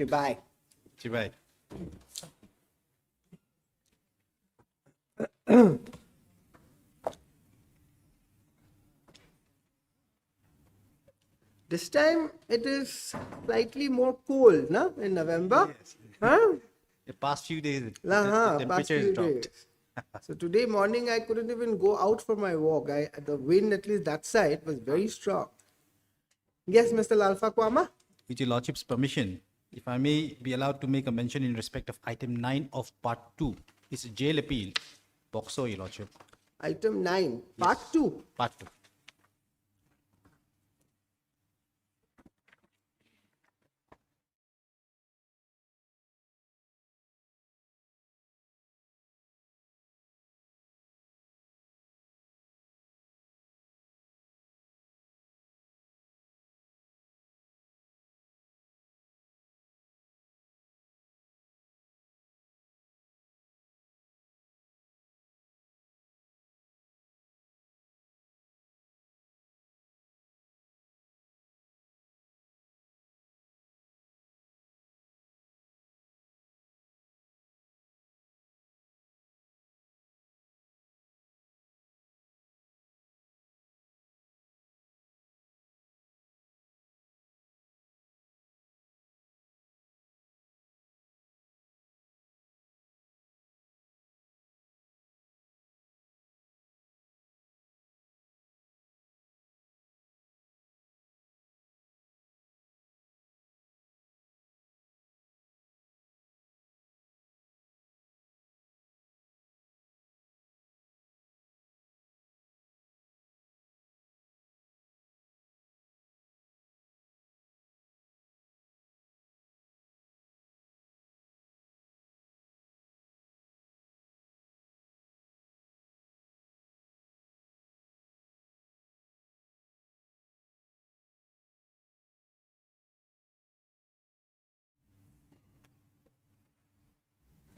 Chibai. Chibai. This time it is slightly more cold, no? In November. Yes. Huh? The past few days, the Past temperature has few dropped. days. So today morning I couldn't even go out for my walk. The wind, at least that side, was very strong. Yes, Mr. Lalfa Kwama? With your Lordship's permission, if I may be allowed to make a mention in respect of item 9 of part 2, it's a jail appeal. Boxo, your Lordship. Item 9, part 2. Part 2.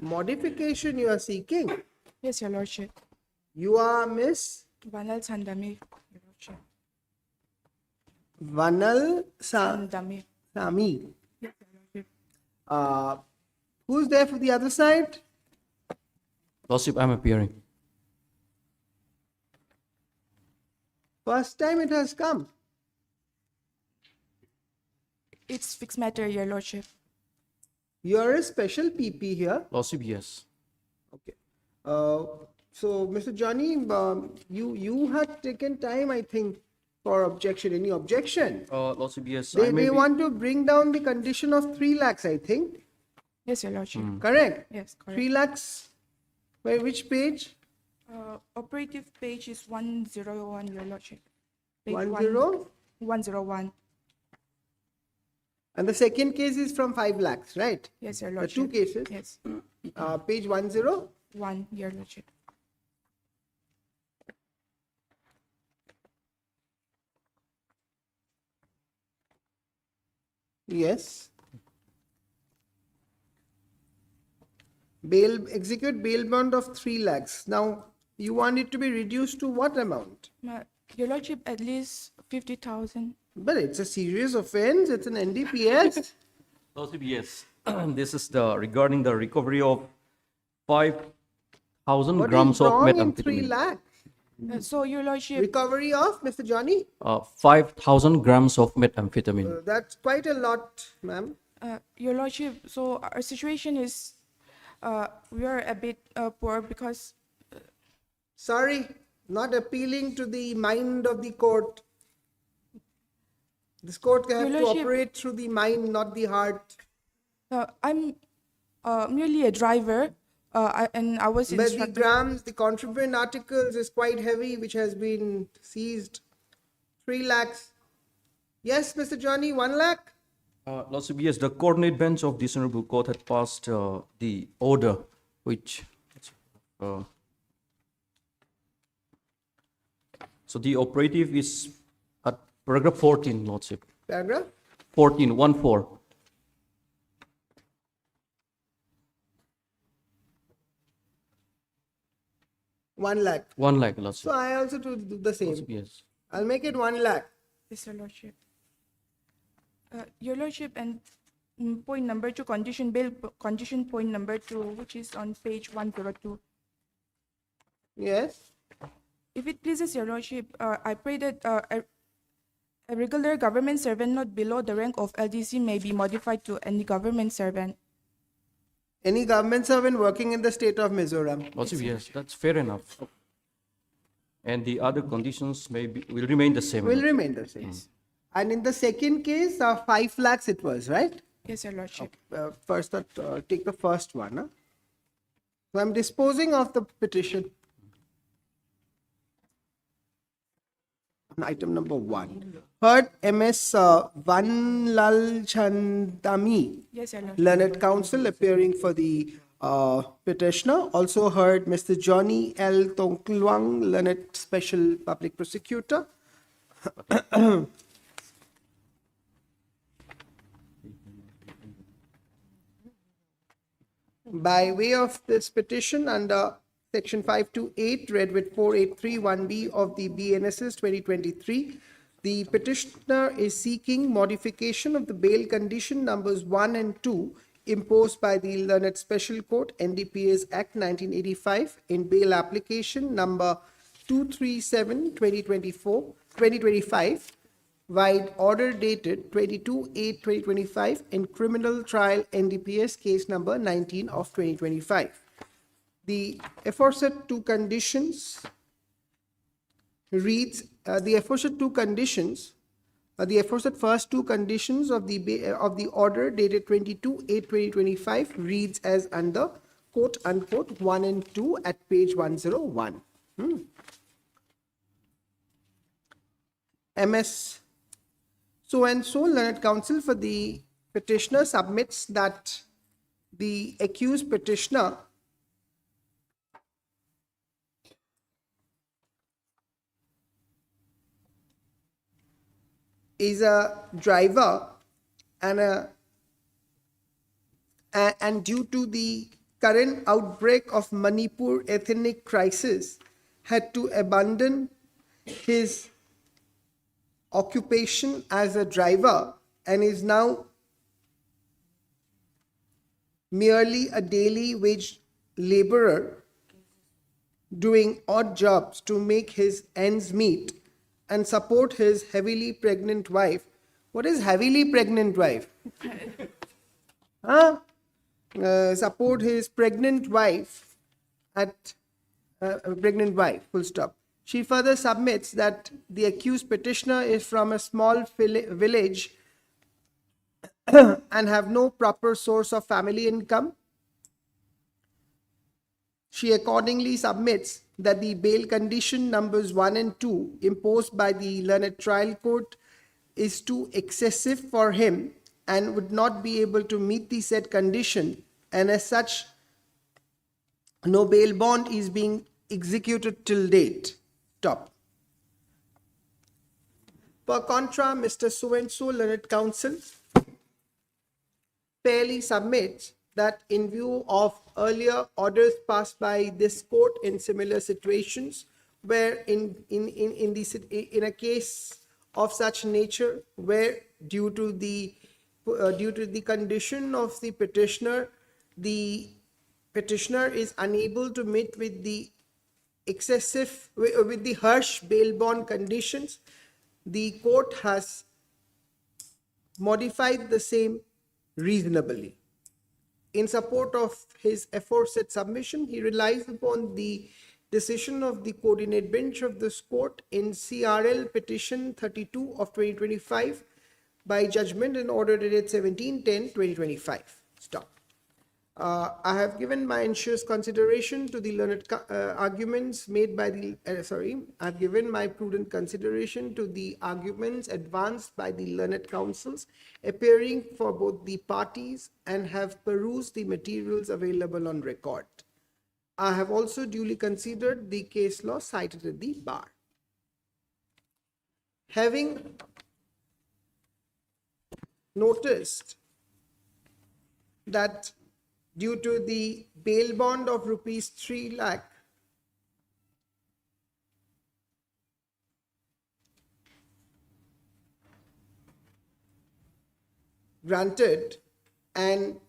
Modification you are seeking. Yes, Your Lordship. You are Miss Vanal Sandami, Your Lordship. Vanal Sandami. Sami. Yes, Your Lordship. Who's there for the other side? Lordship, I'm appearing. First time it has come. It's fixed matter, Your Lordship. You are a special PP here. Lordship, yes. Okay. So, Mr. Johnny, you had taken time, I think, for objection. Any objection? Lordship, yes. They want to bring down the condition of 3 lakhs, I think. Yes, Your Lordship. Correct? Yes, correct. 3 lakhs. By which page? Operative page is 101, Your Lordship. Page 10? 101. And the second case is from 5 lakhs, right? Yes, Your The Lordship. 2 cases. Yes. Page 10. 1, Your Lordship. Yes. Execute bail bond of 3 lakhs. Now, you want it to be reduced to what amount? Your Lordship, at least 50,000. But it's a serious offense. It's an NDPS. Lordship, yes. This is regarding the recovery of 5,000 What grams is of wrong in 3 methamphetamine. lakhs? So, Your Lordship, Recovery of, Mr. Johnny? 5,000 grams of methamphetamine. That's quite a lot, ma'am. Your Lordship, so our situation is, we are a bit poor because, Sorry, not appealing to the mind of the court. This court can have Your to Lordship- operate through the mind, not the heart. I'm merely a driver, and I was But the instructed. grams, the contraband articles is quite heavy, which has been seized. 3 lakhs. Yes, Mr. Johnny, 1 lakh? Lordship, yes, the coordinate bench of this honorable court had passed the order which so the operative is at paragraph 14, Lordship. Paragraph? 14, 1-4. One lakh. 1 lakh, So Lordship. I also do the same. Lordship, yes. I'll make it 1 lakh. Yes, Your Lordship. Your Lordship, and point number 2, condition bail, condition point number 2, which is on page 102. Yes. If it pleases Your Lordship, I pray that a regular government servant not below the rank of LDC may be modified to any government servant. Any government servant working in the state of Mizoram. Lordship, yes, that's fair enough. And the other conditions will remain the same. Will remain the same. And in the second case, 5 lakhs it was, right? Yes, Your Lordship. First, take the first one. Huh? So I'm disposing of the petition. On item number 1. Heard MS Vanlal Chandami, Yes, Your Lordship. Learned Counsel, appearing for the petitioner. Also heard Mr. Johnny L. Tongklwang, Learned Special Public Prosecutor. By way of this petition under Section 528, read with 4831B of the BNSS 2023, the petitioner is seeking modification of the bail condition numbers 1 and 2 imposed by the Learned Special Court NDPS Act 1985 in bail application number 237/2025, wide order dated 22/8/2025 in criminal trial NDPS case number 19 of 2025. The aforesaid two conditions reads the aforesaid first two conditions of the order dated 22/8/2025 reads as under quote unquote 1 and 2 at page 101. MS so and so Learned Counsel for the petitioner submits that the accused petitioner is a driver and due to the current outbreak of Manipur ethnic crisis had to abandon his occupation as a driver and is now merely a daily wage laborer doing odd jobs to make his ends meet and support his heavily pregnant wife. What is heavily pregnant wife? Support his pregnant wife full stop. She further submits that the accused petitioner is from a small village and have no proper source of family income. She accordingly submits that the bail condition numbers 1 and 2 imposed by the Learned Trial Court is too excessive for him and would not be able to meet the said condition, and as such, no bail bond is being executed till date. Stop. Per contra, Mr. So-and-so Learned Counsel fairly submits that in view of earlier orders passed by this court in similar situations, where in a case of such nature, where due to the condition of the petitioner is unable to meet with the harsh bail bond conditions, the court has modified the same reasonably. In support of his aforesaid submission, he relies upon the decision of the coordinate bench of this court in CRL petition 32 of 2025 by judgment and order dated 17/10/2025. Stop. I have given my anxious consideration to the learned arguments made by the, I've given my prudent consideration to the arguments advanced by the learned counsels appearing for both the parties and have perused the materials available on record. I have also duly considered the case law cited at the bar. Having noticed that due to the bail bond of rupees 3 lakh granted and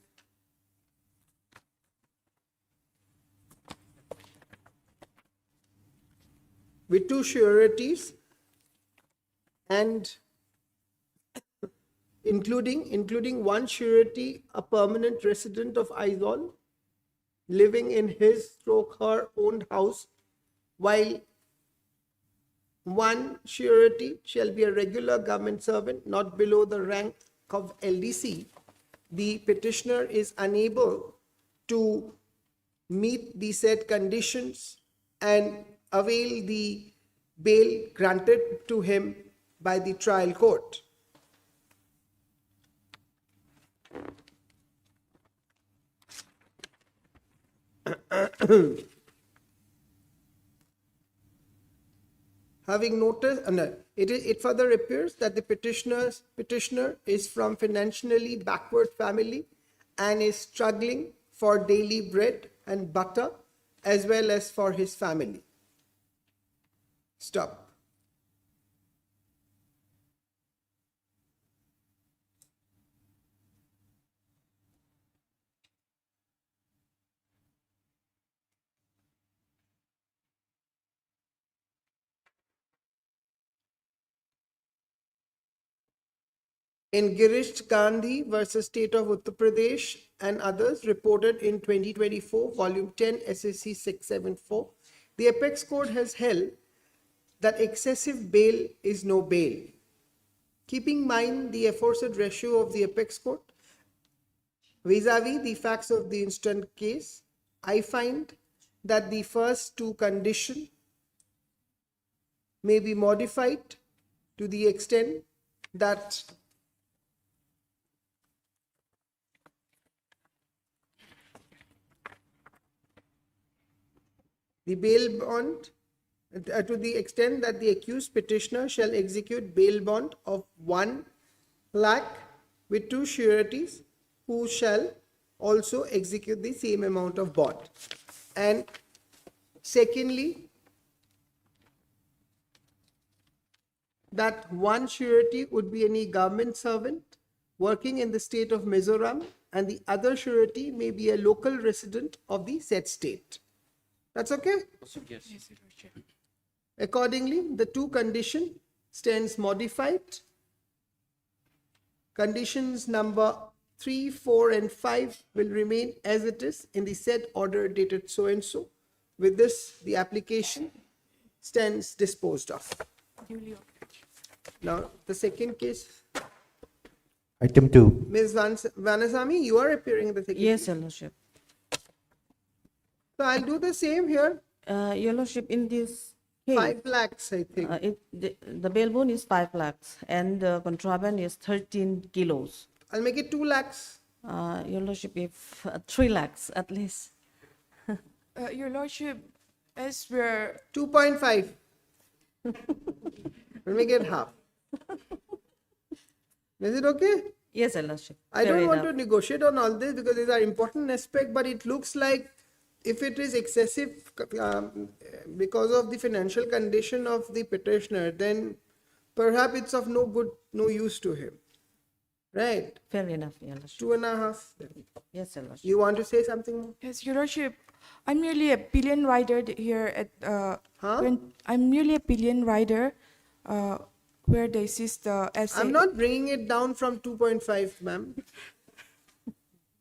with two sureties and including one surety, a permanent resident of Aizawl, living in his stroke her owned house, while one surety shall be a regular government servant not below the rank of LDC. The petitioner is unable to meet the said conditions and avail the bail granted to him by the trial court. Having noticed, no, it further appears that the petitioner is from financially backward family and is struggling for daily bread and butter as well as for his family. Stop. In Girish Gandhi versus State of Uttar Pradesh and others, reported in 2024, Volume 10, SSC 674, the Apex Court has held that excessive bail is no bail. Keeping in mind the aforesaid ratio of the Apex Court vis-a-vis the facts of the instant case, I find that the first two conditions may be modified to the extent that the bail bond, to the extent that the accused petitioner shall execute bail bond of 1 lakh with two sureties who shall also execute the same amount of bond. And secondly, that one surety would be any government servant working in the state of Mizoram and the other surety may be a local resident of the said state. That's okay? Yes, Your Lordship. Accordingly, the two condition stands modified. Conditions number 3, 4 and 5 will remain as it is in the said order dated so and so. With this, the application stands disposed of. Duly ordered. Now, the second case, Item 2. Ms. Vanasamy, you are appearing in the second Yes, case. Your Lordship. So I'll do the same here. Your Lordship, in this case, 5 lakhs, I think. the bail bond is 5 lakhs and the contraband is 13 kilos. I'll make it 2 lakhs. Your Lordship, if 3 lakhs at least. Your Lordship, as we're 2.5. We'll make it half. Is it okay? Yes, Your Lordship. I Fair don't want to enough. negotiate on all this because these are important aspect, but it looks like if it is excessive because of the financial condition of the petitioner, then perhaps it's of no use to him. Right? Fair enough, Your Lordship. 2.5. Yes, Your Lordship. You want to say something more? Yes, Your Lordship, I'm merely a pillion rider here at I'm merely a pillion rider where they sees the essay. I'm not bringing it down from 2.5, ma'am.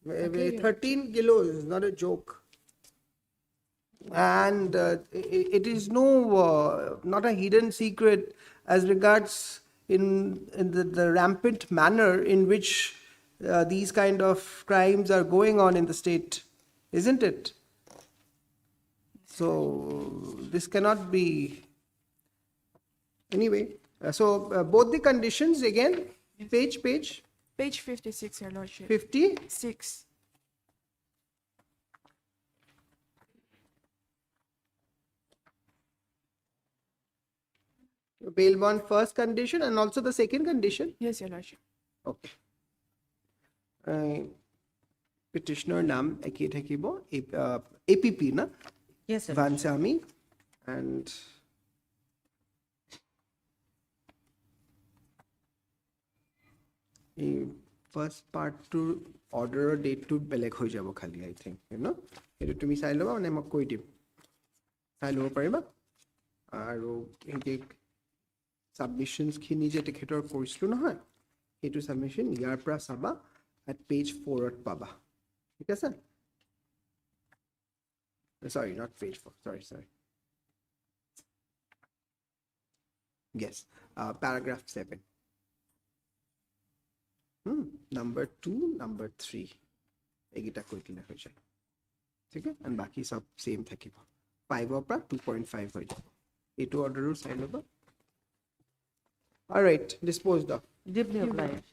13 kilos is not a joke. And it is not a hidden secret as regards in the rampant manner in which these kind of crimes are going on in the state, isn't it? So this cannot be. Anyway, both the conditions again, page Page 56, Your Lordship. 50. 6. Bail bond first condition and also the second condition. Yes, Your Lordship. Okay. Petitioner nam থাকিব APP na Yes, Your Lordship. Vanasamy and first part to অৰ্ডাৰৰ ডেটটো বেলেগ হৈ যাব খালি I think সেইটো তুমি চাই ল'বা মানে মই কৈ দিম চাই ল'ব পাৰিবা আৰু এই ছাবমিশ্যনছখিনি যে তেখেতৰ কৰিছিলোঁ নহয় সেইটো ছাবমিশ্যন ইয়াৰ পৰা চাবা এট পেজ 4ত পাবা ঠিক আছে sorry not page 4 sorry yes paragraph 7 number 2 number 3 এইকেইটা কৈ দিলে হৈ যায় ঠিক আছে and বাকী সব সেম থাকিব 5 ৰ পৰা 2.5 হৈ যাব এইটো অৰ্ডাৰো চাই ল'বা all right disposed of Deeply obliged.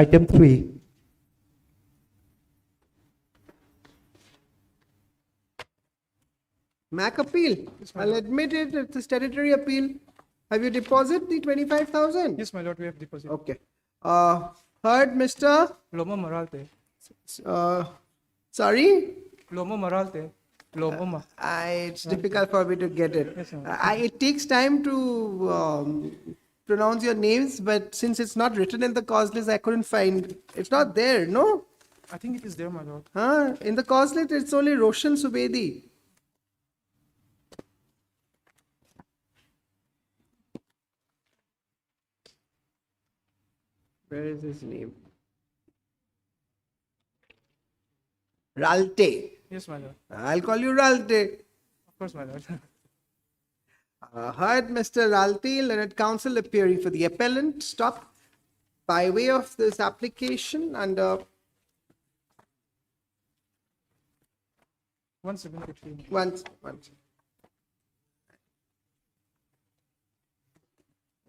Item 3. MAC appeal I'll admit it it's a statutory appeal have you deposited the 25,000 Yes, my lord, we have deposited. okay heard Mr. Lomo Maralte. Sorry Lomo Maralte. Lomo Ma. it's difficult for me to get it. Yes, ma'am. It takes time to pronounce your names, but since it's not written in the cause list, I couldn't find. It's not there, no? I think it is there, my lord. Huh? In the cause list, it's only Roshan Subedi. Where is his name? Ralte. Yes, my lord. I'll call you Ralte. Of course, my lord. Heard Mr. Ralti, Learned Counsel appearing for the appellant, stop by way of this application under 173. once.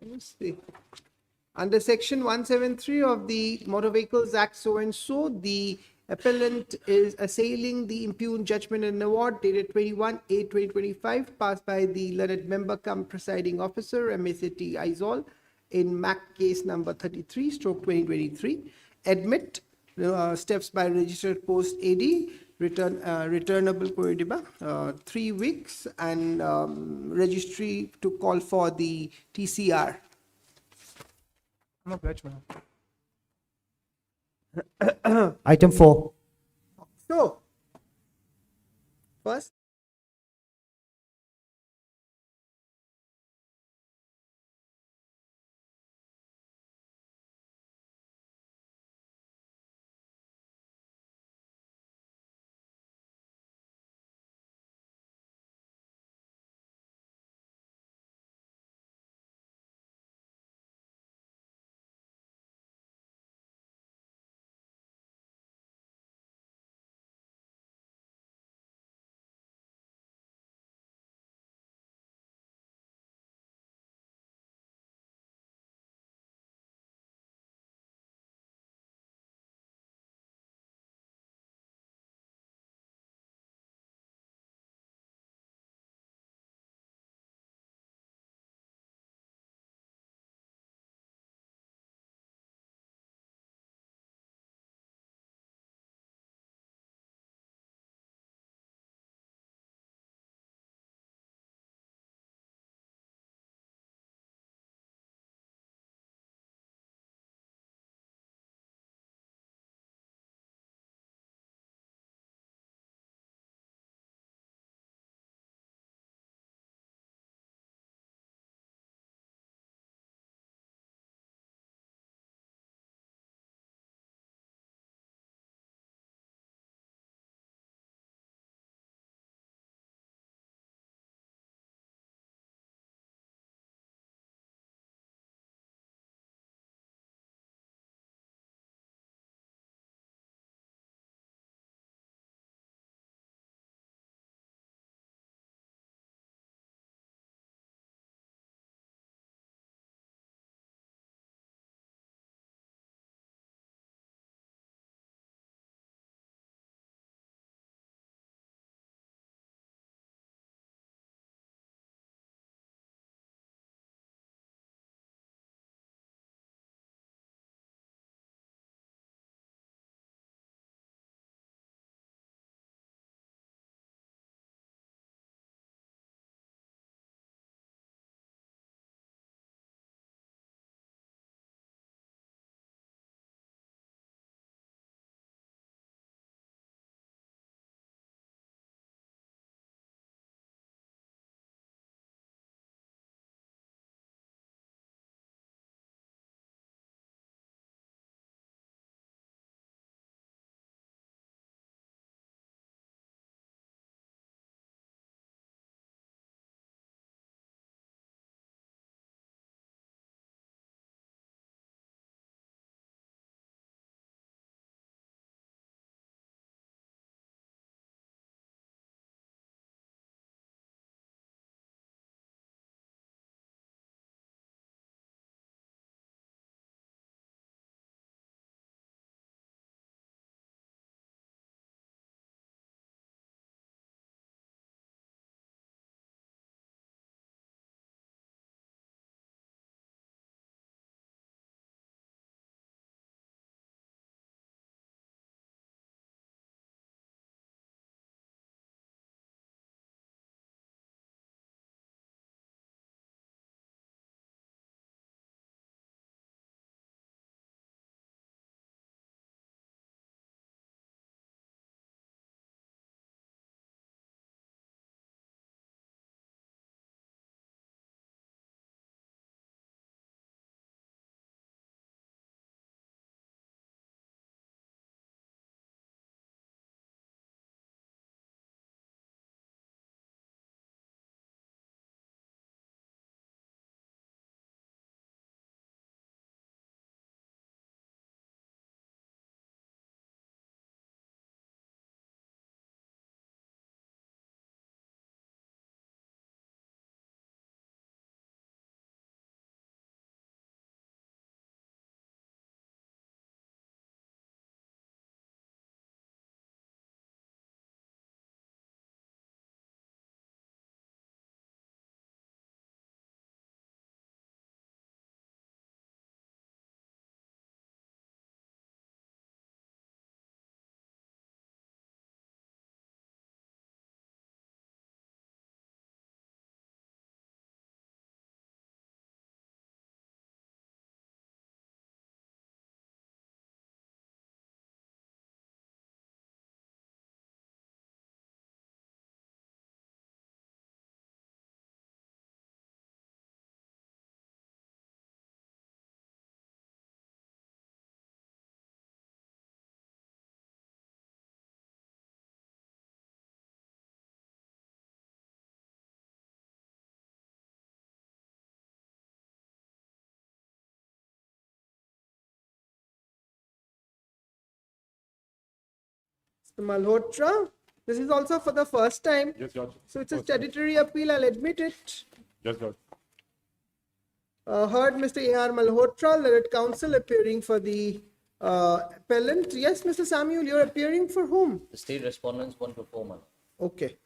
Let's see. Under section 173 of the Motor Vehicles Act so and so, the appellant is assailing the impugned judgment and award dated 21/8/2025 passed by the learned member cum presiding officer MACT Aizol in MAC case number 33/2023. Admit steps by registered post AD returnable করে দিবা 3 weeks and registry to call for the TCR. I'm obliged, my lord. Item 4. So, first Malhotra. This is also for the first time. Yes, Judge. So it's a statutory appeal, I'll admit it. Yes, Judge. Heard Mr. A.R. Malhotra, learned counsel appearing for the appellant. Yes, Mr. Samuel, you're appearing for whom? The state respondents 1 to 4 months. Okay.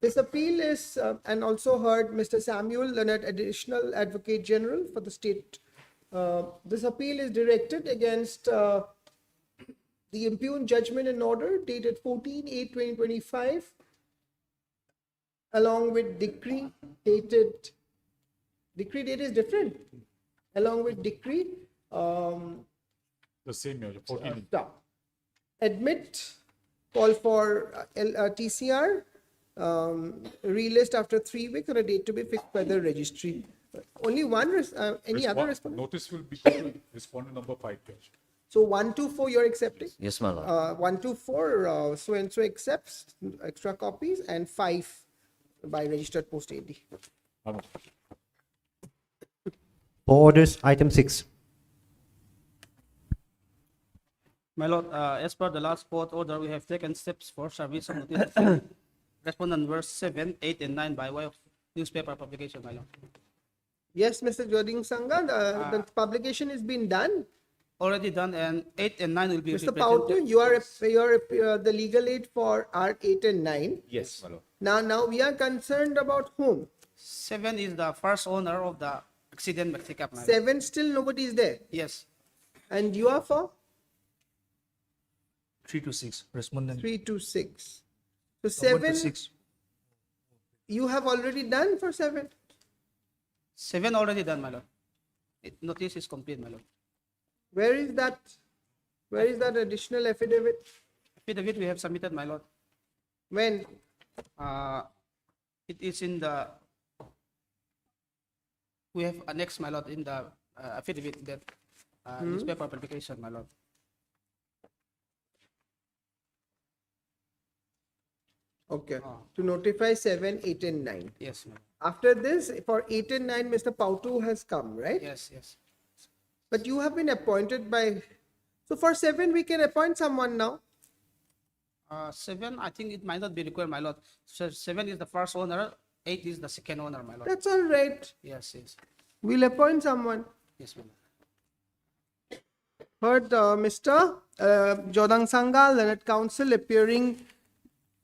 This appeal is, and also heard Mr. Samuel Leonard, Additional Advocate General for the state. This appeal is directed against the impugned judgment and order dated 14/8/2025, along with decree dated, decree date is different, along with decree, The same year, 14. stop. Admit, call for TCR, relist after 3 weeks on a date to be fixed by the registry. Only one, any other respondent? Notice will be to respondent number 5, Judge. So 1 to 4 you're accepting? Yes, my lord. 1 to 4, so and so accepts extra copies, and 5 by registered post AD. Um, For orders, item 6. My lord, as per the last court order, we have taken steps for service of notice of respondent verse 7, 8, and 9 by way of newspaper publication, my lord. Yes, Mr. Joding Sangha, the publication is being done. Already done, and 8 and 9 will be Mr. represented. Pautu, you are the legal aid for Art 8 and 9. Yes, my lord. Now we are concerned about whom? 7 is the first owner of the accident Mexicap, my lord. 7 still nobody is there. Yes, And you are for 3 to 6. Respondent. 3 to 6. So 1 to 7 6. you have already done for 7. 7 already done, my lord. Notice is complete, my lord. Where is that? Where is that additional affidavit? Affidavit we have submitted, my lord. When? It is in the, we have annexed, my lord, in the affidavit that newspaper publication, my lord. Okay. To notify 7, 8 and 9. Yes, my lord. After this, for 8 and 9, Mr. Pautu has come, right? Yes, yes. But you have been appointed by. So for 7, we can appoint someone now. 7, I think it might not be required, my lord. So 7 is the first owner, 8 is the second owner, my lord. That's all right. Yes, yes. We'll appoint someone. Yes, my lord. Heard Mr. Jodang Sangha, Learned Counsel, appearing.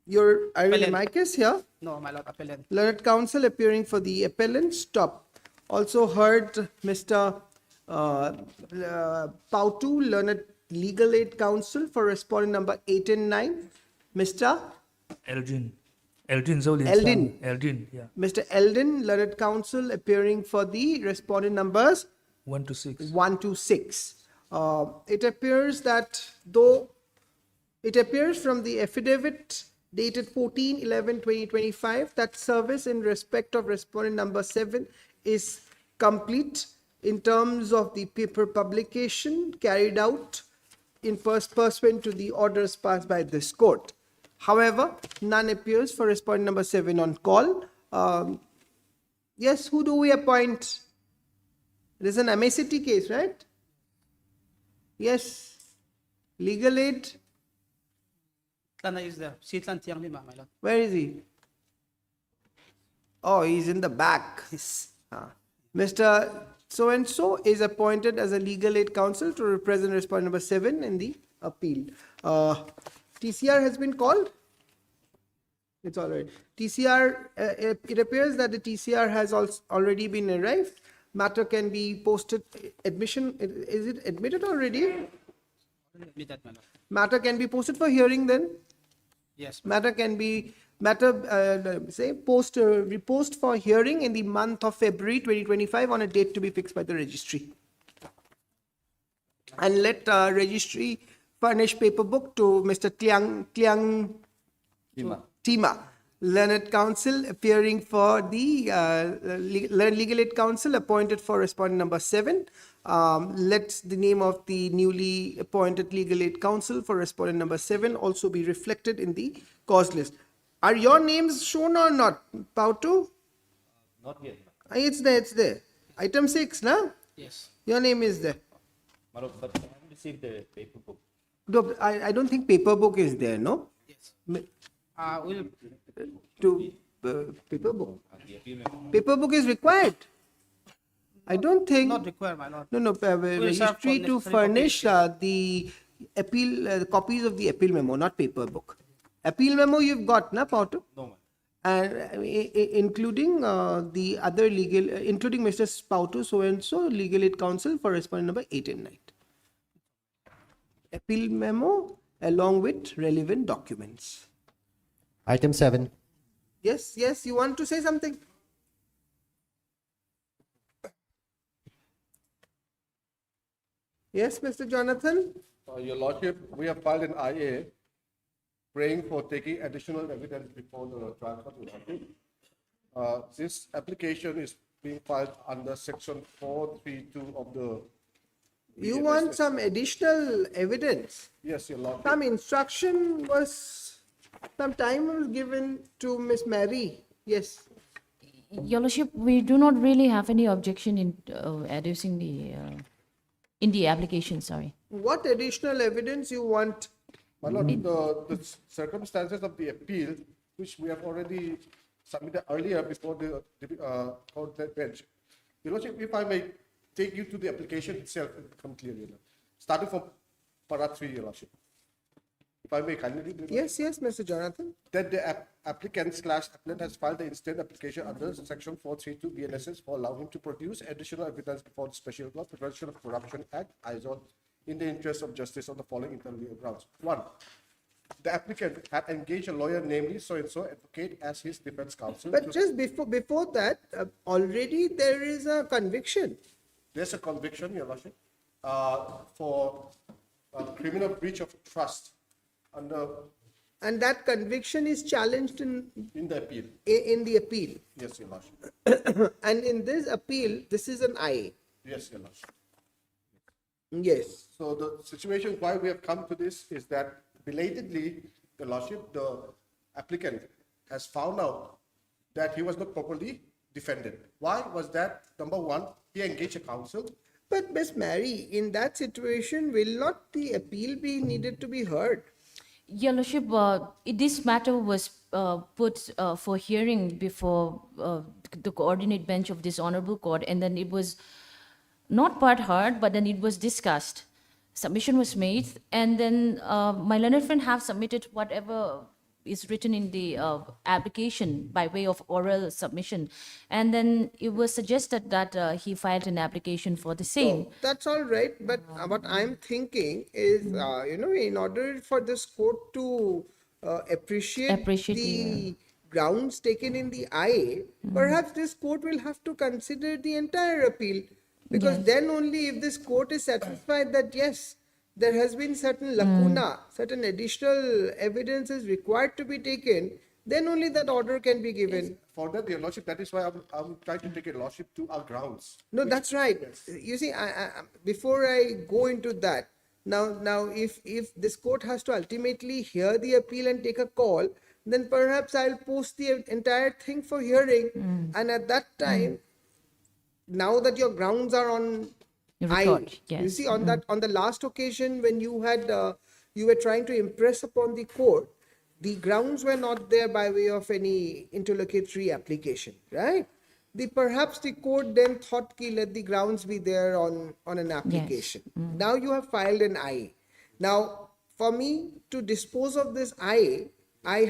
Are you Appellant. mic is here? No, my lord, appellant. Learned Counsel appearing for the appellant. Stop. Also heard Mr. Pautu, Learned Legal Aid Counsel for respondent number 8 and 9. Mr. Eldrin. Eldrin Zolin. Eldin. Eldrin, yeah. Mr. Eldin, Learned Counsel appearing for the respondent numbers 1 to 6. 1 to 6. It appears that though it appears from the affidavit dated 14/11/2025 that service in respect of respondent number 7 is complete in terms of the paper publication carried out in pursuant to the orders passed by this court. However, none appears for respondent number 7 on call. Yes, who do we appoint? It is an MACT case, right? Yes. Legal aid. Tana is there. Sitlan Tiang Lima, my lord. Where is he? Oh, he's in the back. Mr. So and so is appointed as a legal aid counsel to represent respondent number 7 in the appeal. TCR has been called. It's all right. TCR, it appears that the TCR has already been arrived. Matter can be posted. Admission, is it admitted already? Admit that, my lord. Matter can be posted for hearing then? Yes, Matter can be, repost for hearing in the month of February 2025 on a date to be fixed by the registry. And let registry furnish paper book to Mr. Kliang Tima, Learned Counsel appearing for the Legal Aid Counsel appointed for respondent number 7. Let the name of the newly appointed Legal Aid Counsel for respondent number 7 also be reflected in the cause list. Are your names shown or not, Pautu? Not yet. It's there, it's there. Item 6, na? yes. Your name is there. My lord, but I haven't received the paper book. No, I don't think paper book is there, no? Yes. M- We'll, To, paper book. Paper book is required. I don't think. not require, my lord. No, no, serve registry for to necessary furnish copies. the appeal, copies of the appeal memo, not paper book. Appeal memo you've got, na, Pautu? No, ma'am. And including the other legal, including Mr. Spautu, so and so, legal aid counsel for respondent number 8 and 9. Appeal memo along with relevant documents. Item 7. Yes, yes, you want to say something? Yes, Mr. Jonathan? Your Lordship, we have filed an IA praying for taking additional evidence before the trial court. Your Lordship. This application is being filed under section 432 of the. You want some additional evidence? Yes, Your Lordship. Some instruction was, some time was given to Miss Mary. Yes. Your Lordship, we do not really have any objection in adducing in the application, sorry. What additional evidence you want? My Lord, the circumstances of the appeal, which we have already submitted earlier before the court bench. Your Lordship, if I may take you to the application itself, it will become clear, Your Lord. Starting from para 3, Your Lordship. If I may kindly read. Your Lordship. Yes, yes, Mr. Jonathan. That the applicant/appellant has filed the instant application under section 432 BNSS for allowing him to produce additional evidence before the Special Court Prevention of Corruption Act, ISOL, in the interest of justice on the following interlegal grounds. 1. The applicant had engaged a lawyer, namely so-and-so advocate, as his defense counsel. But just before that, already there is a conviction. There's a conviction, Your Lordship, for criminal breach of trust under And that conviction is challenged in the appeal. the appeal. Yes, Your Lordship. And in this appeal, this is an IA. Yes, Your Lordship. Yes. So the situation why we have come to this is that belatedly, Your Lordship, the applicant has found out that he was not properly defended. Why was that? Number one, he engaged a counsel. But Miss Mary, in that situation, will not the appeal be needed to be heard? Your Lordship, this matter was put for hearing before the coordinate bench of this honorable court, and then it was not part heard, but then it was discussed. Submission was made, and then my learned friend have submitted whatever is written in the application by way of oral submission, and then it was suggested that he filed an application for the same. That's all right, but what I'm thinking is, in order for this court to appreciate the grounds taken in the IA, perhaps this court will have to consider the entire appeal. Because then only if this court is satisfied that yes, there has been certain lacuna, certain additional evidence is required to be taken, then only that order can be given. For that, Your Lordship, that is why I'm trying to take a Lordship to our grounds. No, that's right. You see, before I go into that, now if this court has to ultimately hear the appeal and take a call, then perhaps I'll post the entire thing for hearing, and at that time, now that your grounds are on Record, you yes. see, on the last occasion when you had you were trying to impress upon the court, the grounds were not there by way of any interlocutory application, right? Perhaps the court then thought ki let the grounds be there on an application. Now you have filed an IA. Now, for me to dispose of this IA, I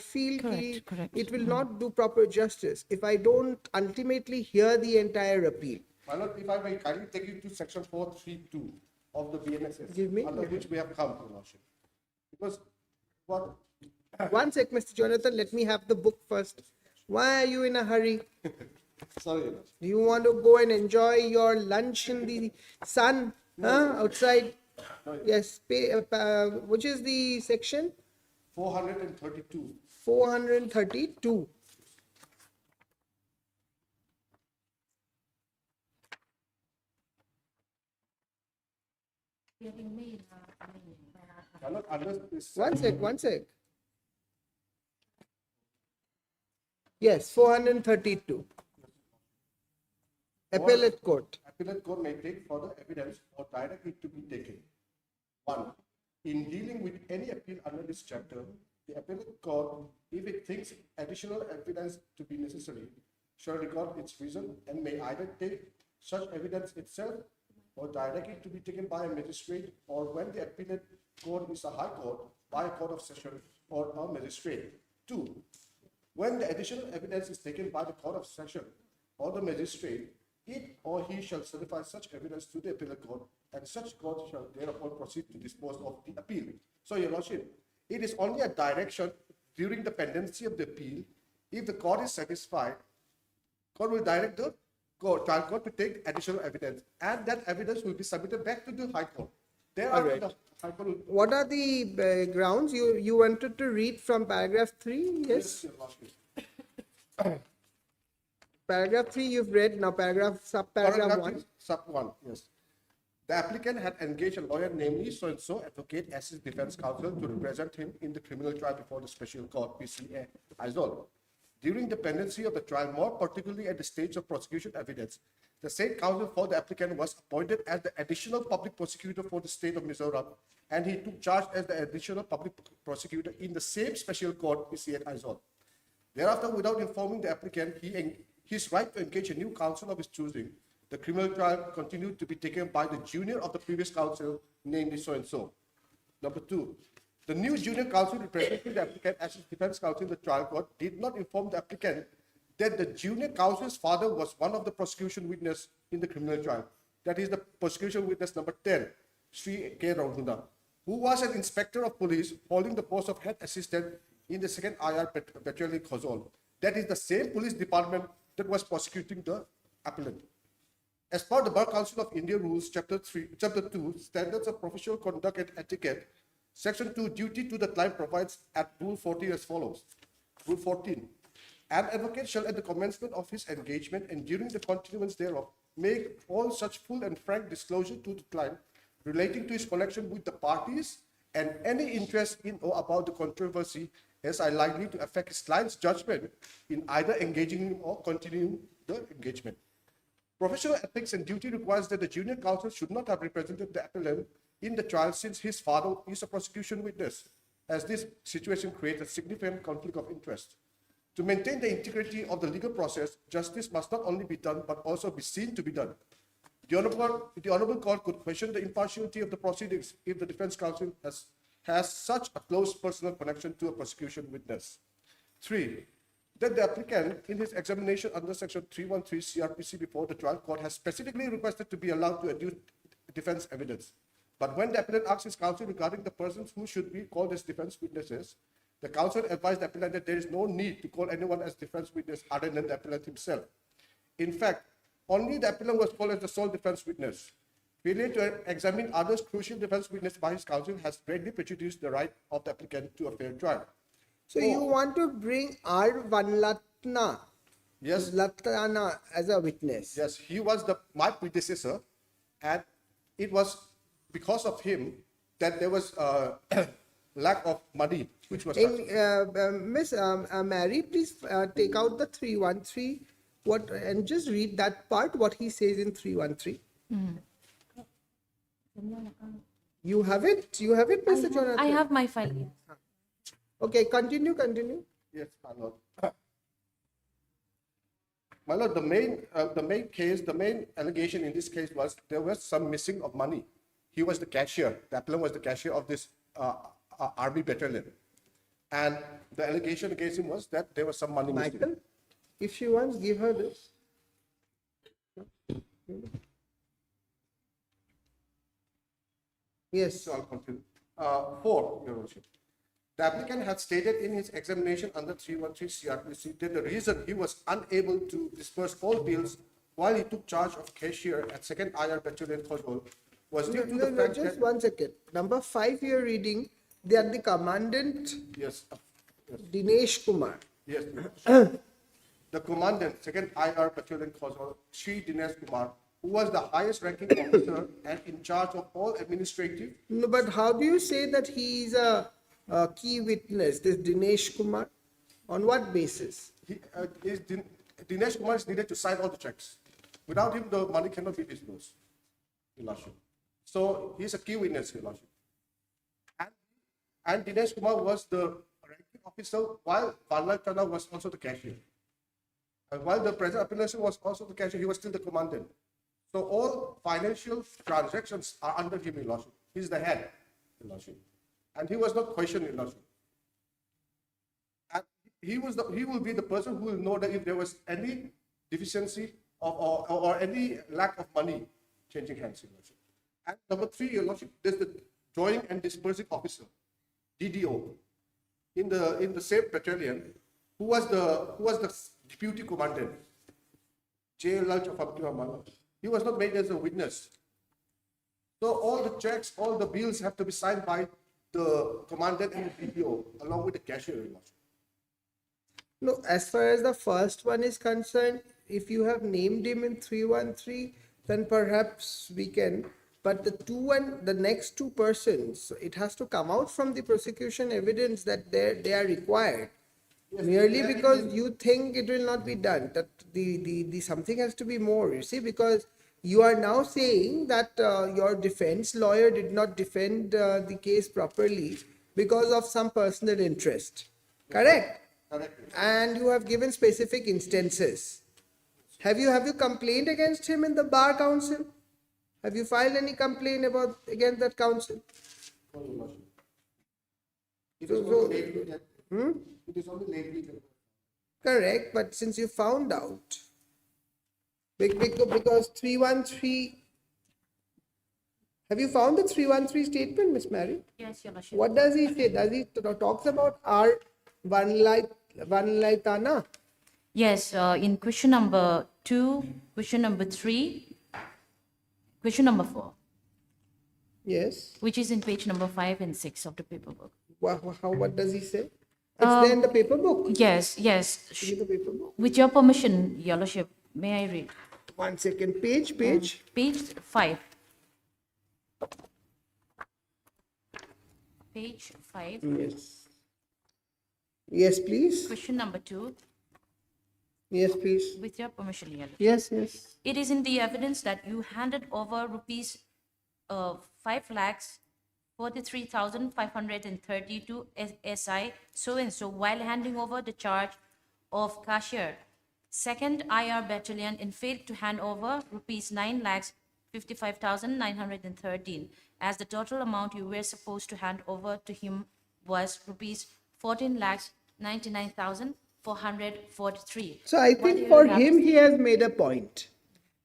feel Correct. it will not do proper justice if I don't ultimately hear the entire appeal. My Lord, if I may kindly take you to section 432 of the BNSS, Give me. under which we have come, Your Lordship. Because what? One sec, Mr. Jonathan, let me have the book first. Why are you in a hurry? Sorry, Your Lordship. Do you want to go and enjoy your lunch in the sun outside? Yes, which is the section? 432. 432. My Lord, under this. One sec. Yes, 432. Appellate court. Appellate court may take further evidence or direct it to be taken. 1. In dealing with any appeal under this chapter, the appellate court, if it thinks additional evidence to be necessary, shall record its reason and may either take such evidence itself or direct it to be taken by a magistrate, or when the appellate court is a high court, by a court of session or a magistrate. 2. When the additional evidence is taken by the court of session or the magistrate, it or he shall certify such evidence to the appellate court, and such court shall thereupon proceed to dispose of the appeal. So, Your Lordship, it is only a direction during the pendency of the appeal. If the court is satisfied, court will direct the trial court to take additional evidence, and that evidence will be submitted back to the High Court. Thereafter, Alright. the High Court will. What are the grounds? You wanted to read from paragraph 3? Yes. Your Lordship. Paragraph 3 you've read, now subparagraph 1. Sub 1, yes. The applicant had engaged a lawyer, namely so-and-so advocate, as his defense counsel to represent him in the criminal trial before the special court, PCA, Aizawl. During the pendency of the trial, more particularly at the stage of prosecution evidence, the same counsel for the applicant was appointed as the additional public prosecutor for the state of Mizoram, and he took charge as the additional public prosecutor in the same special court, PCA, Aizawl. Thereafter, without informing the applicant, his right to engage a new counsel of his choosing, the criminal trial continued to be taken by the junior of the previous counsel, namely so-and-so. Number 2, the new junior counsel representing the applicant as his defense counsel in the trial court did not inform the applicant that the junior counsel's father was one of the prosecution witnesses in the criminal trial. That is the prosecution witness number 10, Sri K. Ranguna, who was an inspector of police holding the post of head assistant in the 2nd IR Battalion Khozol. That is the same police department that was prosecuting the appellant. As per the Bar Council of India Rules, Chapter 2, Standards of Professional Conduct and Etiquette, Section 2, Duty to the Client provides at Rule 14 as follows. Rule 14. An advocate shall at the commencement of his engagement and during the continuance thereof make all such full and frank disclosure to the client relating to his connection with the parties and any interest in or about the controversy as are likely to affect his client's judgment in either engaging him or continuing the engagement. Professional ethics and duty requires that the junior counsel should not have represented the appellant in the trial since his father is a prosecution witness, as this situation creates a significant conflict of interest. To maintain the integrity of the legal process, justice must not only be done but also be seen to be done. The Honorable Court could question the impartiality of the proceedings if the defense counsel has such a close personal connection to a prosecution witness. 3. That the applicant in his examination under Section 313 CRPC before the trial court has specifically requested to be allowed to adduce defense evidence. But when the appellant asks his counsel regarding the persons who should be called as defense witnesses, the counsel advised the appellant that there is no need to call anyone as defense witness other than the appellant himself. In fact, only the appellant was called as the sole defense witness. Failure to examine others' crucial defense witness by his counsel has greatly prejudiced the right of the applicant to a fair trial. So you want to bring R. Vanlatna, Yes, Latana as a witness. yes, he was my predecessor, and it was because of him that there was lack of money, which was Miss Mary, please take out the 313 and just read that part, what he says in 313. You have it, Mr. Jonathan? I have my file here. Okay, continue. Yes, my lord. My lord, the main allegation in this case was there was some missing of money. He was the cashier. The appellant was the cashier of this army battalion, and the allegation against him was that there was some money missing. Michael, if she wants, give her this. Yes. So I'll continue. 4, Your Worship. The applicant had stated in his examination under 313 CRPC that the reason he was unable to disperse all bills while he took charge of cashier at 2nd IR Battalion Khozol was due to the fact Just that... 1 second. Number 5 you're reading, they are the commandant Yes, Dinesh Kumar. yes. The commandant, 2nd IR Battalion Khozol, Sri Dinesh Kumar, who was the highest ranking officer and in charge of all administrative... No, but how do you say that he is a key witness, this Dinesh Kumar? On what basis? Dinesh Kumar is needed to sign all the checks. Without him, the money cannot be disbursed, Your Lordship. So he's a key witness, Your Lordship. And Dinesh Kumar was the ranking officer while Valal Tana was also the cashier. And while the present appearance was also the cashier, he was still the commandant. So all financial transactions are under him, Your Lordship. He's the head, Your Lordship. And he was not questioned, Your Lordship. And he will be the person who will know that if there was any deficiency or any lack of money changing hands, Your Lordship. And number 3, Your Lordship, there's the drawing and dispersing officer, DDO, in the same battalion, who was the deputy commandant, J. Lal Chafabdullah. He was not made as a witness. So all the checks, all the bills have to be signed by the commandant and the DDO, along with the cashier, Your Lordship. No, as far as the first one is concerned, if you have named him in 313, then perhaps we can. But the next two persons, it has to come out from the prosecution evidence that they are required. Merely because you think it will not be done, that the something has to be more, you see, because you are now saying that your defense lawyer did not defend the case properly because of some personal interest. Correct? Correct. And you have given specific instances. Have you complained against him in the bar council? Have you filed any complaint against that council? No, Your Lordship. It is only lately that. It is only lately that. Correct, but since you found out, because 313, have you found the 313 statement, Miss Mary? Yes, Your Lordship. What does he say? Does he talks about our Vanlaitana? Yes, in question number 2, question number 3, question number 4, Yes. which is in page number 5 and 6 of the paperwork. What does he say? It's there in the paper book. Yes. Give me the paper book. With your permission, Your Lordship, may I read? 1 second. Page. Page 5. Page 5, Yes. Yes, please. question number 2, Yes, please. with your permission, Your Lordship. Yes. It is in the evidence that you handed over rupees 5,43,530 to SI so-and-so while handing over the charge of cashier. 2nd IR Battalion and failed to hand over rupees 9,55,913 as the total amount you were supposed to hand over to him was rupees 14,99,443. So I What do think you for have him, to he has made a point.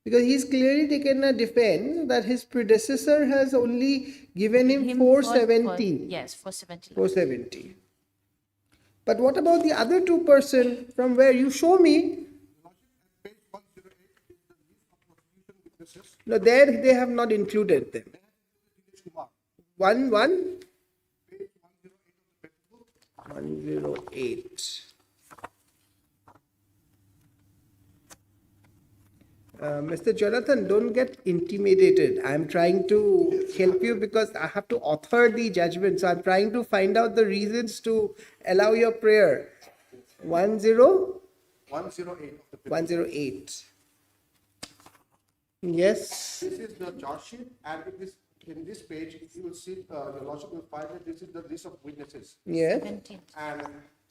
Because he's clearly taken a defense that his predecessor has only given him him 470. Yes, 470. 470. But what about the other two person from where you show me? No, there they have not included them. 108. Mr. Jonathan, don't get intimidated. I'm trying to help you because I have to author the judgment. So I'm trying to find out the reasons to allow your prayer. 108 of the paper. 108. Yes. This is the charge sheet, and in this page, you will see, Your Lordship will find that this is the list of witnesses. Yes. 17. And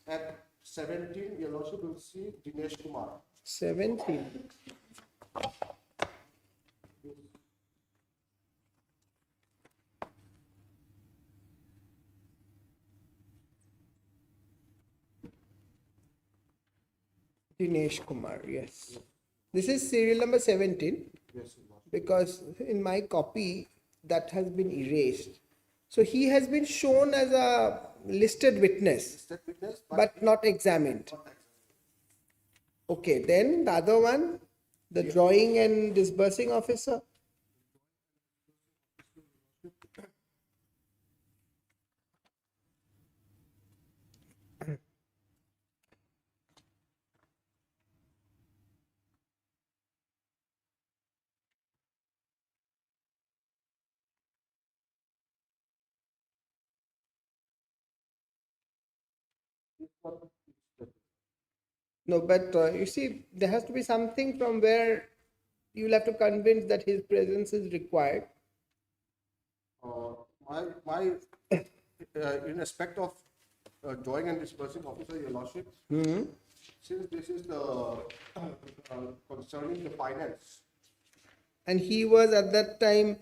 at 17, Your Lordship will see Dinesh Kumar. 17. Dinesh Kumar, yes. This is serial number 17 Yes, Your Lordship. because in my copy that has been erased. So he has been shown as a listed witness That witness, but not examined. Okay, then the other one, the drawing and disbursing officer. No, but you see, there has to be something from where you'll have to convince that his presence is required. my in respect of drawing and disbursing officer, your lordship, since this is the concerning the finance, And he was at that time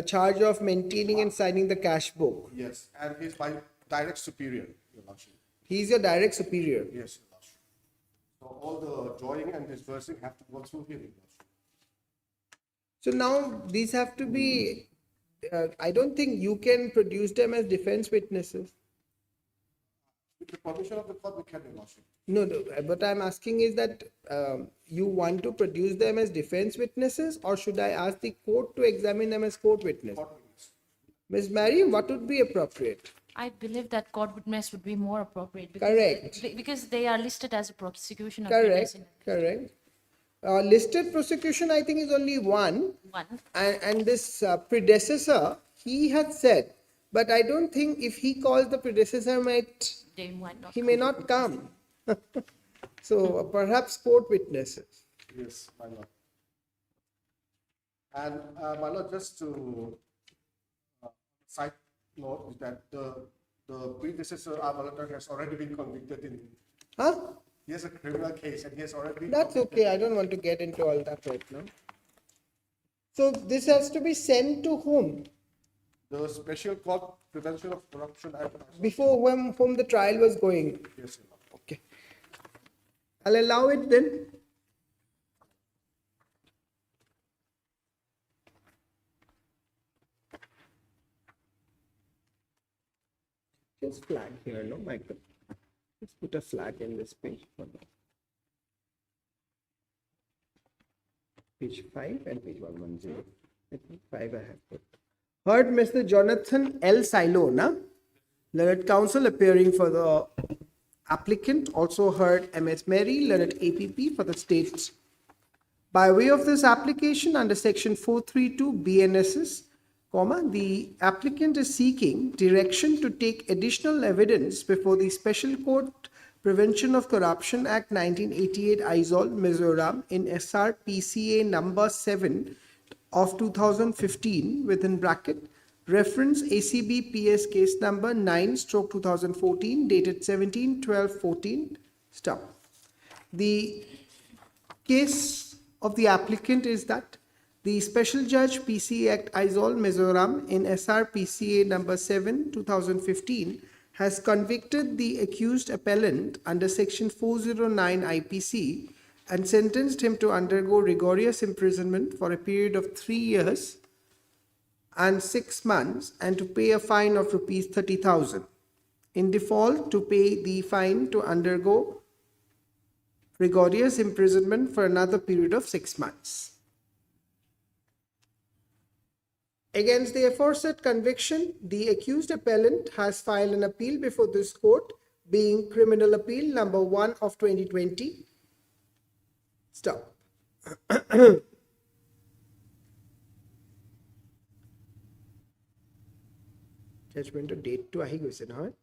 charge of maintaining and signing the cash book. yes, and he's my direct superior, your lordship. He is your direct superior. Yes, your lordship. So all the drawing and disbursing have to go through him, your lordship. So now these have to be, I don't think you can produce them as defense witnesses. With the permission of the court, we can, your lordship. No, no, what I'm asking is that you want to produce them as defense witnesses, or should I ask the court to examine them as court witness? Court witness. Ms. Mary, what would be appropriate? I believe that court witness would be more appropriate. Correct. Because they are listed as a prosecution. Correct, correct. Listed prosecution, I think, is only one. One. And this predecessor, he had said, but I don't think if he calls the predecessor, They might not. he may not come. So perhaps court witnesses. Yes, my lord. And my lord, just to side note is that the predecessor Abalatar has already been convicted in. Huh? He has a criminal case and he has already been. That's convicted. okay. I don't want to get into all that right now. So this has to be sent to whom? The Special Court Prevention of Corruption Act. Before whom the trial was going. Yes, your lord. Okay. I'll allow it then. Just flag here, no, Michael? Let's put a flag in this page for now. Page 5 and page 110. I think 5 I have put. Heard Mr. Jonathan L. Silona, learned counsel appearing for the applicant. Also heard MS Mary, learned APP for the state. By way of this application under section 432 BNSS, the applicant is seeking direction to take additional evidence before the Special Court Prevention of Corruption Act 1988 Aizawl, Mizoram in SR PCA number 7 of 2015 within bracket reference ACB PS case number 9/2014 dated 17/12/14 stop. The case of the applicant is that the Special Judge PCA Act Aizawl, Mizoram in SR PCA number 7 2015 has convicted the accused appellant under section 409 IPC and sentenced him to undergo rigorous imprisonment for a period of 3 years and 6 months and to pay a fine of rupees 30,000. In default, to pay the fine to undergo rigorous imprisonment for another period of 6 months. Against the aforesaid conviction, the accused appellant has filed an appeal before this court, being Criminal Appeal number 1 of 2020. Stop. Judgment date to ahi goise নহয়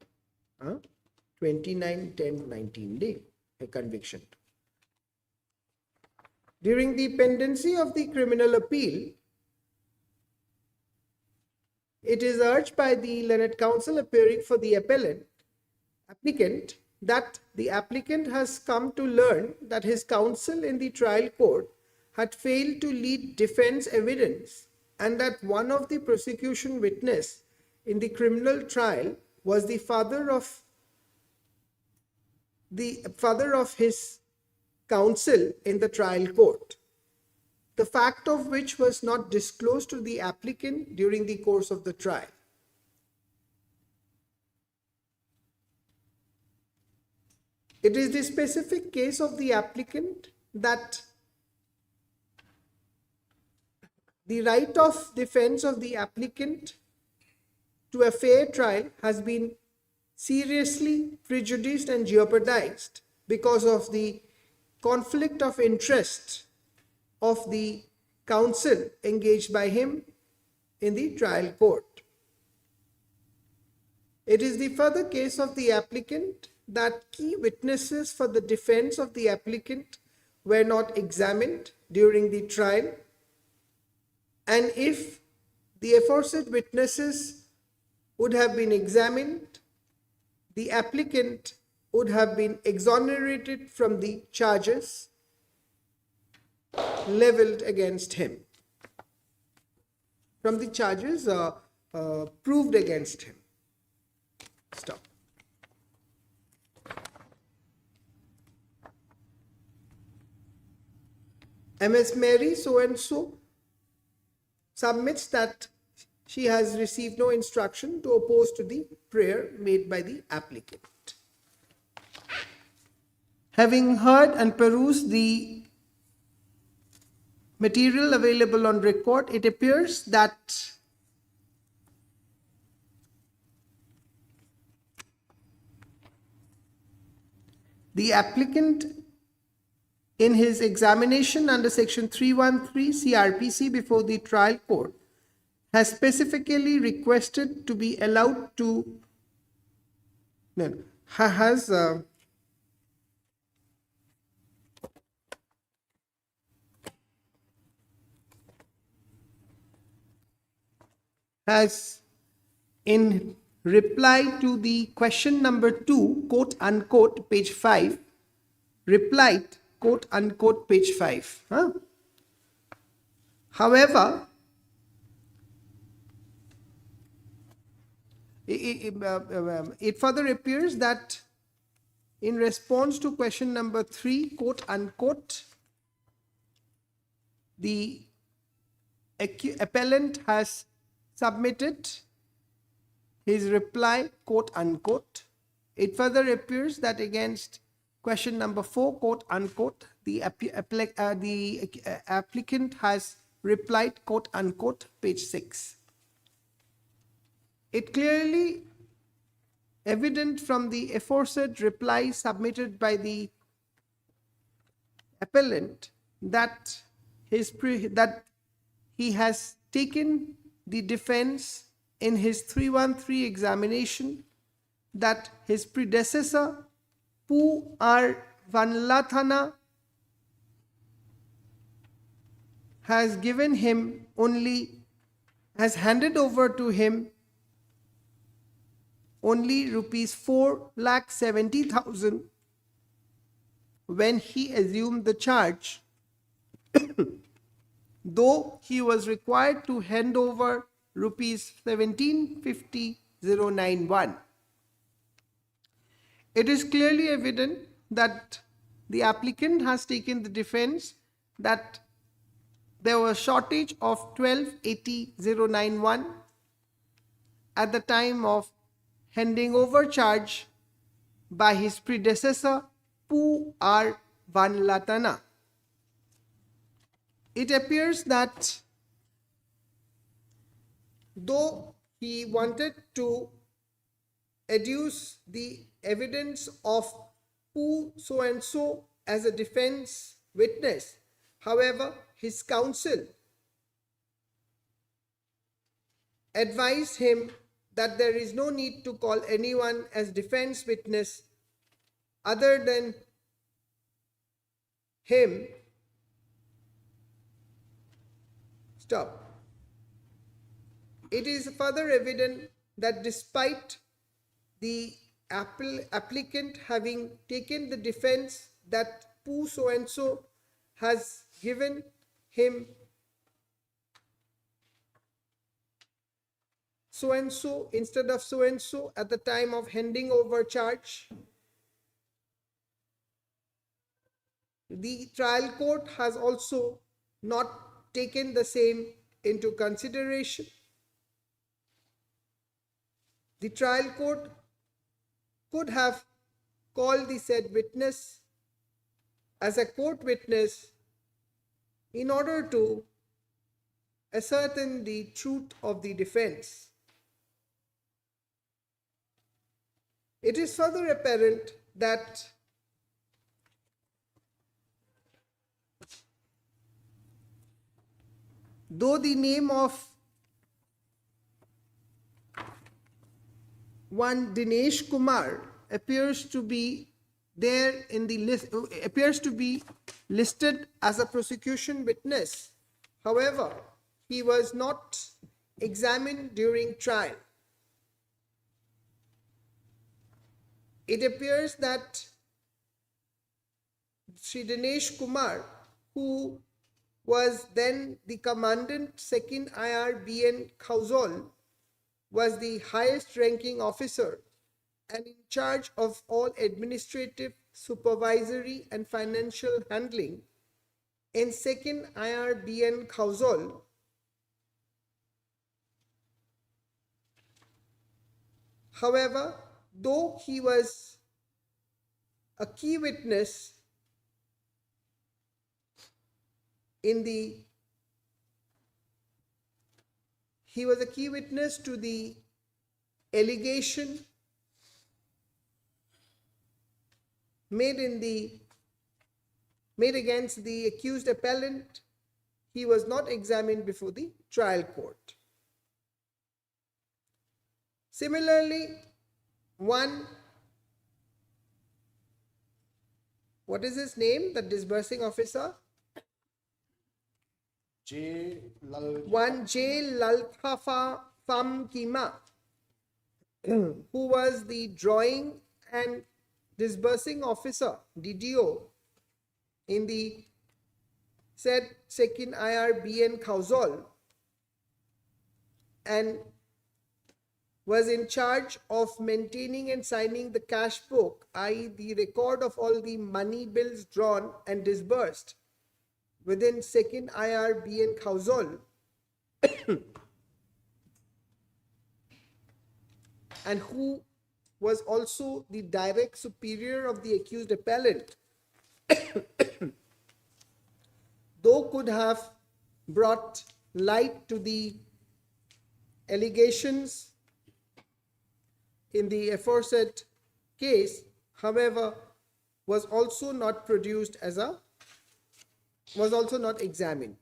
29/10/19 day a conviction. During the pendency of the criminal appeal, it is urged by the learned counsel appearing for the applicant that the applicant has come to learn that his counsel in the trial court had failed to lead defense evidence and that one of the prosecution witness in the criminal trial was the father of his counsel in the trial court, the fact of which was not disclosed to the applicant during the course of the trial. It is the specific case of the applicant that the right of defense of the applicant to a fair trial has been seriously prejudiced and jeopardized because of the conflict of interest of the counsel engaged by him in the trial court. It is the further case of the applicant that key witnesses for the defense of the applicant were not examined during the trial, and if the aforesaid witnesses would have been examined the applicant would have been exonerated from the charges leveled against him, from the charges proved against him. Stop. MS Mary so and so submits that she has received no instruction to oppose to the prayer made by the applicant. Having heard and perused the material available on record, it appears that the applicant, in his examination under section 313 CRPC before the trial court, has specifically requested to be allowed to has in reply to the question number 2, quote unquote, page 5, replied, quote unquote, page 5. However, it further appears that in response to question number 3, quote unquote, the appellant has submitted his reply, quote unquote. It further appears that against question number 4, quote unquote, the applicant has replied, quote unquote, page 6. It clearly evident from the aforesaid reply submitted by the appellant that he has taken the defense in his 313 examination that his predecessor Pu R. Vanlathana has given him has handed over to him only rupees 4,70,000 when he assumed the charge, though he was required to hand over rupees 1750,091. It is clearly evident that the applicant has taken the defense that there was shortage of 1280,091 at the time of handing over charge by his predecessor Pu R. Vanlathana. It appears that though he wanted to adduce the evidence of Pu so and so as a defense witness, however, his counsel advised him that there is no need to call anyone as defense witness other than him. Stop. It is further evident that despite the applicant having taken the defense that Pu so and so has given him so and so instead of so and so at the time of handing over charge, the trial court has also not taken the same into consideration. The trial court could have called the said witness as a court witness in order to ascertain the truth of the defense. It is further apparent that though the name of one Dinesh Kumar appears to be there in the list, appears to be listed as a prosecution witness, however, he was not examined during trial. it appears that Sri Dinesh Kumar, who was then the commandant 2nd IRBN Khausol, was the highest ranking officer and in charge of all administrative, supervisory and financial handling in 2nd IRBN Khausol. However, though he was a key witness to the allegation made against the accused appellant, he was not examined before the trial court. Similarly, what is his name, the disbursing officer? One J. Laltha Famkima, who was the drawing and disbursing officer, DDO, in the said 2nd IRBN Khausol, and was in charge of maintaining and signing the cash book, i.e. the record of all the money bills drawn and disbursed within 2nd IRBN Khausol, and who was also the direct superior of the accused appellant, though could have brought light to the allegations in the aforesaid case, however, was also not examined.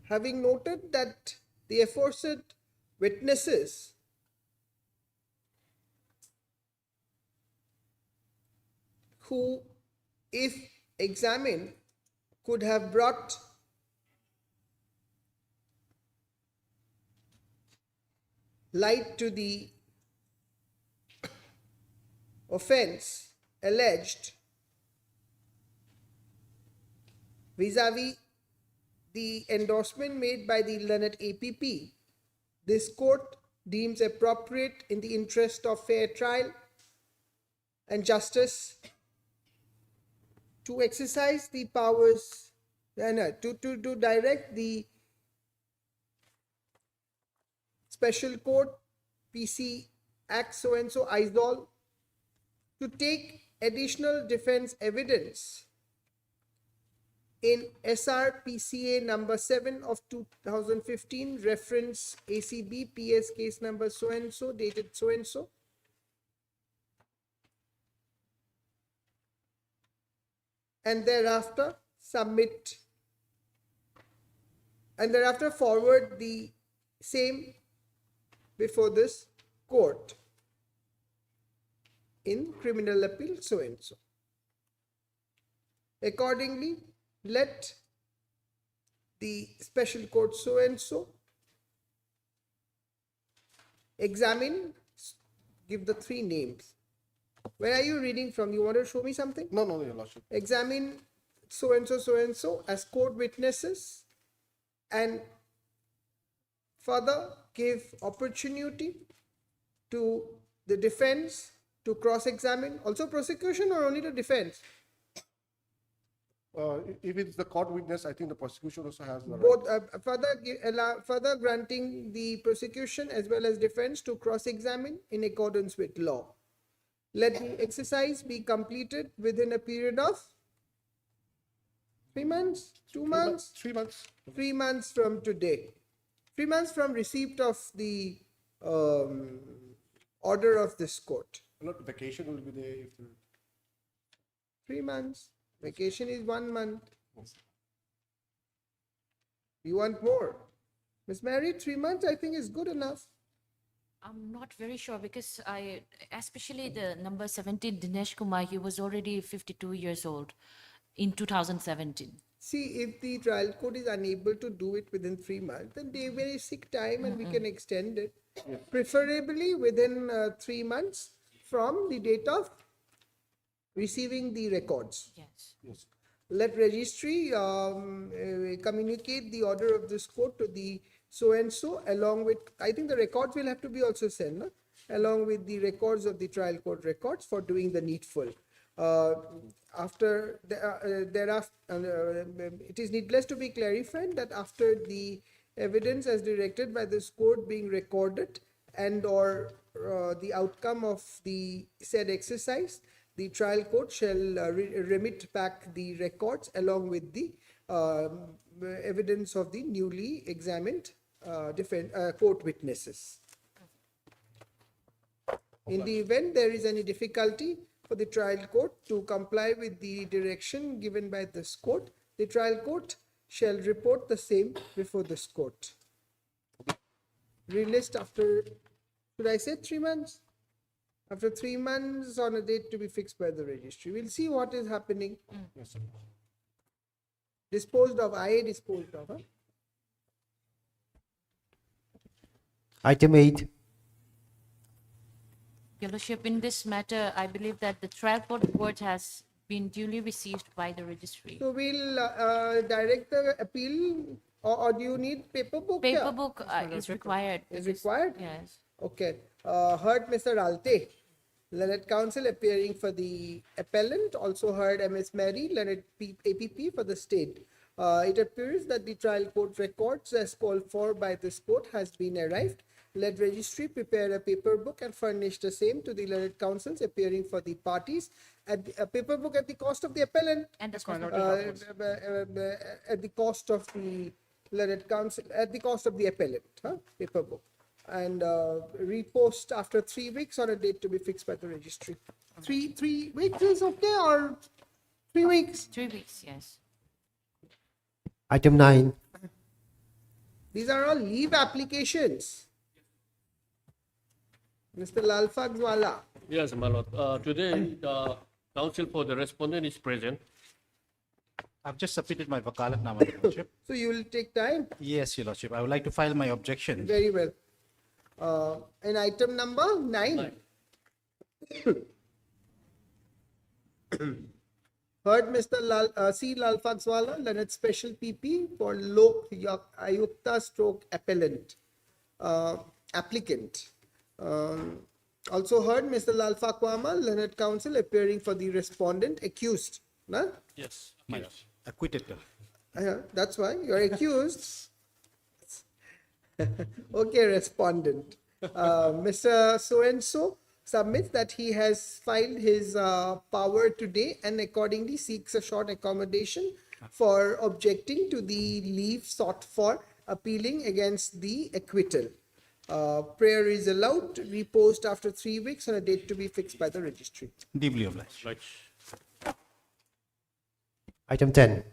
Having noted that the aforesaid witnesses who, if examined, could have brought light to the offense alleged vis-a-vis the endorsement made by the learned APP, this court deems appropriate in the interest of fair trial and justice to exercise the powers, to direct the Special Court PC Act so-and-so Aizol to take additional defense evidence in SRPCA number 7 of 2015, reference ACB PS case number so-and-so, dated so-and-so, and thereafter forward the same before this court in criminal appeal so-and-so. Accordingly, let the special court so-and-so examine, give the three names. Where are you reading from? You want to show me something? No, Your Lordship. Examine so-and-so as court witnesses and further give opportunity to the defense to cross-examine, also prosecution or only the defense? If it's the court witness, I think the prosecution also has the right. Both further granting the prosecution as well as defense to cross-examine in accordance with law. Let the exercise be completed within a period of 3 months, 2 months, 3 months. 3 months from today. 3 months from receipt of the order of this court. Not vacation will be there if 3 months. Vacation is 1 month. You want more? Miss Mary, 3 months I think is good enough. I'm not very sure because especially the number 17, Dinesh Kumar, he was already 52 years old in 2017. See, if the trial court is unable to do it within 3 months, then they may seek time and we can extend it. Preferably within 3 months from the date of receiving the records. Yes. Let registry communicate the order of this court to the so and so along with, I think the records will have to be also sent, no? Along with the records of the trial court records for doing the needful. It is needless to be clarified that after the evidence as directed by this court being recorded and or the outcome of the said exercise, the trial court shall remit back the records along with the evidence of the newly examined court witnesses. In the event there is any difficulty for the trial court to comply with the direction given by this court, the trial court shall report the same before this court. Relist after, should I say 3 months? After 3 months on a date to be fixed by the registry. We'll see what is happening. Disposed of, IA disposed of. Huh? Item 8. Your Lordship, in this matter, I believe that the trial court report has been duly received by the registry. So we'll direct the appeal, or do you need paper book? here? Paper book is required. Is because- required? Yes. Okay. Heard Mr. Alte, Learned Counsel appearing for the appellant. Also heard MS Mary, Learned APP for the state. It appears that the trial court records as called for by this court has been arrived. Let registry prepare a paper book and furnish the same to the learned counsels appearing for the parties. A paper book at the cost of the appellant. And the At the cost of the learned counsel, at the cost of the appellant, paper book. And repost after 3 weeks on a date to be fixed by the registry. 3 weeks is okay, or 3 weeks? 3 weeks, yes. Item 9. These are all leave applications. Mr. Lalfaghwala. Yes, my lord. Today, the counsel for the respondent is present. I've just submitted my wakalatnama, Your Lordship. So you will take time. Yes, Your Lordship. I would like to file my objection. Very well. And item number 9. Heard Mr. C. Lalfaghwala, Learned Special PP for Lok Ayukta stroke appellant, applicant. Also heard Mr. Lalfaghwala, Learned Counsel appearing for the respondent accused. Nah? Yes. Acquitted. That's why you're accused. Okay, respondent. Mr. So-and-so submits that he has filed his power today and accordingly seeks a short accommodation for objecting to the leave sought for appealing against the acquittal. Prayer is allowed, repost after 3 weeks on a date to be fixed by the registry. Deeply obliged. Right. Item 10.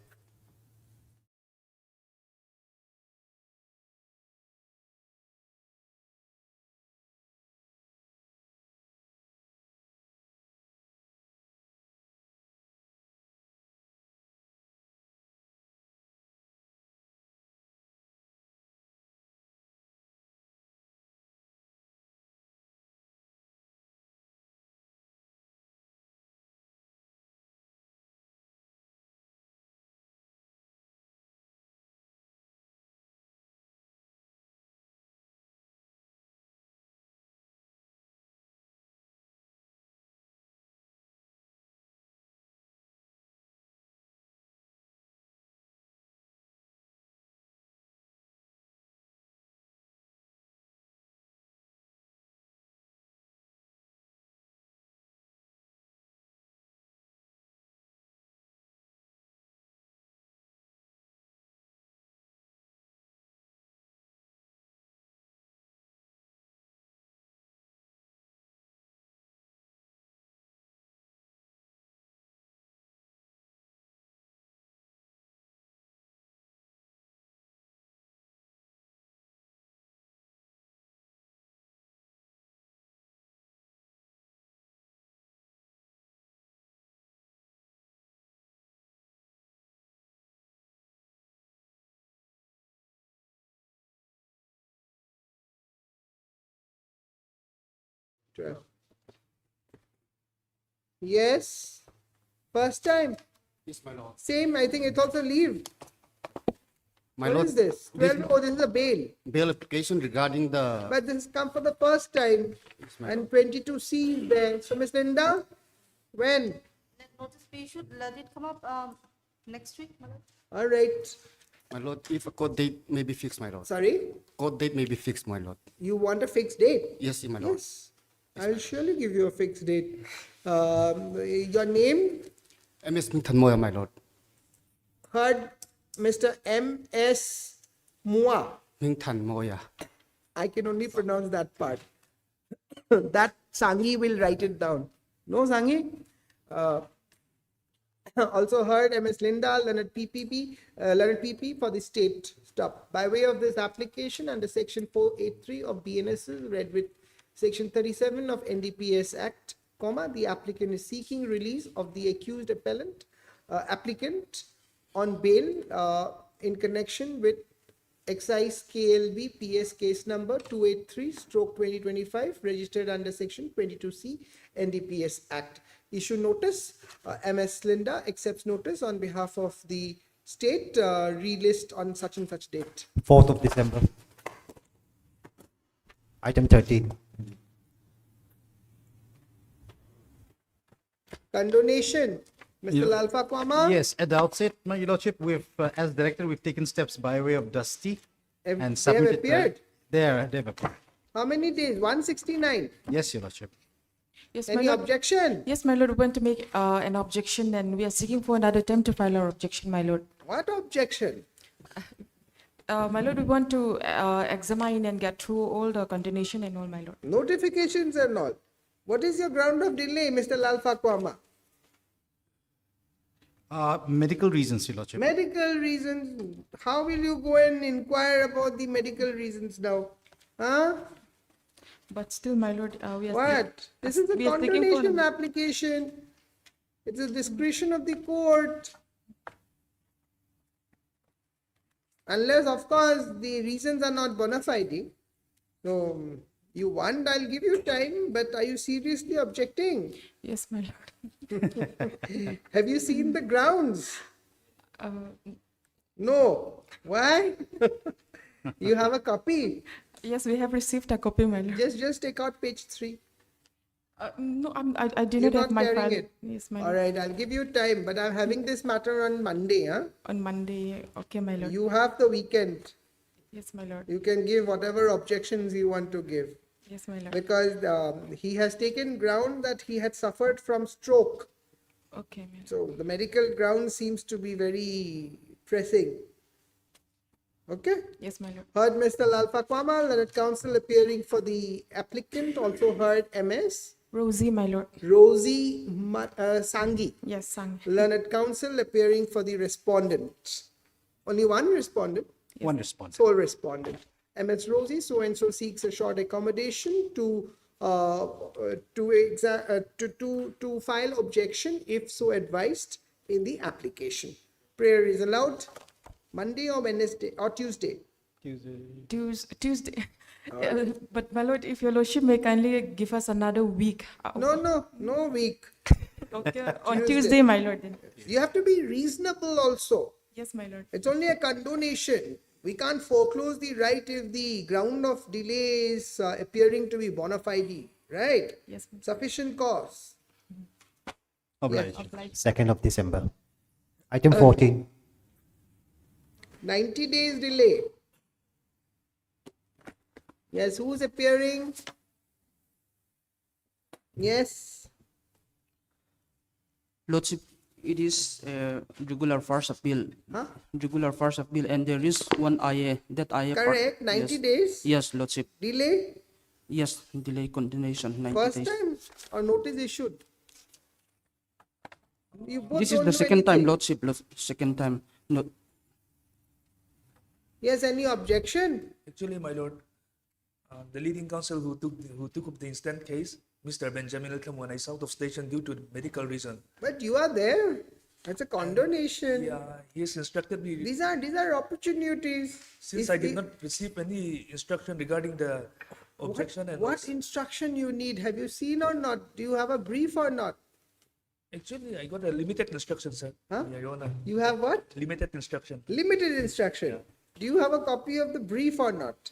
12. Yes. First time. Yes, my lord. Same, I think it's also leave. My What lord, is this? 12, oh, this is a bail. bail application regarding the, But this has come for the first time. And 22C is there. So, Ms. Linda, when? That notice we should let it come up next week, my lord. All right. my lord, if a court date may be fixed, my lord. Sorry? Court date may be fixed, my lord. You want a fixed date? Yes, my lord. Yes. I'll surely give you a fixed date. Your name? MS Ming Tan Moya, my lord. Heard Mr. M.S. Mua. Ming Tan Moya. I can only pronounce that part. That Sangi will write it down. No, Sangi? Also heard MS Linda, Leonard PP for the state. Stop. By way of this application under section 483 of BNSS, read with section 37 of NDPS Act, comma, the applicant is seeking release of the accused applicant on bail in connection with Excise KLB PS case number 283/2025 registered under section 22C NDPS Act. Issue notice. MS Linda accepts notice on behalf of the state, relist on such and such date. 4th of December. Item 13. Condonation. Mr. Lalfa Kwama. Yes, at the outset, my lordship, as director, we've taken steps by way of Dusty Have- and they have submitted. appeared? They've appeared. How many days? 169. Yes, your lordship. Yes, my Any lord. objection? Yes, my lord, we want to make an objection and we are seeking for another time to file our objection, my lord. What objection? My lord, we want to examine and get through all the continuation and all, my lord. Notifications and all. What is your ground of delay, Mr. Lalfa Kwama? Medical reasons, your lordship. Medical reasons. How will you go and inquire about the medical reasons now? Huh? But still, my lord, we are. What? This is a we are seeking for condonation application. It's a discretion of the court. Unless, of course, the reasons are not bona fide. So, you want, I'll give you time, but are you seriously objecting? Yes, my lord. Have you seen the grounds? Uh, No. Why? You have a copy. yes, we have received a copy, my lord. Just take out page 3. No, I do You're not have not my carrying file. it. Yes, my All lord. right, I'll give you time, but I'm having this matter on Monday. Huh? On Monday, okay, my lord. You have the weekend. Yes, my lord. You can give whatever objections you want to give. Yes, my lord. Because he has taken ground that he had suffered from stroke. Okay, my lord. So the medical ground seems to be very pressing. Okay? Yes, my lord. Heard Mr. Lalfa Kwama, Leonard Counsel appearing for the applicant. Also heard MS. Rosie, my lord. Rosie Sangi, Yes, sang. Learned Counsel appearing for the respondent. Only one respondent, One response. sole respondent. MS Rosie so and so seeks a short accommodation to file objection if so advised in the application. Prayer is allowed Monday or Wednesday or Tuesday. Tuesday. But my lord, if your lordship may kindly give us another week. No week. Okay, on Tuesday. Tuesday, my lord. Then. You have to be reasonable also. Yes, my lord. It's only a condonation. We can't foreclose the right if the ground of delay is appearing to be bona fide, right? Yes, ma'am. Sufficient cause. Obliged. 2nd of December. Item 14. 90 days delay. Yes, who's appearing? Yes. Lordship, it is regular first appeal. Huh? Regular first appeal, and there is one IA. That IA. Correct. 90 days. Yes, Lordship. Delay. Yes, delay continuation. 90 First days. time or notice issued. You both This is don't the do second time, anything. Lordship. Second time. No, Yes, any objection? Actually, my lord, the leading counsel who took up the instant case, Mr. Benjamin Elkamwan, is out of station due to medical reason. But you are there. That's a condonation. Yeah, he has instructed me. These are opportunities. Since If I did the- not receive any instruction regarding the objection and What instruction you need? Have you seen or not? Do you have a brief or not? actually I got a limited instruction, sir. Huh? Yeah, Your Honor. You have what? Limited instruction. Limited instruction. Do you have a copy of the brief or not?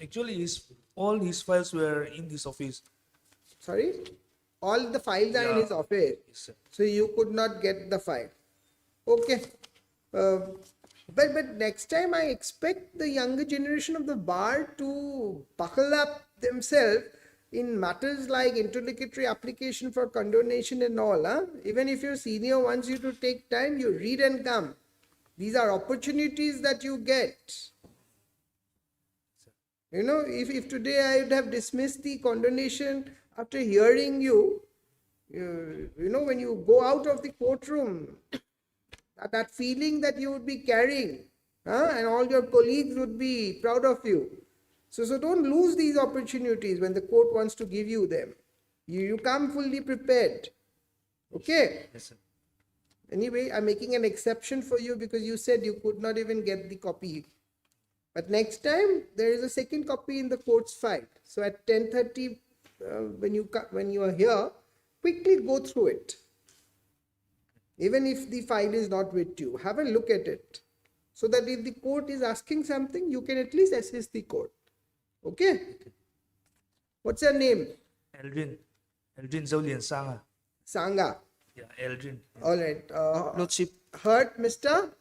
Actually, all his files were in his office. Sorry? All the files are in Yeah. his office. Yes, sir. So you could not get the file. Okay. But next time I expect the younger generation of the bar to buckle up themselves in matters like interlocutory application for condonation and all. Huh? Even if your senior wants you to take time, you read and come. These are opportunities that you get. You know, if today I would have dismissed the condonation after hearing you, you know, when you go out of the courtroom, that feeling that you would be carrying, and all your colleagues would be proud of you. So don't lose these opportunities when the court wants to give you them. You come fully prepared. Okay? Yes, sir. Anyway, I'm making an exception for you because you said you could not even get the copy. But next time, there is a second copy in the court's file. So at 10:30, when you are here, quickly go through it. Even if the file is not with you, have a look at it. So that if the court is asking something, you can at least assist the court. Okay? What's your name? Eldrin Zolian Sanga. Sanga. Yeah, Eldrin. All right. Lordship, Heard, Mr.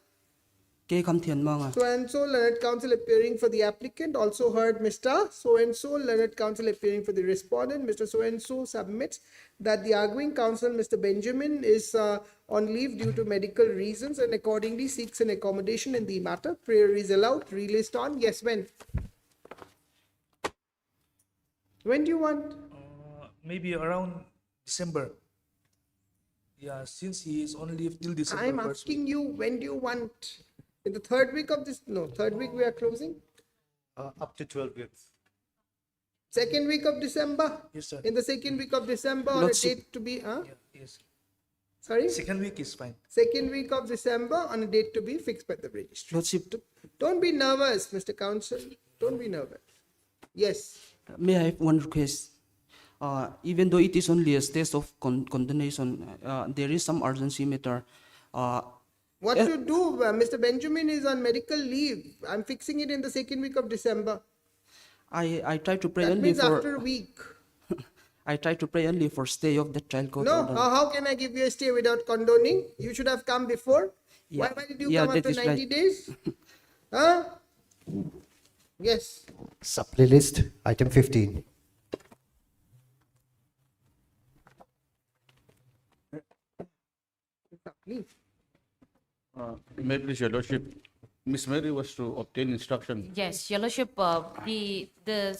K. Kam Thian Manga. So and so, learned counsel appearing for the applicant. Also heard Mr. So and so, learned counsel appearing for the respondent. Mr. So and so submits that the arguing counsel, Mr. Benjamin, is on leave due to medical reasons and accordingly seeks an accommodation in the matter. Prayer is allowed. Relist on. Yes, when? When do you want? Maybe around December. Yeah, since he is on leave till December I'm 1st. asking you, when do you want? In the third week of this? No, third week we are closing. Up to 12 weeks. Second week of December? Yes, sir. In the second week of December on a Lordship. date to be, Yeah, yes. sorry? Second week is fine. Second week of December on a date to be fixed by the registry. Lordship, Don't be nervous, Mr. Counsel. Don't be nervous. Yes. may I have one request? Even though it is only a stage of condemnation, there is some urgency matter. What to do? Mr. Benjamin is on medical leave. I'm fixing it in the second week of December. I try to pray That only means for after a week. I try to pray only for stay of the trial court No, order. how can I give you a stay without condoning? You should have come before. Yeah. Why did you Yeah, come that after is 90 right. days? Huh? Yes. Supply list, item 15. Please. May I please, Your Lordship, Miss Mary was to obtain instruction. Yes, Your Lordship, the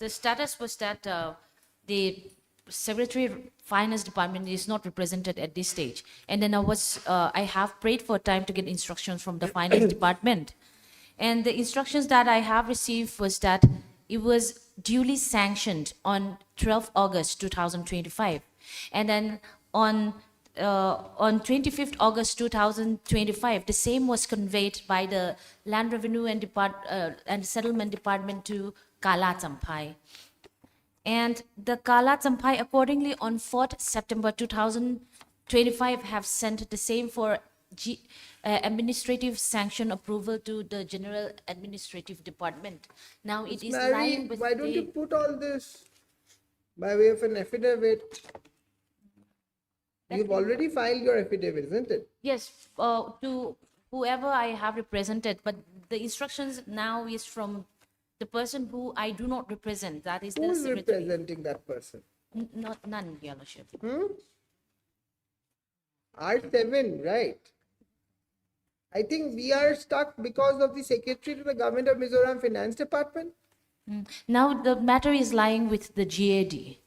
status was that the Secretary Finance Department is not represented at this stage. And then I have prayed for time to get instructions from the Finance Department. And the instructions that I have received was that it was duly sanctioned on 12 August 2025. And then on 25th August 2025, the same was conveyed by the Land Revenue and Settlement Department to Kala Champai. And the Kala Champai accordingly on 4th September 2025 have sent the same for administrative sanction approval to the General Administrative Department. Now it is Mary, lying with why don't you the... put all this by way of an affidavit? You've already filed your affidavit, isn't it? Yes, to whoever I have represented, but the instructions now is from the person who I do not represent, that is the Who is secretary. representing that person? None, Your Lordship. R7, right? I think we are stuck because of the secretary to the Government of Mizoram Finance Department. Now the matter is lying with the GAD.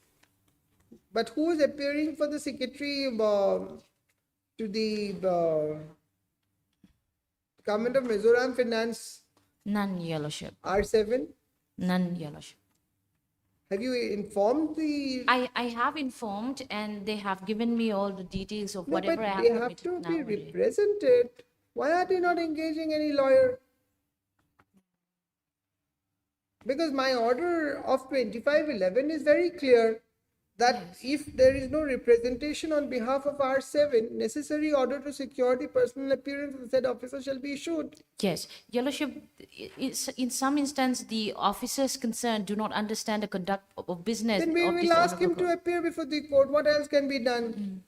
But who is appearing for the secretary to the Government of Mizoram Finance? None, Your Lordship. R7? None, Your Lordship. Have you informed the... I have informed and they have given me all the details of No, whatever but I have they have submitted to be now. represented. Why are they not engaging any lawyer? Because my order of 2511 is very clear that if there is no representation on behalf of R7, necessary order to secure the personal appearance of the said officer shall be issued. Yes, Your Lordship, in some instance, the officers concerned do not understand the conduct of business Then we of this will ask honorable him to court. appear before the court. What else can be done?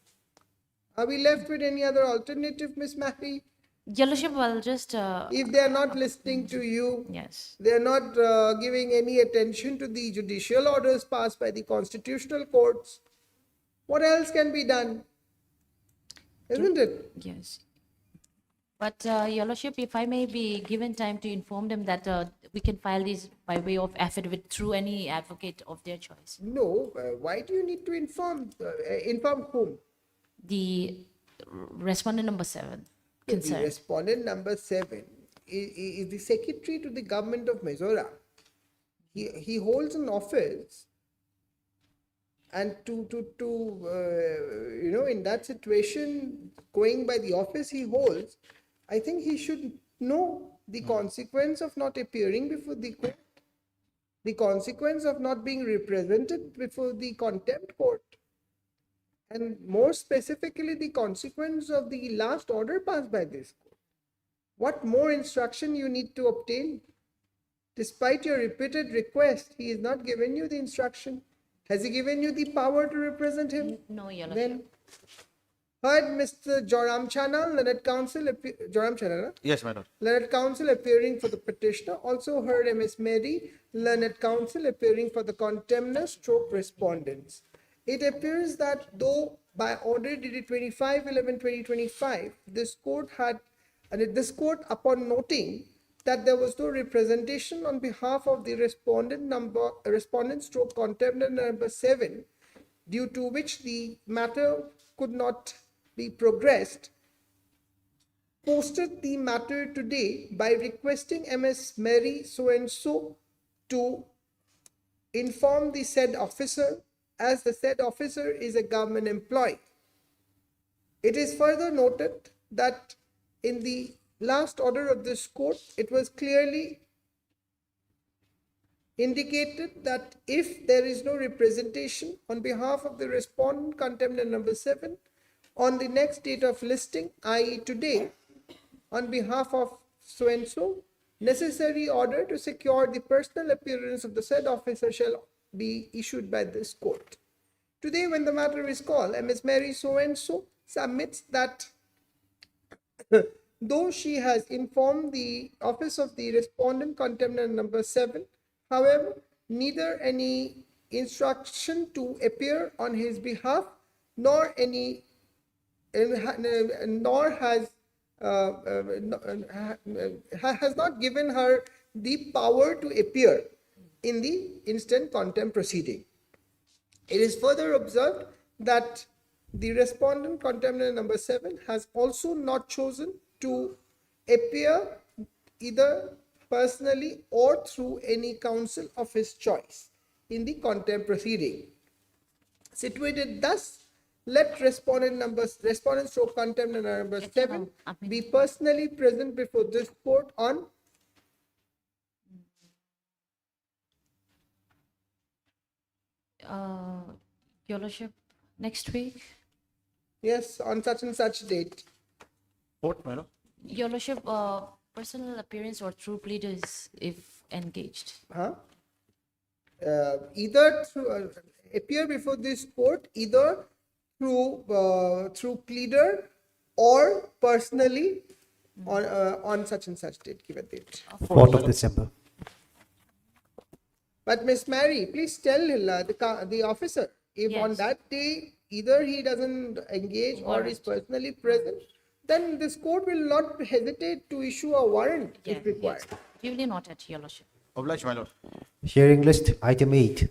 Are we left with any other alternative, Miss Mahi? Your Lordship, I'll just, If they are not listening to you, yes. they are not giving any attention to the judicial orders passed by the constitutional courts, what else can be done? Isn't it? Yes. But, Your Lordship, if I may be given time to inform them that we can file this by way of affidavit through any advocate of their choice. No, why do you need to inform? Inform whom? The respondent number 7 The concerned. respondent number 7 is the secretary to the government of Mizoram. He holds an office, and in that situation, going by the office he holds, I think he should know the consequence of not appearing before the court, the consequence of not being represented before the contempt court, and more specifically, the consequence of the last order passed by this court. What more instruction you need to obtain? Despite your repeated request, he has not given you the instruction. Has he given you the power to represent him? No, Your Lordship. Then, heard Mr. Joram Chana, Learned Counsel, Joram Chana, na? Yes, my lord. Learned Counsel appearing for the petitioner. Also heard Ms. Mary, Learned Counsel appearing for the contemner stroke respondents. It appears that though by order dated 25/11/2025, this court upon noting that there was no representation on behalf of the respondent stroke contender number 7, due to which the matter could not be progressed, posted the matter today by requesting Ms. Mary so and so to inform the said officer, as the said officer is a government employee. It is further noted that in the last order of this court, it was clearly indicated that if there is no representation on behalf of the respondent contender number 7 on the next date of listing, i.e. today, on behalf of so and so, necessary order to secure the personal appearance of the said officer shall be issued by this court. Today, when the matter is called, Ms. Mary so and so submits that though she has informed the office of the respondent contender number 7, however, neither any instruction to appear on his behalf nor has not given her the power to appear in the instant contempt proceeding. It is further observed that the respondent contender number 7 has also not chosen to appear either personally or through any counsel of his choice in the contempt proceeding. Situated thus, let respondent stroke contender number 7 be personally present before this court on Your Lordship, next week. yes, on such and such date. Fourth, my lord. Your Lordship, personal appearance or through pleaders if engaged. Either through appear before this court either through pleader or personally on such and such date, given date. 4th of December. But Miss Mary, please tell the officer if on Yes. that day either he doesn't engage or is personally present, then this court will not hesitate to issue a warrant if required. Yes. Duly noted, Your Lordship. Obliged, my lord. Hearing list, item 8.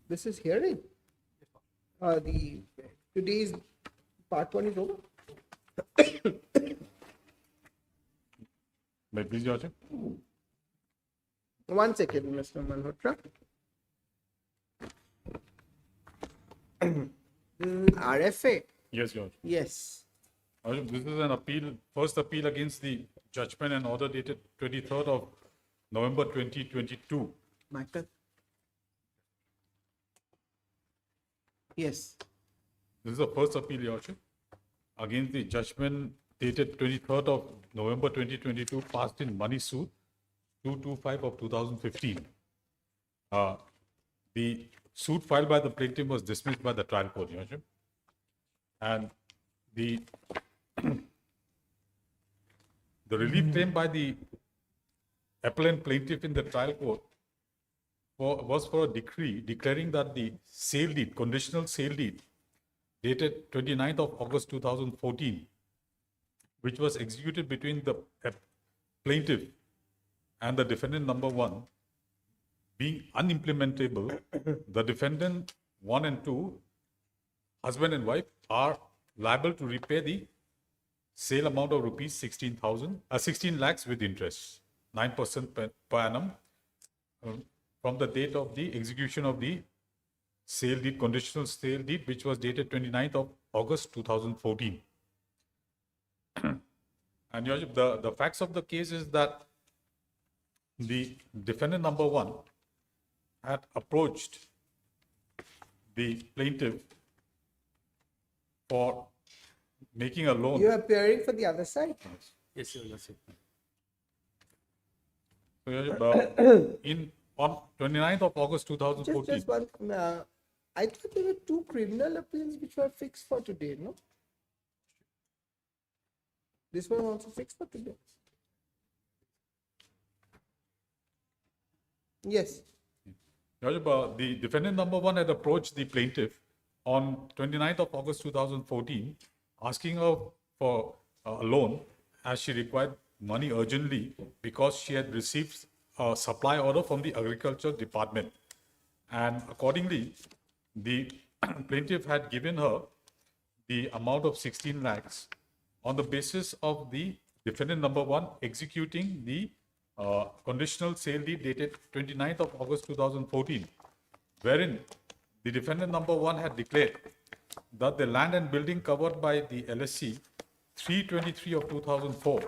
This is hearing. Today's part 1 is over. May I please, Your Honor? 1 second, Mr. Malhotra. RFA. Yes, Your Worship. Yes. Your Worship, this is an appeal, first appeal against the judgment and order dated 23rd of November 2022. Michael. Yes. This is the first appeal, Your Worship, against the judgment dated 23rd of November 2022 passed in money suit 225 of 2015. The suit filed by the plaintiff was dismissed by the trial court, Your Worship. And the the relief claim by the appellant plaintiff in the trial court was for a decree declaring that the sale deed, conditional sale deed, dated 29th of August 2014, which was executed between the plaintiff and the defendant number one, being unimplementable, the defendant 1 and 2, husband and wife, are liable to repay the sale amount of rupees 16 lakhs with interest, 9% per annum, from the date of the execution of the sale deed, conditional sale deed, which was dated 29th of August 2014. And Your Worship, the facts of the case is that the defendant number one had approached the plaintiff for making a loan. You are appearing for the other side. Yes, Your Worship. So, Your Worship, on 29th of August 2014. Just one. I thought there were two criminal appeals which were fixed for today, no? This one also fixed for today. Yes. Your Worship, the defendant number one had approached the plaintiff on 29th of August 2014, asking her for a loan as she required money urgently because she had received a supply order from the Agriculture Department. And accordingly, the plaintiff had given her the amount of 16 lakhs on the basis of the defendant number one executing the conditional sale deed dated 29th of August 2014, wherein the defendant number one had declared that the land and building covered by the LSC 323 of 2004,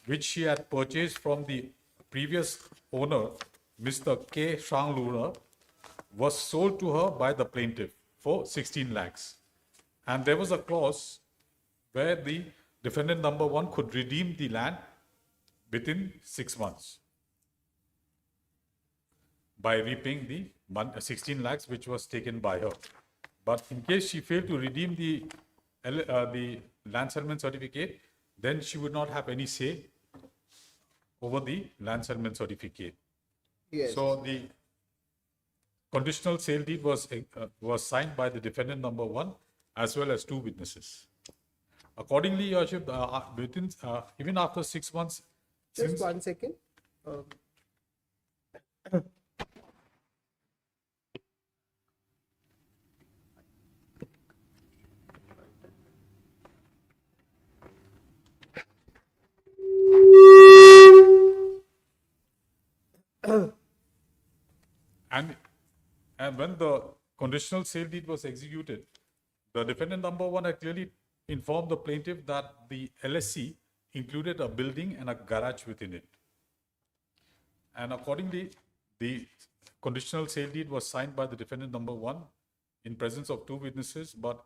which she had purchased from the previous owner, Mr. K. Shang Luna, was sold to her by the plaintiff for 16 lakhs. And there was a clause where the defendant number one could redeem the land within 6 months by repaying the 16 lakhs which was taken by her. But in case she failed to redeem the land settlement certificate, then she would not have any say over the land settlement certificate. Yes. So the conditional sale deed was signed by the defendant number one as well as two witnesses. Accordingly, Your Worship, within even after 6 months, Just one second. And when the conditional sale deed was executed, the defendant number one had clearly informed the plaintiff that the LSC included a building and a garage within it. And accordingly, the conditional sale deed was signed by the defendant number one in presence of two witnesses, but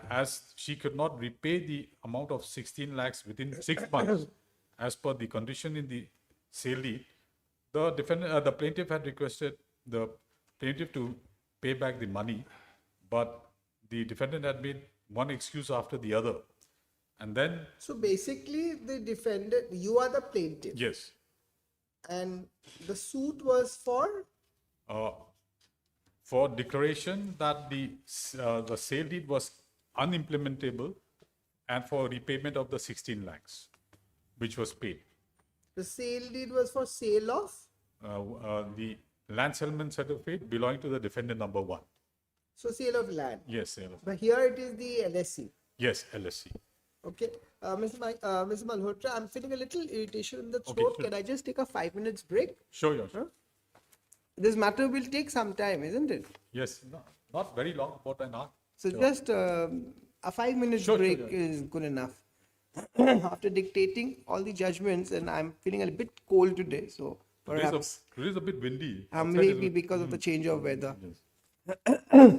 as she could not repay the amount of 16 lakhs within 6 months, as per the condition in the sale deed, the plaintiff had requested the plaintiff to pay back the money, but the defendant had made one excuse after the other. And then, So basically, the defendant, you are the plaintiff, yes, and the suit was for declaration that the sale deed was unimplementable and for repayment of the 16 lakhs, which was paid. the sale deed was for sale of. The land settlement certificate belonging to the defendant number one. So sale of land. Yes, sale of- But here it is the LSC. yes, LSC. Okay. Mr. Malhotra, I'm feeling a little irritation in the Okay, throat. sure. Can I just take a 5 minutes break? Sure, Your Worship. This matter will take some time, isn't it? Yes, not very long, about an hour. So just a 5 minute Sure, break yeah. is good enough. After dictating all the judgments, and I'm feeling a bit cold today, so perhaps Today is a bit windy. Outside is maybe a- because of the change of weather. Yes.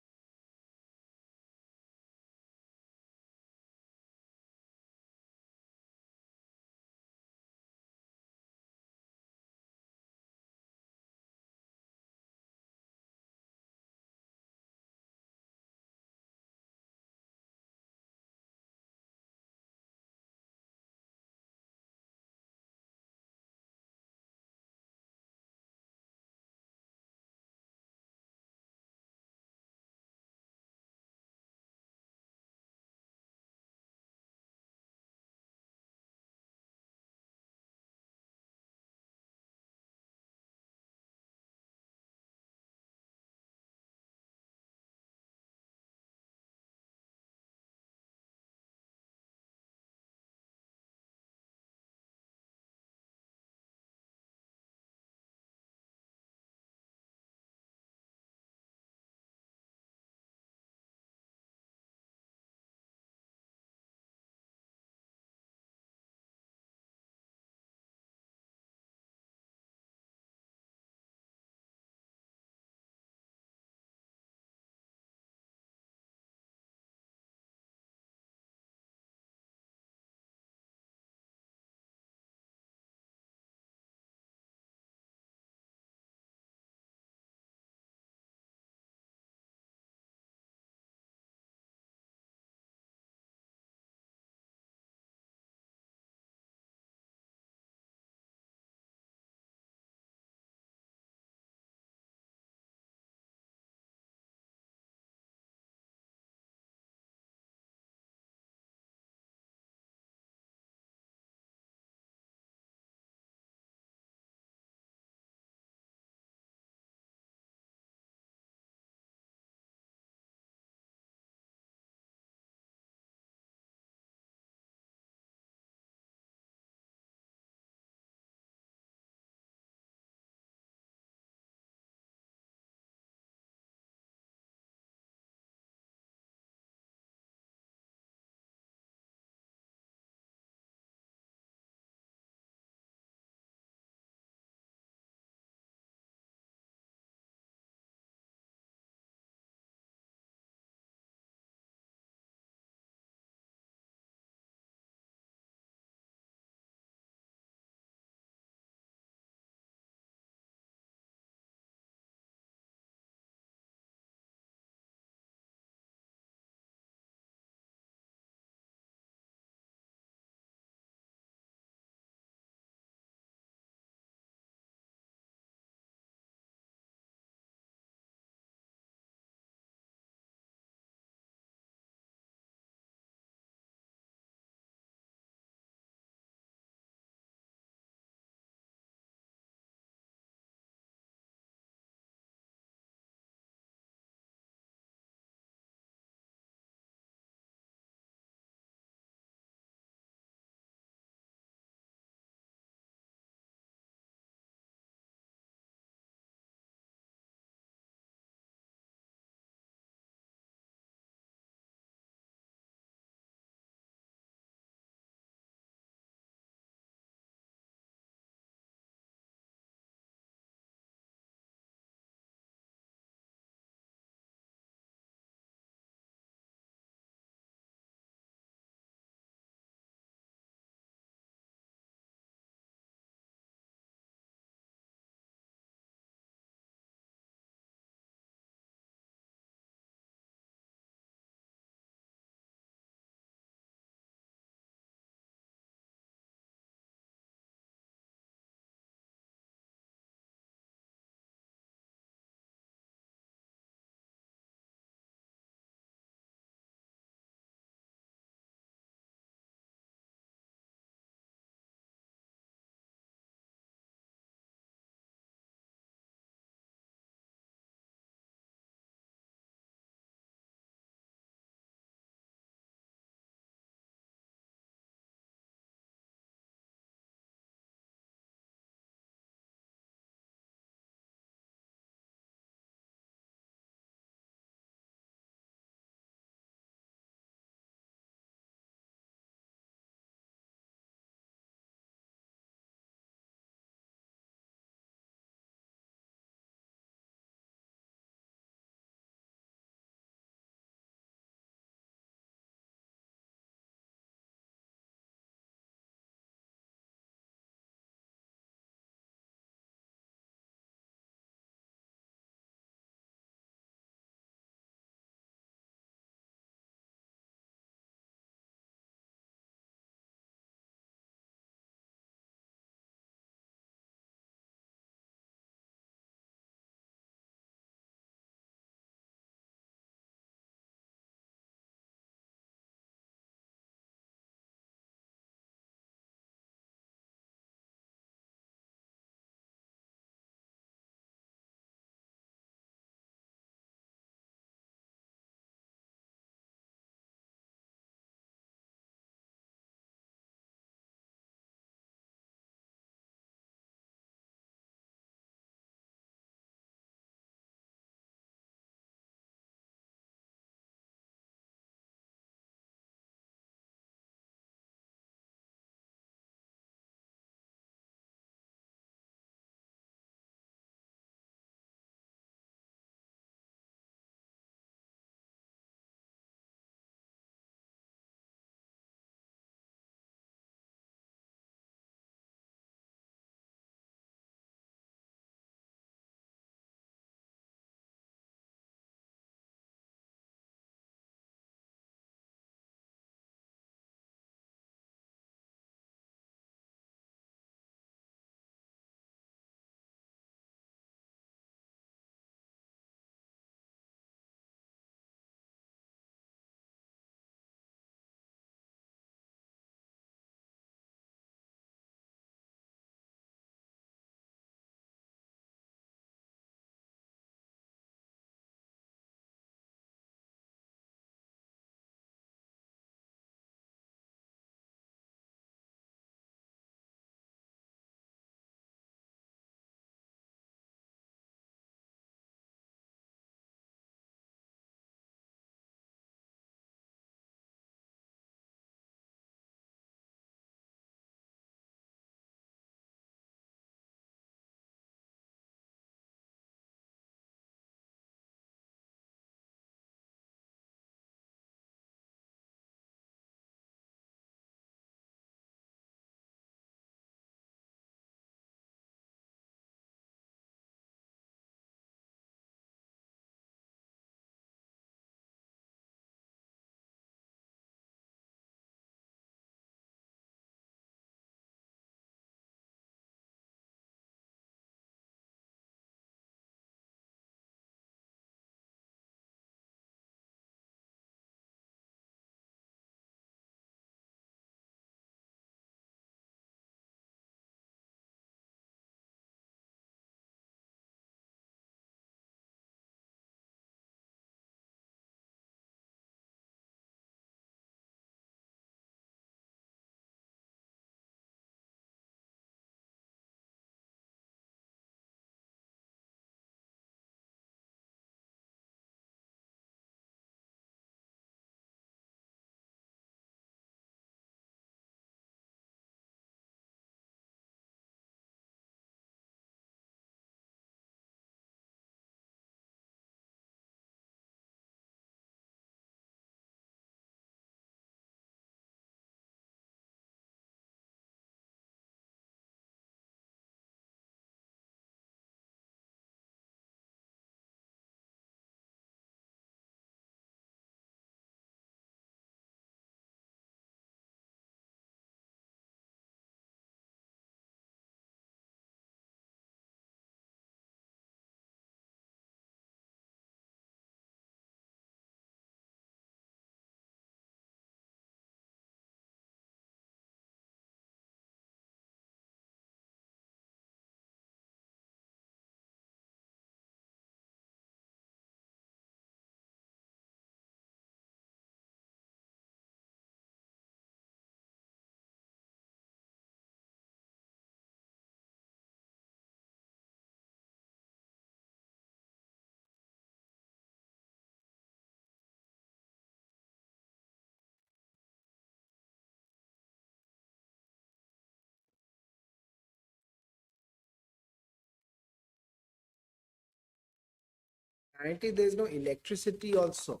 Apparently, there's no electricity also.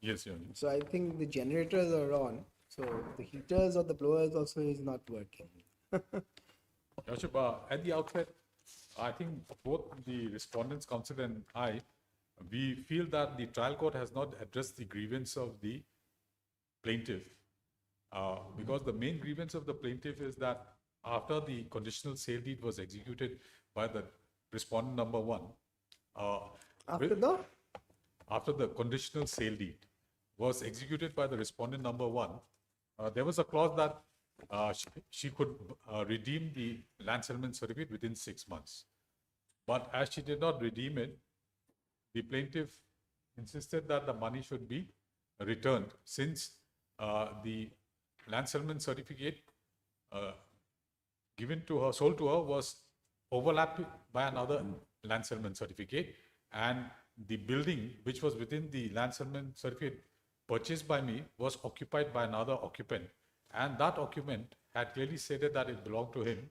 Yes, Your Honor. So I think the generators are on. So the heaters or the blowers also is not working. Your Worship, at the outset, I think both the respondents, counsel and I, we feel that the trial court has not addressed the grievance of the plaintiff. Because the main grievance of the plaintiff is that after the conditional sale deed was executed by the respondent number one, after the conditional sale deed was executed by the respondent number one, there was a clause that she could redeem the land settlement certificate within 6 months. But as she did not redeem it, the plaintiff insisted that the money should be returned since the land settlement certificate given to her, sold to her, was overlapped by another land settlement certificate, and the building which was within the land settlement certificate purchased by me was occupied by another occupant, and that occupant had clearly stated that it belonged to him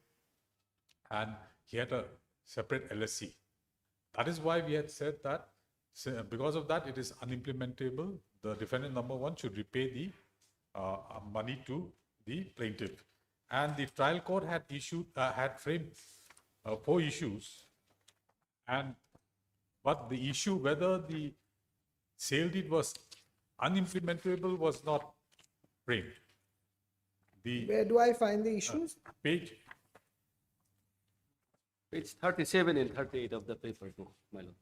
and he had a separate LSC. That is why we had said that because of that it is unimplementable. The defendant number one should repay the money to the plaintiff. And the trial court had framed 4 issues, but the issue whether the sale deed was unimplementable was not framed. Where do I find the issues? Page 37 and 38 of the paper, my lord.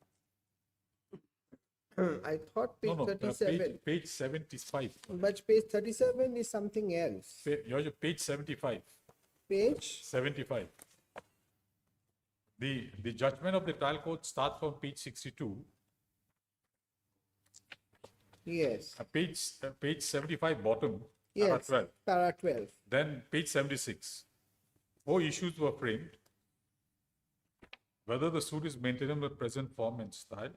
I thought page No, 37. page 75. But page 37 is something else. Your Worship, page 75. Page 75. The judgment of the trial court starts from page 62. Yes. Page 75 bottom, para Yes. 12. Para 12. Then page 76. 4 issues were framed. Whether the suit is maintainable in present form and style.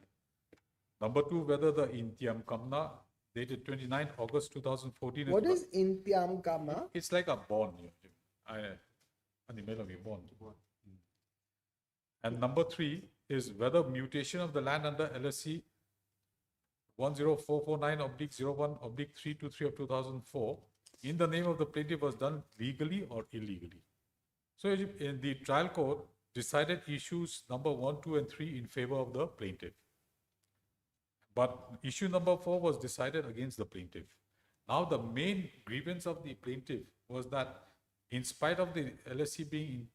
Number 2, whether the Intiam Kamna dated 29 August 2014. What is Intiam Kama? It's like a bond. The mail of a bond. And number 3 is whether mutation of the land under LSC 10449/01/323 of 2004 in the name of the plaintiff was done legally or illegally. So in the trial court decided issues number 1, 2, and 3 in favor of the plaintiff. But issue number 4 was decided against the plaintiff. Now the main grievance of the plaintiff was that in spite of the LSC being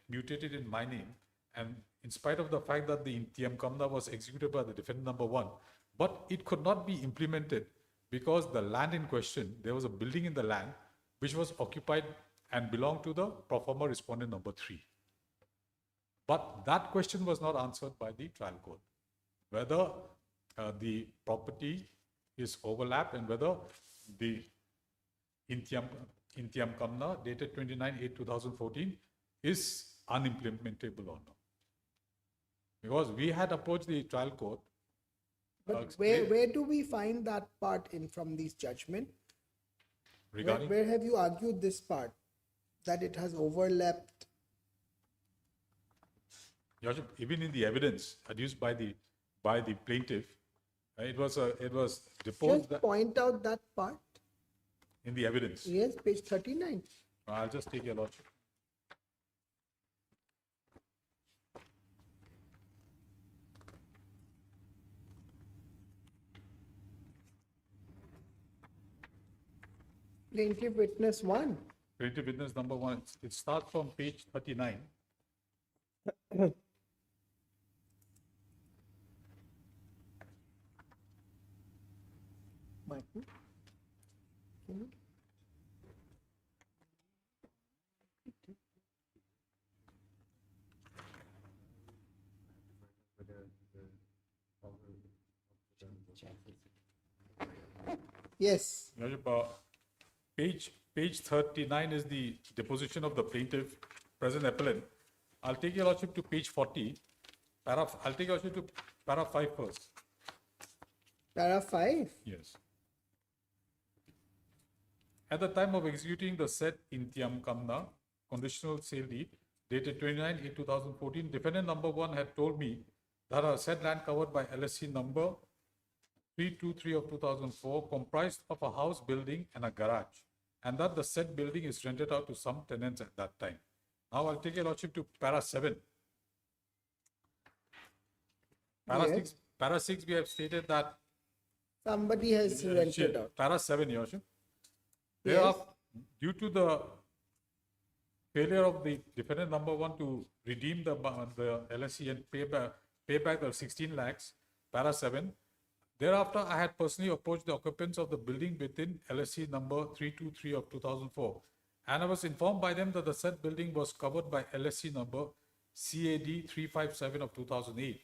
mutated in my name, and in spite of the fact that the Intiam Kamna was executed by the defendant number 1, but it could not be implemented because the land in question, there was a building in the land which was occupied and belonged to the pro forma respondent number 3. But that question was not answered by the trial court. Whether the property is overlapped and whether the Intiam Kamna dated 29/8/2014 is unimplementable or not. Because we had approached the trial court. But where do we find that part in from this judgment? Regarding Where have you argued this part? That it has overlapped? Your Worship, even in the evidence adduced by the plaintiff, it was deposed Just that point out that part. in the evidence. Yes, page 39. I'll just take your lordship. Plaintiff witness 1. Plaintiff witness number 1. It starts from page 39. Michael? Can you- Yes. Your Worship, page 39 is the deposition of the plaintiff, present appellant. I'll take your lordship to page 40. I'll take your lordship to para 5 first. Para 5. Yes. At the time of executing the said Intiam Kamna conditional sale deed dated 29/8/2014, defendant number 1 had told me that a said land covered by LSC number 323 of 2004 comprised of a house building and a garage, and that the said building is rented out to some tenants at that time. Now I'll take your lordship to para 7. Para 6, we have stated that Somebody has rented out. para 7, your lordship. Yes. Thereafter, due to the failure of the defendant number 1 to redeem the LSC and pay back the 16 lakhs, para 7. Thereafter, I had personally approached the occupants of the building within LSC number 323 of 2004, and I was informed by them that the said building was covered by LSC number CAD 357 of 2008,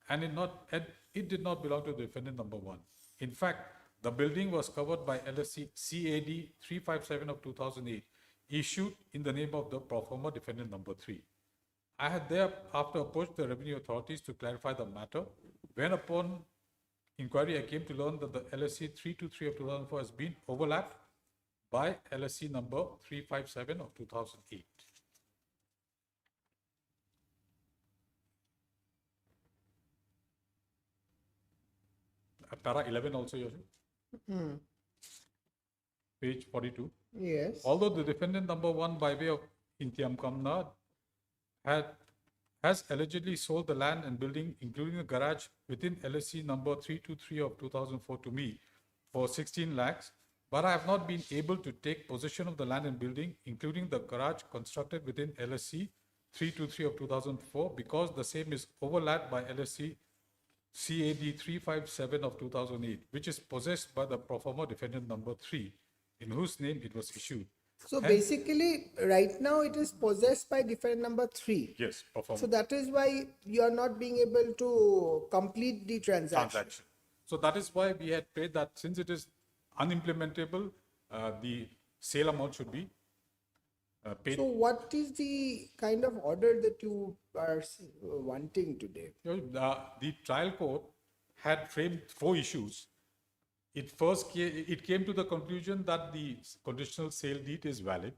and it did not belong to the defendant number 1. In fact, the building was covered by LSC CAD 357 of 2008, issued in the name of the pro forma defendant number 3. I had thereafter approached the revenue authorities to clarify the matter, when upon inquiry I came to learn that the LSC 323 of 2004 has been overlapped by LSC number 357 of 2008. Para 11 also, Your Worship. Page 42. Yes. Although the defendant number 1 by way of Intiam Kamna has allegedly sold the land and building, including the garage, within LSC number 323 of 2004 to me for 16 lakhs, but I have not been able to take possession of the land and building, including the garage constructed within LSC 323 of 2004, because the same is overlapped by LSC CAD 357 of 2008, which is possessed by the pro forma defendant number 3, in whose name it was issued. So Hence- basically, right now it is possessed by defendant number 3. Yes, pro forma So that is why you are not being able to complete the transaction. So that is why we had prayed that since it is unimplementable, the sale amount should be paid. So what is the kind of order that you are wanting today? The trial court had framed 4 issues. It came to the conclusion that the conditional sale deed is valid.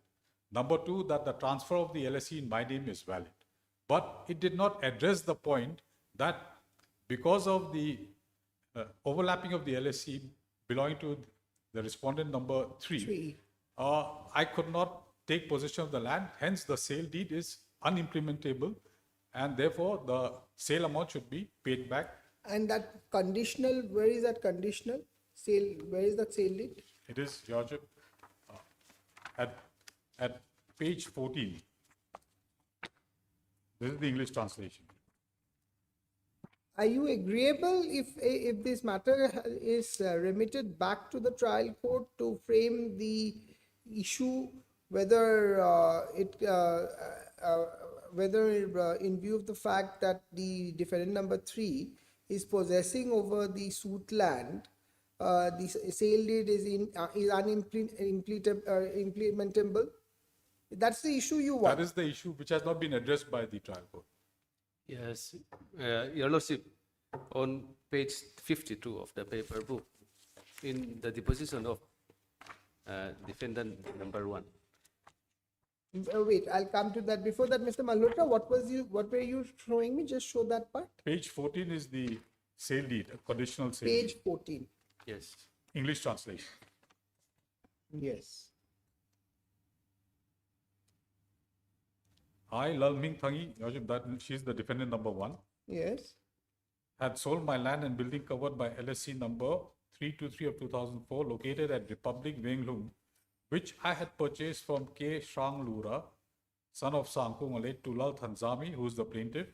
Number 2, that the transfer of the LSC in my name is valid. But it did not address the point that because of the overlapping of the LSC belonging to the respondent number 3, I could not take possession of the land. Hence, the sale deed is unimplementable, and therefore the sale amount should be paid back. And that conditional, where is that conditional sale? Where is that sale deed? It is, Your Lordship, at page 14. This is the English translation. Are you agreeable if this matter is remitted back to the trial court to frame the issue, whether in view of the fact that the defendant number 3 is possessing over the suit land, the sale deed is unimplementable? That's the issue you want. That is the issue which has not been addressed by the trial court. Yes, Your Lordship, on page 52 of the paper book, in the deposition of defendant number 1. Wait, I'll come to that. Before that, Mr. Malhotra, what were you showing me? Just show that part. Page 14 is the sale deed, a conditional sale Page deed. 14. Yes. English translation. Yes. I, Lal Ming Thangi, Your Lordship, that she is the defendant number 1, Yes. had sold my land and building covered by LSC number 323 of 2004, located at Republic Wenglung, which I had purchased from K. Shang Lura, son of Sangkung, late to Lal Thanzami, who is the plaintiff,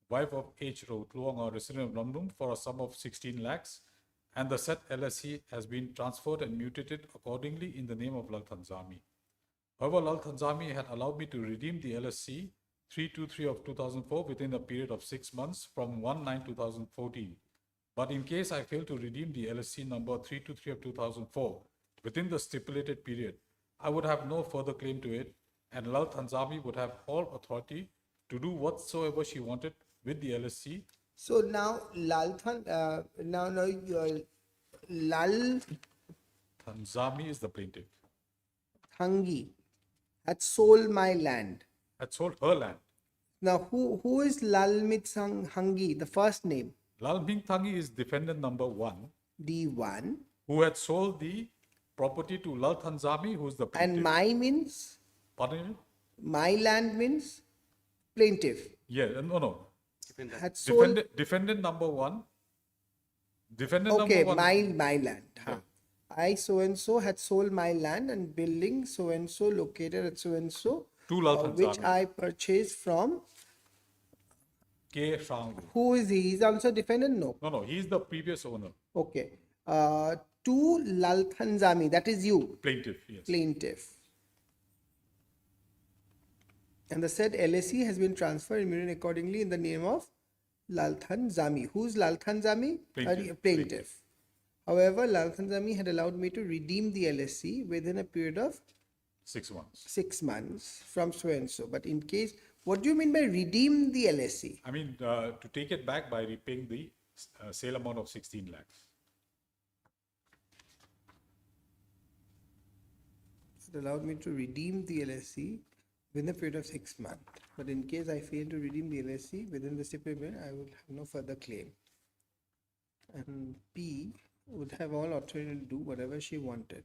wife of H. Rotluong, a resident of Namdung, for a sum of 16 lakhs, and the said LSC has been transferred and mutated accordingly in the name of Lal Thanzami. However, Lal Thanzami had allowed me to redeem the LSC 323 of 2004 within a period of 6 months from 1/9/2014. But in case I fail to redeem the LSC number 323 of 2004 within the stipulated period, I would have no further claim to it, and Lal Thanzami would have all authority to do whatsoever she wanted with the LSC. So now Lal Thanzami is the plaintiff. Thangi had sold my land. Had sold her land. Now, who is Lalmit Hangi, the first name? Lalming Thangi is defendant number 1, D1. who had sold the property to Lal Thanzami, who is the plaintiff. And my means? Pardon me? My land means plaintiff. Yeah, no. Had sold. Defendant number 1. Defendant Okay, number 1. my land. Huh. I so and so had sold my land and building so and so located at so and so, To Lal which Thanzami. I purchased from. K. Shangu. Who is he? He's also defendant? No. No, he is the previous owner. Okay. To Lal Thanzami, that is you, Plaintiff, yes. plaintiff. And the said LSE has been transferred immediately accordingly in the name of Lal Thanzami. Who's Lal Thanzami? Plaintiff. Plaintiff. However, Lal Thanzami had allowed me to redeem the LSE within a period of 6 months. 6 months from so and so. But in case, what do you mean by redeem the LSE? I mean, to take it back by repaying the sale amount of 16 lakhs. It allowed me to redeem the LSE within a period of 6 months. But in case I fail to redeem the LSE within the stipulated period, I will have no further claim. And P would have all authority to do whatever she wanted.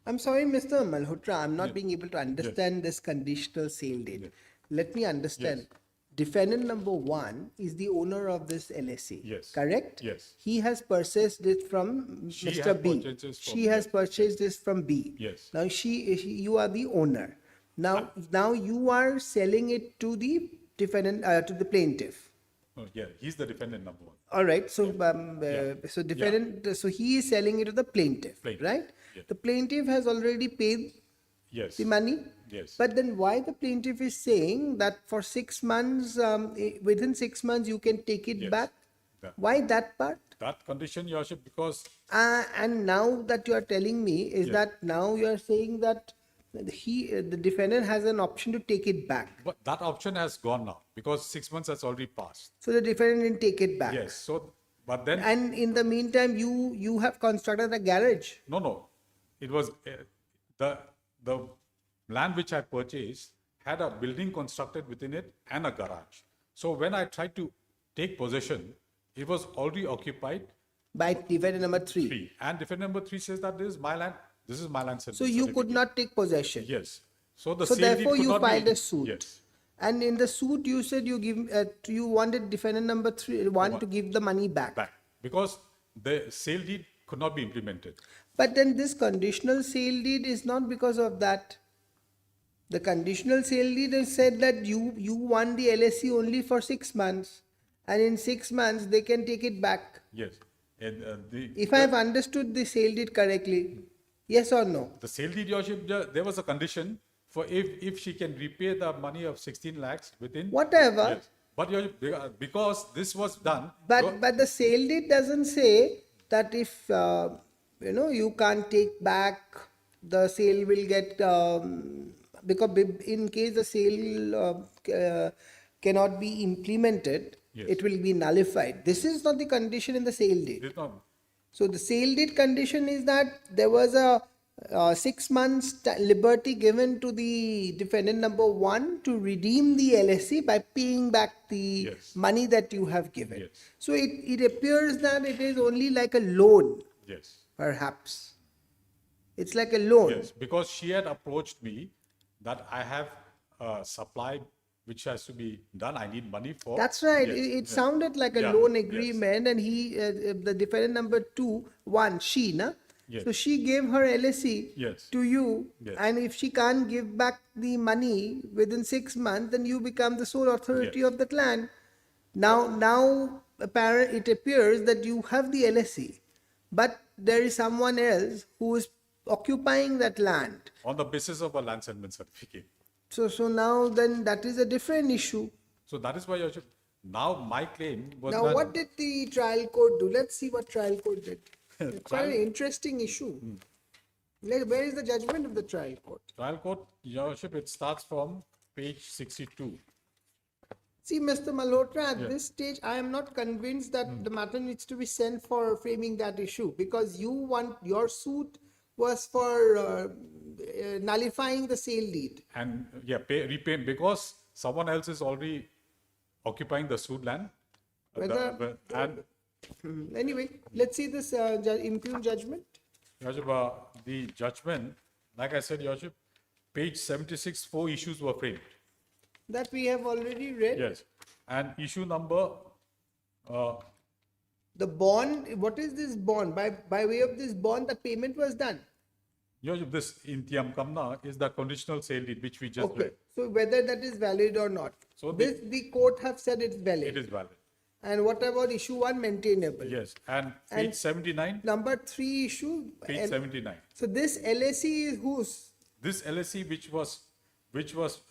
I'm sorry, Mr. Malhotra, I'm not being able to understand this conditional sale date. Let me understand. Defendant number 1 is the owner of this LSE. Yes. Correct? Yes. He has purchased it from She Mr. has B. purchased this from She has purchased this from B. Yes. Now you are the owner. Now you are selling it to the defendant, to the plaintiff. Oh, yeah, he's the defendant number 1. All right. So so defendant. So he is selling it to the plaintiff, Plaintiff. right? Yes. The plaintiff has already paid Yes. the money. Yes. But then why the plaintiff is saying that for 6 months, within 6 months you can take it Yes. back? That- Why that part? That condition, Your Worship, because And now that you are telling me is that now you are saying that the defendant has an option to take it back. but that option has gone now because 6 months has already passed. So the defendant didn't take it back. Yes. So, but then And in the meantime, you have constructed a garage. no, it was the land which I purchased had a building constructed within it and a garage. So when I tried to take possession, it was already occupied. By defendant number 3. 3. And defendant number 3 says that this is my land. This is my land. So you could not take possession. Yes. So the So sale deed therefore could you not be- filed a suit. Yes. And in the suit you said you wanted defendant number 3 to give the money back. Back because the sale deed could not be implemented. But then this conditional sale deed is not because of that. The conditional sale deed is said that you want the LSE only for 6 months, and in 6 months they can take it back. Yes. And If I have understood the sale deed correctly, yes or no? the sale deed, Your Worship, there was a condition for if she can repay the money of 16 lakhs within. Whatever. Yes. But Your Worship, because this was done. But the sale deed doesn't say that if you can't take back, the sale will get because in case the sale cannot be implemented, Yes. it will be nullified. This is not the condition in the sale deed. It's not. So the sale deed condition is that there was a 6 months liberty given to the defendant number 1 to redeem the LSE by paying back the Yes. money that you have given. Yes. So it appears that it is only like a loan, Yes. perhaps. It's like a loan. Yes. Because she had approached me that I have a supply which has to be done. I need money for. That's right. Yes. It sounded like a Yeah, loan yes. agreement, and the defendant number 2, she, na? Yes. So she gave her LSE Yes. to you, Yes. and if she can't give back the money within 6 months, then you become the sole authority Yes. of the land. Now, it appears that you have the LSE, but there is someone else who is occupying that land. On the basis of a land settlement certificate. So now then that is a different issue. So that is why Your Worship, now my claim was Now, that. what did the trial court do? Let's see what trial court did. It's a very interesting issue. Where is the judgment of the trial court? Trial court, Your Worship, it starts from page 62. See, Mr. Malhotra, at Yeah. this stage, I am not convinced that the matter needs to be sent for framing that issue, because your suit was for nullifying the sale deed. And yeah, repay because someone else is already occupying the sued land. And Anyway, let's see this impugned judgment. Your Worship, the judgment, like I said, Your Worship, page 76, 4 issues were framed. That we have already read. Yes. And issue number, The bond, what is this bond? By way of this bond, the payment was done. Your Worship, this Intiam Kamna is the conditional sale deed which we just Okay. read. So whether that is valid or not. So The court have said it's valid. It is valid. And what about issue 1, maintainable? Yes. And page 79, Number 3 issue. page 79. So this LSE is whose? This LSE which was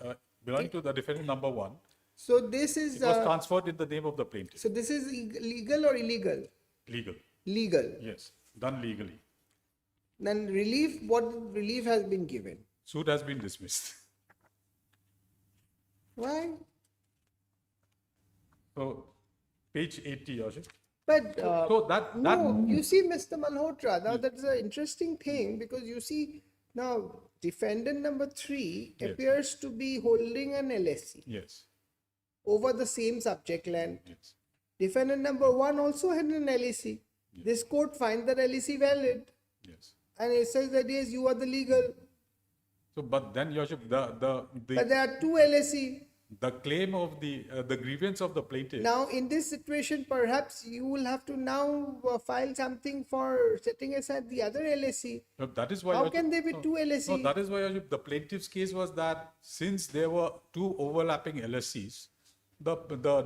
belonging to the defendant number 1, So this it is, was transferred in the name of the plaintiff. so this is legal or illegal? Legal. Legal. Yes. Done legally. Then relief, what relief has been given? Suit has been dismissed. Why? So, page 80, Your Worship. But So no, you see, Mr. Malhotra, now that's an interesting thing because you see now defendant number 3 Yes. appears to be holding an LSE Yes. over the same subject land. Yes. Defendant number 1 also had an LSE. This court finds that LSE valid Yes. and it says that yes, you are the legal. So, but then, Your Worship, But the there are 2 LSE. claim of the grievance of the plaintiff. Now, in this situation, perhaps you will have to now file something for setting aside the other LSE. No, that is why. How Your can Worship- there be 2 LSE? No, that is why Your Worship, the plaintiff's case was that since there were 2 overlapping LSEs, the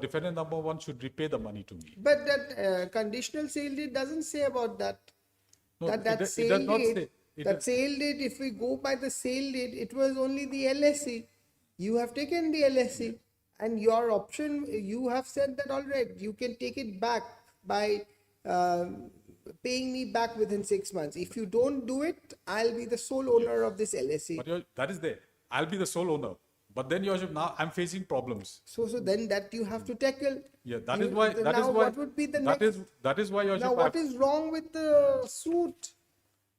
defendant number 1 should repay the money to me. But that conditional sale deed doesn't say about that. No, that it does sale not deed, say- it that does- sale deed, if we go by the sale deed, it was only the LSE. You have taken the LSE and your option, you have said that already. You can take it back by paying me back within 6 months. If you don't do it, I'll be the sole owner of this LSE. But that is there. I'll be the sole owner. But then, Your Worship, now I'm facing problems. So then that you have to tackle. Yeah, that You- is why. That is now why. what would be the that next? That is why, Your Now, Worship, what is wrong with the suit?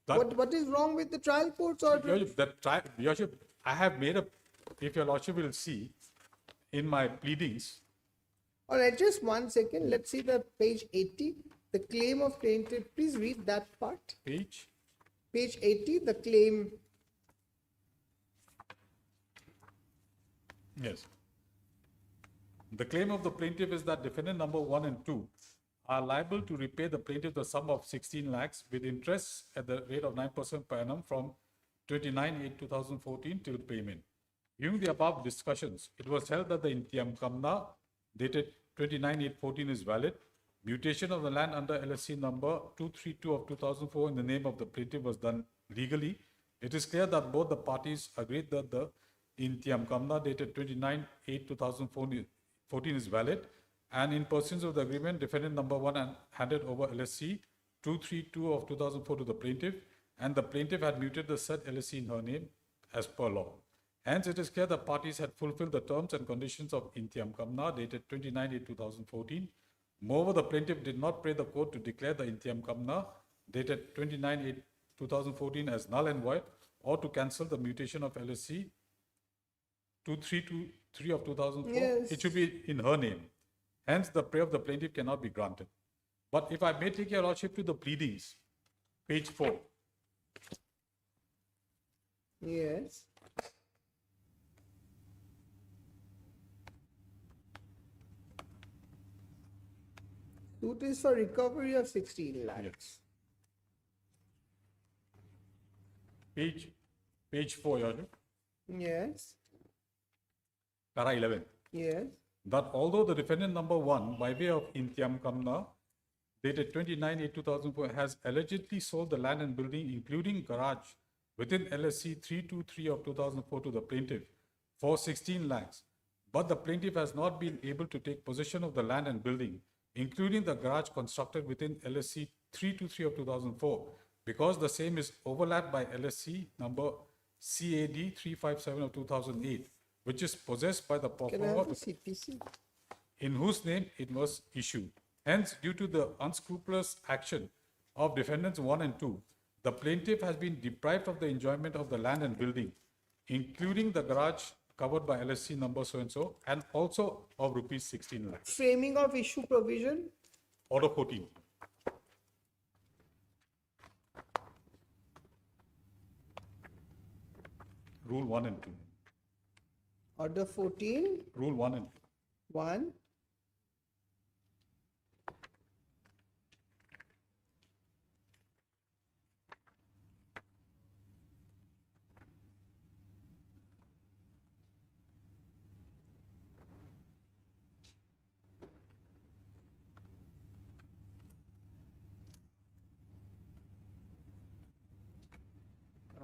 That- What is wrong with the trial court's order? Your Worship, Your Worship, I have made a. If Your Lordship will see, in my pleadings, All right, just 1 second. Let's see the page 80, the claim of plaintiff. Please read that part. page. Page 80, the claim. Yes. The claim of the plaintiff is that defendant number 1 and 2 are liable to repay the plaintiff the sum of 16 lakhs with interest at the rate of 9% per annum from 29/8/2014 till payment. During the above discussions, it was held that the Intiam Kamna dated 29/8/14 is valid. Mutation of the land under LSC number 232 of 2004 in the name of the plaintiff was done legally. It is clear that both the parties agreed that the Intiam Kamna dated 29/8/2014 is valid, and in pursuance of the agreement, defendant number 1 handed over LSC 232 of 2004 to the plaintiff, and the plaintiff had muted the said LSC in her name as per law. Hence, it is clear the parties had fulfilled the terms and conditions of Intiam Kamna dated 29/8/2014. Moreover, the plaintiff did not pray the court to declare the Intiam Kamna dated 29/8/2014 as null and void, or to cancel the mutation of LSC 2323 of 2004. Yes. It should be in her name. Hence, the prayer of the plaintiff cannot be granted. But if I may take your lordship to the pleadings, page 4. Yes. Suit is for recovery of 16 lakhs. Page 4, your Honor. Yes. Para 11. Yes. That although the defendant number 1, by way of Intiam Kamna, dated 29/8/2004, has allegedly sold the land and building, including garage, within LSC 323 of 2004 to the plaintiff for 16 lakhs, but the plaintiff has not been able to take possession of the land and building, including the garage constructed within LSC 323 of 2004, because the same is overlapped by LSC number CAD 357 of 2008, which is possessed by the Can I performer have the CPC? in whose name it was issued. Hence, due to the unscrupulous action of defendants 1 and 2, the plaintiff has been deprived of the enjoyment of the land and building, including the garage covered by LSC number so-and-so, and also of rupees 16 lakhs. Framing of issue provision. Order 14. Rule 1 and 2. Order 14, Rule 1 and 2. 1.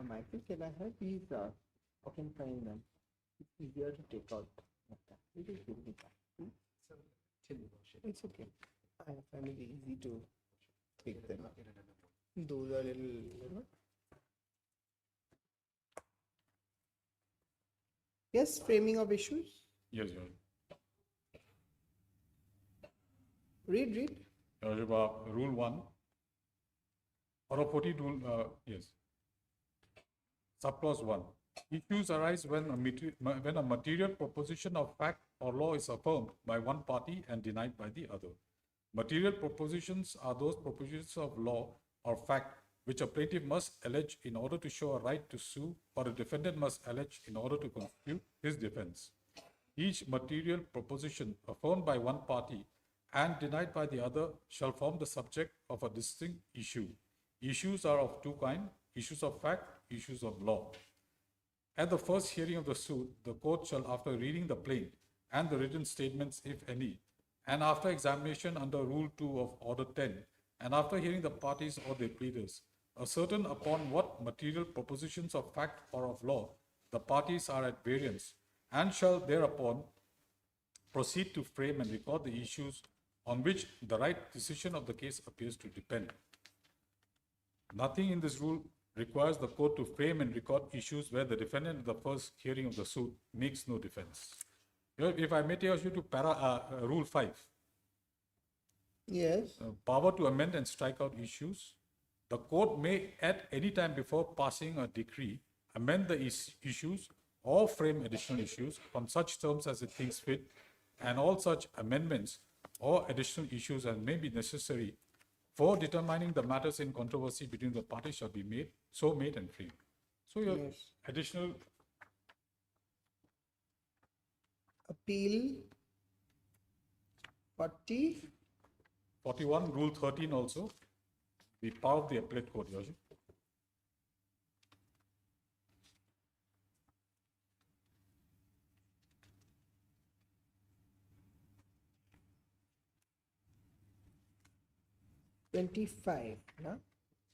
Michael, can I have these? I can find them. It's easier to take out. You just give me that. It's okay. I find it easy to pick them up. Those are little, Yes, framing of issues. Yes, Your Honor. Read. Your Honor, Rule 1. Order 14 rule, yes. Subclause 1. Issues arise when a material proposition of fact or law is affirmed by one party and denied by the other. Material propositions are those propositions of law or fact which a plaintiff must allege in order to show a right to sue, or a defendant must allege in order to constitute his defense. Each material proposition affirmed by one party and denied by the other shall form the subject of a distinct issue. Issues are of two kinds: issues of fact, issues of law. At the first hearing of the suit, the court shall, after reading the plaint and the written statements, if any, and after examination under Rule 2 of Order 10, and after hearing the parties or their pleaders, ascertain upon what material propositions of fact or of law the parties are at variance, and shall thereupon proceed to frame and record the issues on which the right decision of the case appears to depend. Nothing in this rule requires the court to frame and record issues where the defendant at the first hearing of the suit makes no defense. If I may take you to Rule 5. Yes. Power to amend and strike out issues. The court may at any time before passing a decree amend the issues or frame additional issues on such terms as it thinks fit, and all such amendments or additional issues as may be necessary for determining the matters in controversy between the parties shall be made and framed. So your additional appeal 40. 41, Rule 13 also, the power of the appellate court, Your Worship.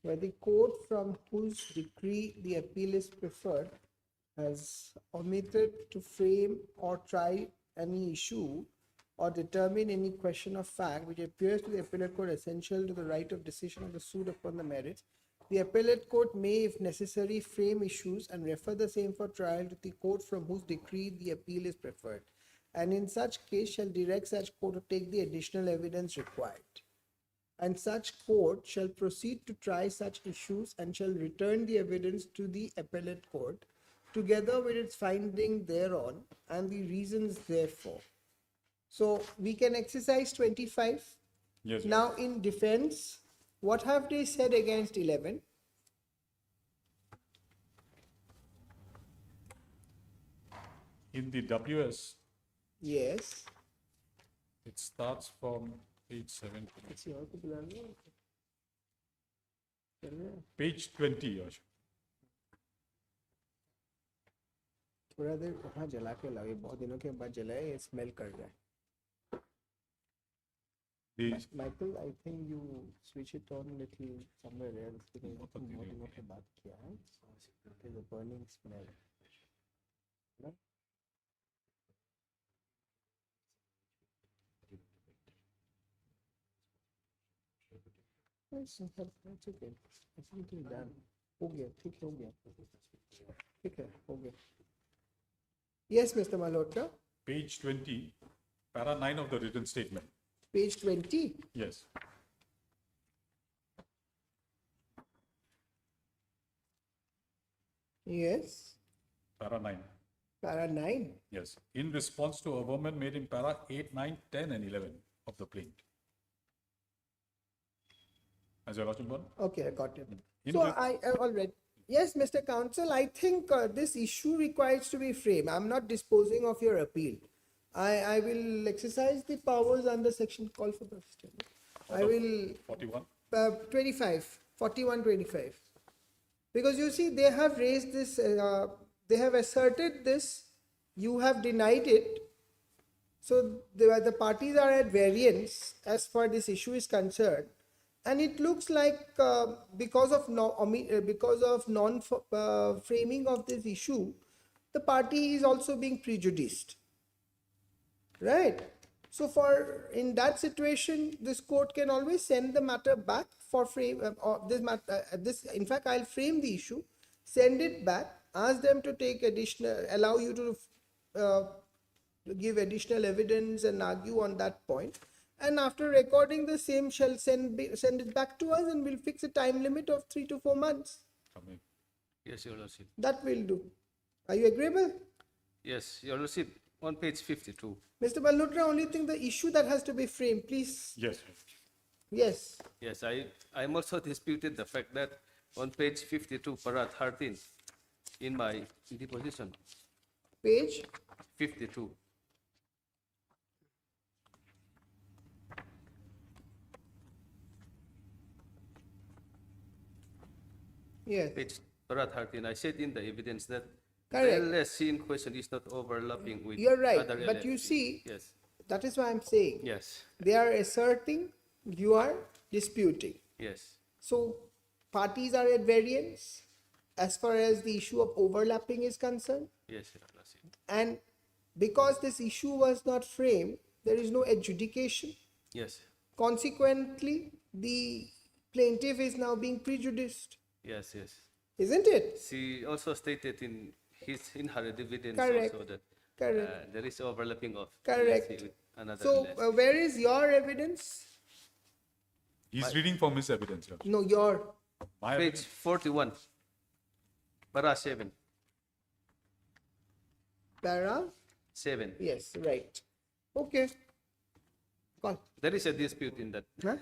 Where the court from whose decree the appeal is preferred has omitted to frame or try any issue or determine any question of fact which appears to the appellate court essential to the right of decision of the suit upon the merits, the appellate court may, if necessary, frame issues and refer the same for trial to the court from whose decree the appeal is preferred, and in such case shall direct such court to take the additional evidence required. And such court shall proceed to try such issues and shall return the evidence to the appellate court, together with its finding thereon and the reasons therefore. So we can exercise 25. Yes. Now in defense, what have they said against 11? In the WS, Yes. it starts from page 7. Page 20, Your Worship. थोड़ा देर वहाँ जला के लाओ, ये बहुत दिनों के बाद जलाए, ये स्मेल कर रहा है. Michael, I think you switch it on little somewhere else because बहुत दिनों के बाद किया है. There's a burning smell. No? It's okay. It's done. हो गया, ठीक है, हो गया. ठीक है, हो गया. Yes, Mr. Malhotra. Page 20, para 9 of the written statement. Page 20. Yes. Yes, para 9. para 9. Yes, in response to averment made in para 8, 9, 10 and 11 of the plaint. Has your lordship gone? Okay, I got it. In So re- all right. Yes, Mr. Counsel, I think this issue requires to be framed. I'm not disposing of your appeal. I will exercise the powers under section call for the I will 41. 25, 41, 25. Because you see, they have raised this, they have asserted this, you have denied it. So the parties are at variance as far this issue is concerned. And it looks like because of non-framing of this issue, the party is also being prejudiced. Right? So in that situation, this court can always send the matter back for frame or this matter. In fact, I'll frame the issue, send it back, ask them to take allow you to give additional evidence and argue on that point. And after recording the same, shall send it back to us, and we'll fix a time limit of 3 to 4 months. Yes, Your Lordship. That will do. Are you agreeable? Yes, Your Lordship, on page 52. Mr. Malhotra, only thing the issue that has to be framed, please. Yes. Yes. Yes, I'm also disputed the fact that on page 52, para 13, in my deposition, Page 52. Yes. Page para 13, I said in the evidence that Correct. the LSC in question is not overlapping with You're right, other but you LSC. see, Yes, that is why I'm saying yes, they are asserting, you are disputing. yes, So parties are at variance as far as the issue of overlapping is concerned. yes, Your Lordship. And because this issue was not framed, there is no adjudication. Yes, Consequently, the plaintiff is now being prejudiced, yes, yes. isn't it? She also stated in her evidence Correct. also that Correct. there is overlapping of Correct. LSC with another So LSC. where is your evidence? He's reading from his evidence. Your Lordship. No, your. My Page evidence. 41, para 7, Para? 7. Yes, right. Okay. Call. There is a dispute in that. Huh?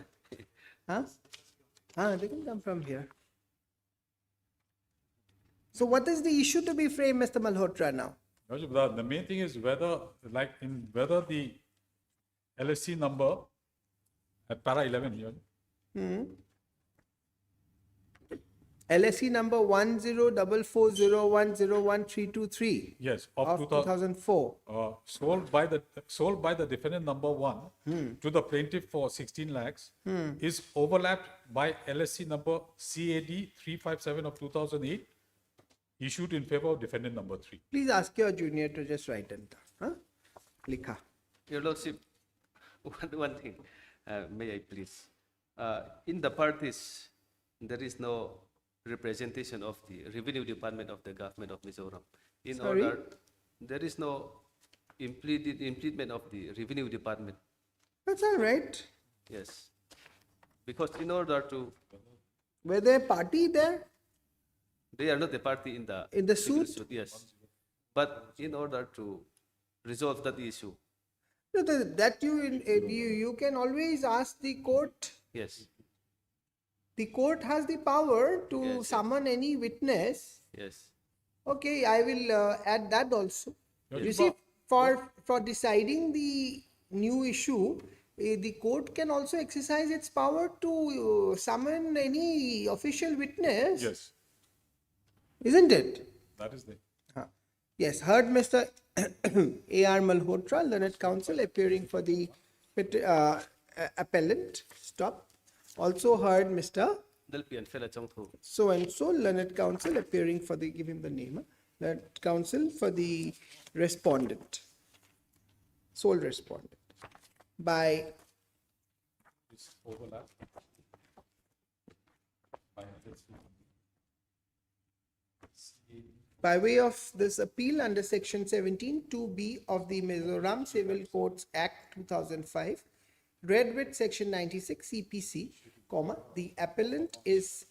Huh? They can come from here. So what is the issue to be framed, Mr. Malhotra, now? Your Lordship, the main thing is whether the LSC number at para 11, Your Lordship, LSC number 104401011323 yes, of 2004. sold by the defendant number 1 to the plaintiff for 16 lakhs is overlapped by LSC number CAD 357 of 2008 issued in favor of defendant number 3. Please ask your junior to just write it down. Huh? Likha. Your Lordship, one thing, may I please? In the parties, there is no representation of the Revenue Department of the Government of Mizoram. Sorry? There is no implement of the Revenue Department. That's all right. Yes. Because in order to, Were there a party there? they are not the party in the Suit? Yes. But in order to resolve that issue, No, that you can always ask the court. yes, The court has the power to Yes, yes. summon any witness. yes, Okay, I will add that also. Yes. You see, for deciding the new issue, the court can also exercise its power to summon any official witness, Yes, isn't it? that is the. Yes, heard Mr. A.R. Malhotra, learned counsel appearing for the appellant. Stop. Also heard Mr. Dalpi and Fela Chongtho. So and so, learned counsel appearing for the, give him the name, learned counsel for the respondent, sole respondent, by It's overlap. by way of this appeal under section 17 2B of the Mizoram Civil Courts Act 2005, read with section 96 CPC, the appellant is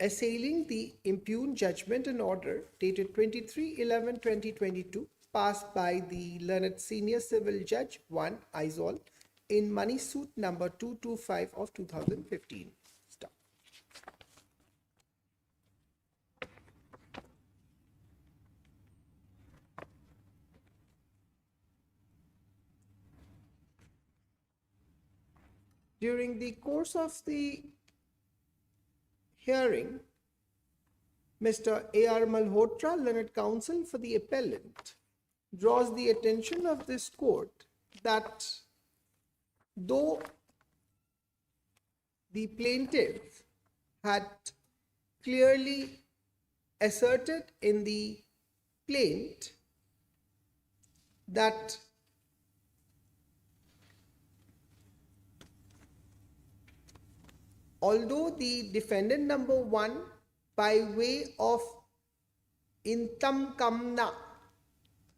assailing the impugned judgment and order dated 23/11/2022 passed by the learned Senior Civil Judge 1 Aizol in money suit number 225 of 2015. Stop. During the course of the hearing, Mr. A.R. Malhotra, learned counsel for the appellant, draws the attention of this court that though the plaintiff had clearly asserted in the plaint that although the defendant number 1 by way of Intam Kamna,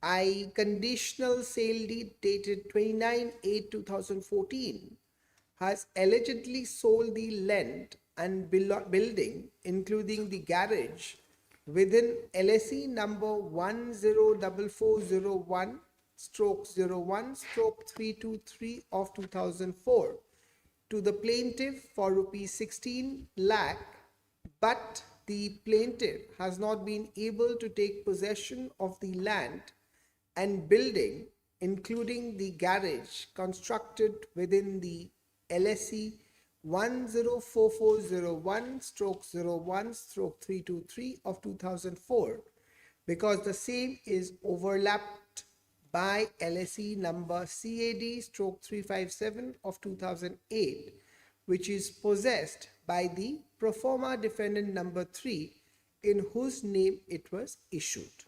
I conditional sale deed dated 29/8/2014 has allegedly sold the land and building including the garage within LSE number 104401/01/323 of 2004 to the plaintiff for rupees 16 lakh, but the plaintiff has not been able to take possession of the land and building, including the garage constructed within the LSE 104401/01/323 of 2004, because the same is overlapped by LSE number CAD/357 of 2008, which is possessed by the pro forma defendant number 3, in whose name it was issued.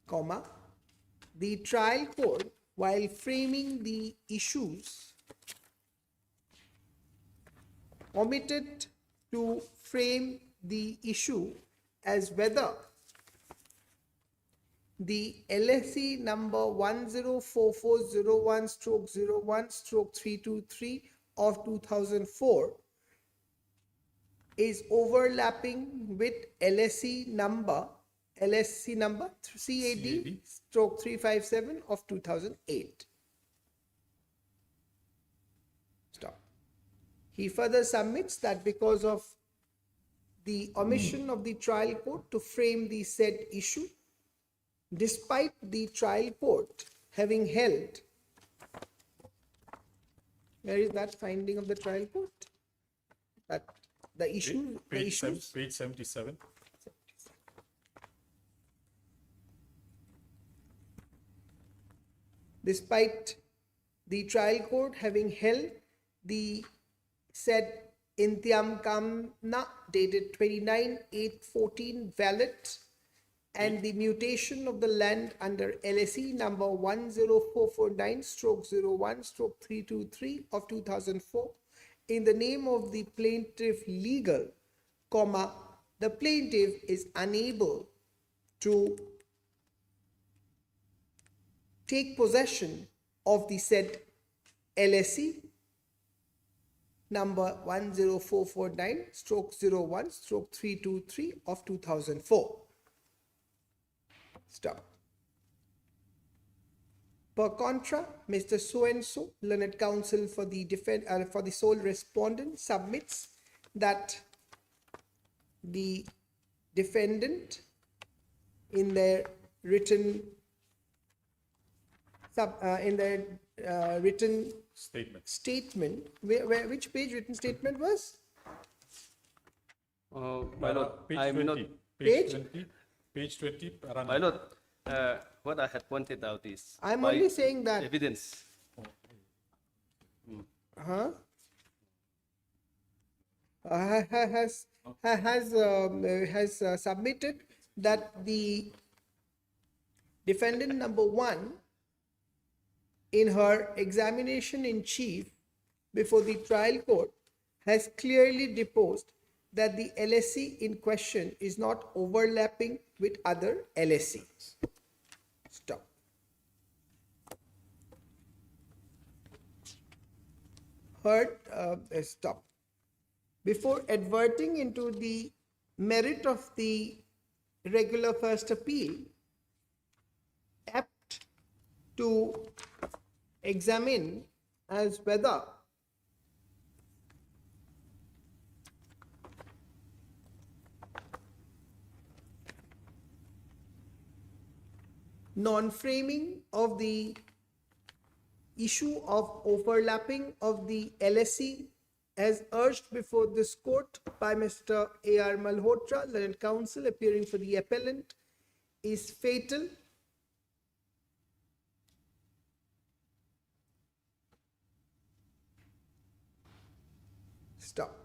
Comma, the trial court, while framing the issues, omitted to frame the issue as whether the LSE number 104401/01/323 of 2004 is overlapping with LSE number CAD/357 of 2008. Stop. He further submits that because of the omission of the trial court to frame the said issue, despite the trial court having held, where is that finding of the trial court? That the issue, the issues. Page 77. Despite the trial court having held the said Intiam Kamna dated 29/8/14 valid, and the mutation of the land under LSE number 10449/01/323 of 2004 in the name of the plaintiff legal, comma, the plaintiff is unable to take possession of the said LSE number 10449/01/323 of 2004. Stop. Per contra, Mr. So-and-so, learned counsel for the for the sole respondent, submits that the defendant in their written written statement, which page written statement was? My lord, Page I'm 20. not. Page? 20. Page 20. para My lord, what I had pointed out is. I'm by only saying that. Evidence. Huh? Has submitted that the defendant number 1 in her examination in chief before the trial court has clearly deposed that the LSE in question is not overlapping with other LSEs. Stop. heard, stop. Before adverting into the merit of the regular first appeal, apt to examine as whether non-framing of the issue of overlapping of the LSE as urged before this court by Mr. A.R. Malhotra, learned counsel appearing for the appellant, is fatal. Stop.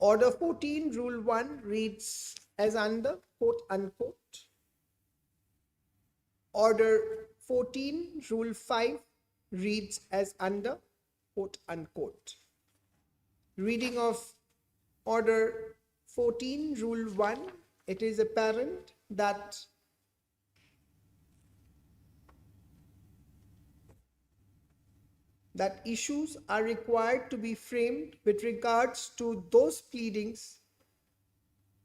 Order 14, Rule 1 reads as under, quote unquote. Order 14, Rule 5 reads as under, quote unquote. Reading of Order 14, Rule 1, it is apparent that issues are required to be framed with regards to those pleadings,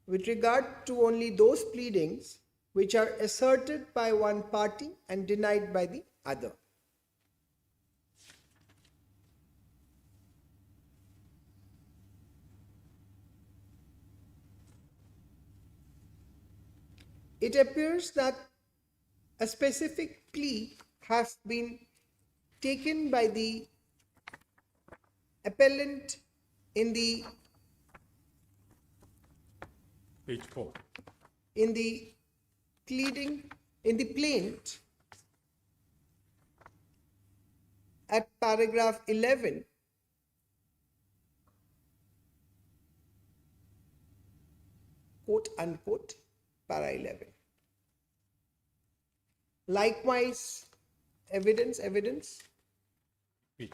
with regard to only those pleadings which are asserted by one party and denied by the other. It appears that a specific plea has been taken by the appellant in the Page 4. in the pleading in the plaint at paragraph 11, quote unquote, para 11. Likewise, evidence Page.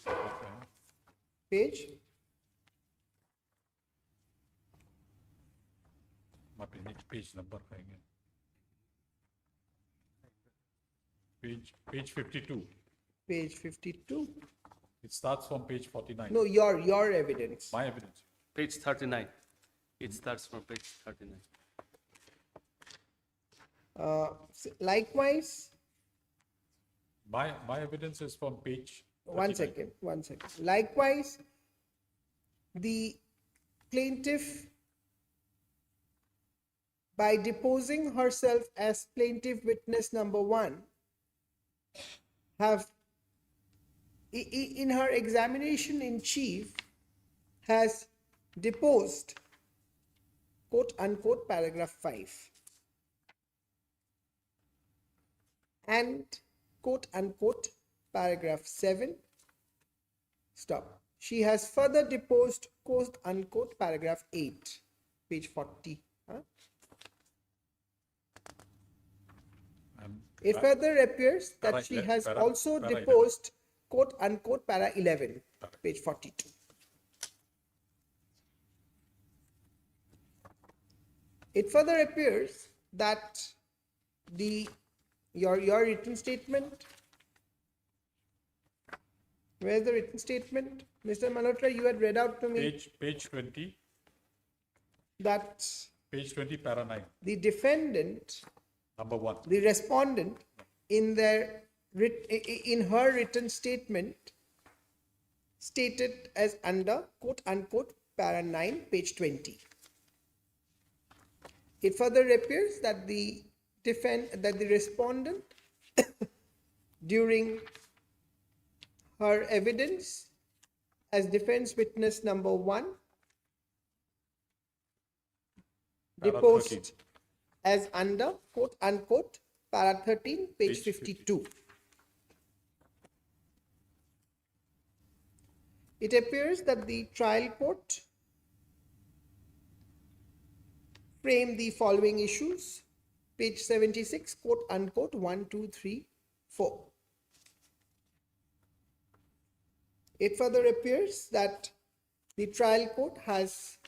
page Page number. Page 52. page 52. It starts from page 49. No, your evidence. My evidence. Page 39. It starts from page 39. Likewise, My evidence is from page 1 second. Likewise, the plaintiff, by deposing herself as plaintiff witness number 1, have in her examination in chief has deposed, quote unquote, paragraph 5 and quote unquote paragraph 7. Stop. She has further deposed, quote unquote, paragraph 8, page 40. It further appears that she has also deposed, quote unquote, para 11, page 42. It further appears that your written statement, where's the written statement? Mr. Malhotra, you had read out to me Page 20. that Page 20, para 9. the defendant, Number 1. the respondent, in her written statement stated as under, quote unquote, para 9, page 20. It further appears that the respondent during her evidence as defense witness number 1 Para deposed 13. as under, quote unquote, para 13, page 52. It appears that the trial court framed the following issues, page 76, quote unquote, 1, 2, 3, 4. it further appears that the trial court has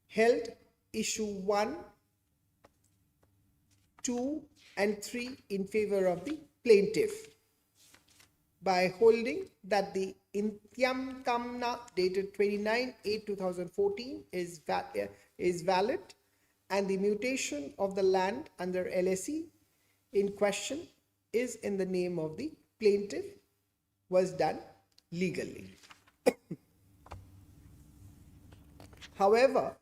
held issue 1, 2, and 3 in favor of the plaintiff by holding that the Intyam Kamna dated 29/8/2014 is valid and the mutation of the land under LSE in question is in the name of the plaintiff was done legally. However,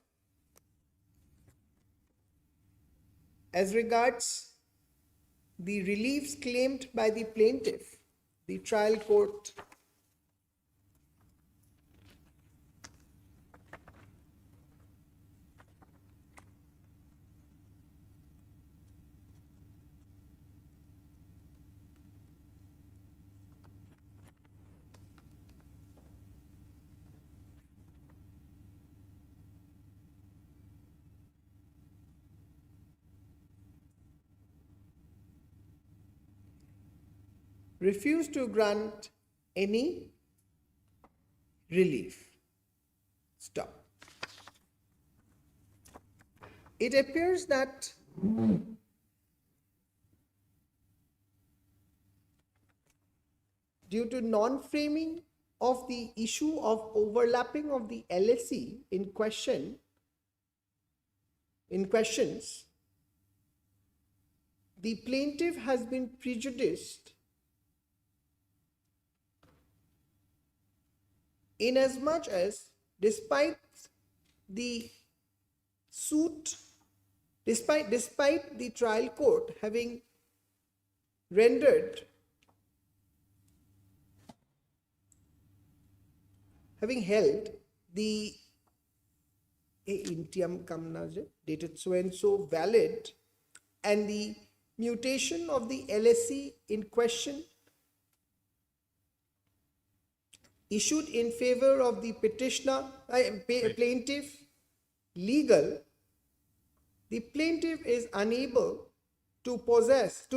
as regards the reliefs claimed by the plaintiff, the trial court refused to grant any relief. Stop. It appears that due to non-framing of the issue of overlapping of the LSE in questions, the plaintiff has been prejudiced inasmuch as despite the trial court having held the Intyam Kamna dated so and so valid and the mutation of the LSE in question issued in favor of the plaintiff legal, the plaintiff is unable to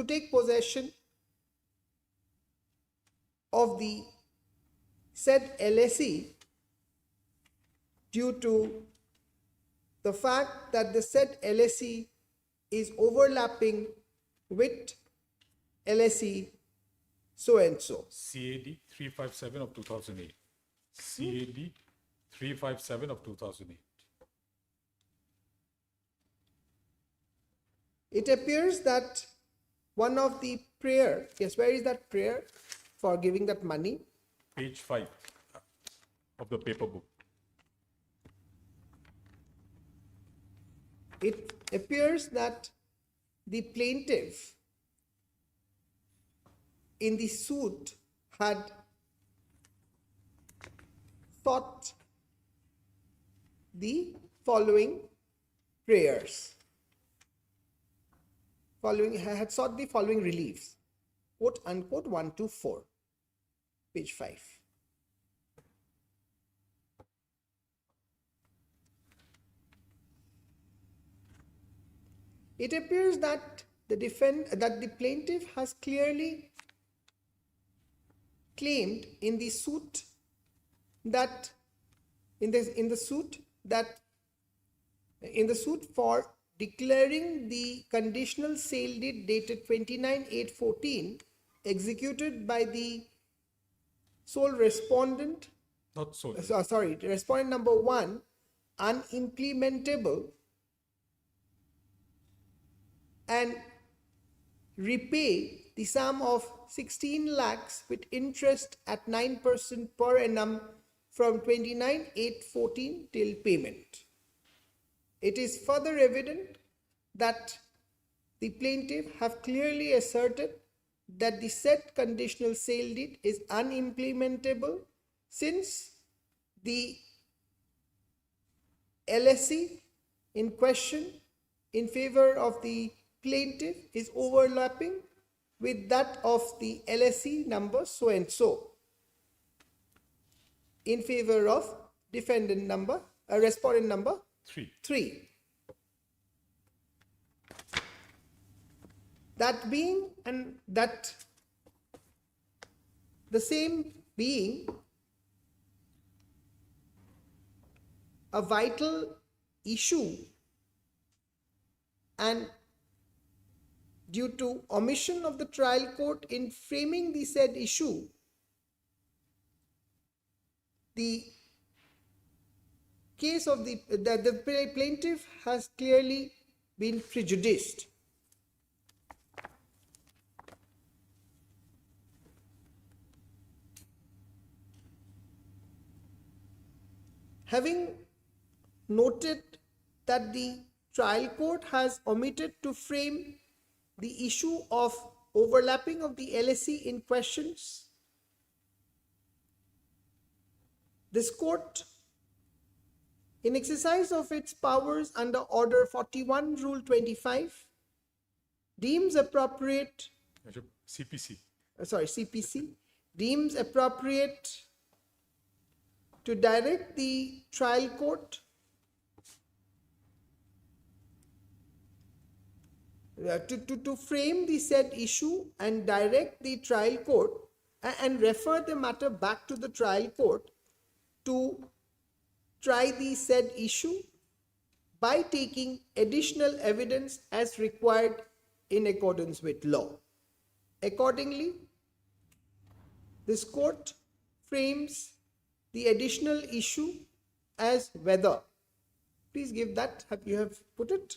take possession of the said LSE due to the fact that the said LSE is overlapping with LSE so and so. CAD 357 of 2008. CAD 357 of 2008. It appears that one of the prayer, yes, where is that prayer for giving that money? Page 5 of the paper book. It appears that the plaintiff in the suit had sought the following prayers. Had sought the following reliefs, quote unquote 1 to 4, page 5. It appears that the plaintiff has clearly claimed in the suit that in the suit for declaring the conditional sale deed dated 29/8/14 executed by the sole respondent, Not so. respondent number 1, unimplementable, and repay the sum of 16 lakhs with interest at 9% per annum from 29/8/14 till payment. It is further evident that the plaintiff have clearly asserted that the said conditional sale deed is unimplementable since the LSE in question in favor of the plaintiff is overlapping with that of the LSE number so and so in favor of respondent number 3. That The same being a vital issue, and due to omission of the trial court in framing the said issue, the case of the plaintiff has clearly been prejudiced. Having noted that the trial court has omitted to frame the issue of overlapping of the LSE in questions, this court, in exercise of its powers under Order 41, Rule 25, deems appropriate, CPC, deems appropriate to direct the trial court to frame the said issue and direct the trial court and refer the matter back to the trial court to try the said issue by taking additional evidence as required in accordance with law. Accordingly, this court frames the additional issue as whether, please give that, you have put it,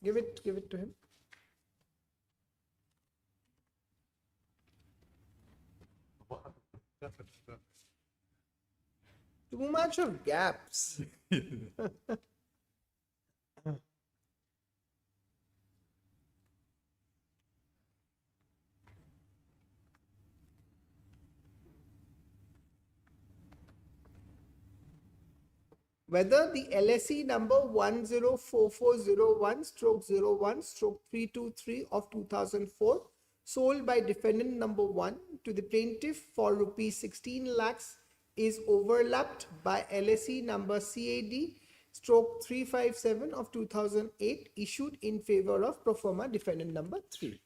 give it to him. Too much of gaps. Whether the LSE number 104401/01/323 of 2004 sold by defendant number 1 to the plaintiff for rupees 16 lakhs is overlapped by LSE number CAD/357 of 2008 issued in favor of pro forma defendant number 3.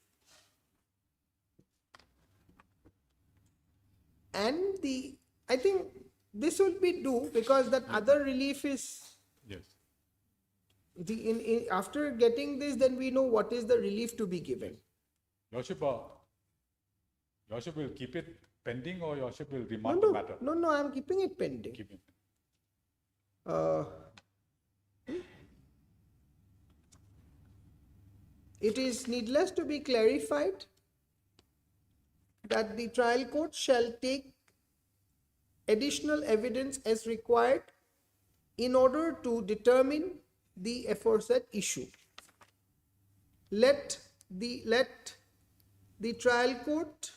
And I think this will be due because that other relief is, Yes. after getting this, then we know what is the relief to be given. Your Worship will keep it pending or Your Worship will remand the matter? No, I'm keeping it pending. Keeping. It is needless to be clarified that the trial court shall take additional evidence as required in order to determine the aforesaid issue. Let the trial court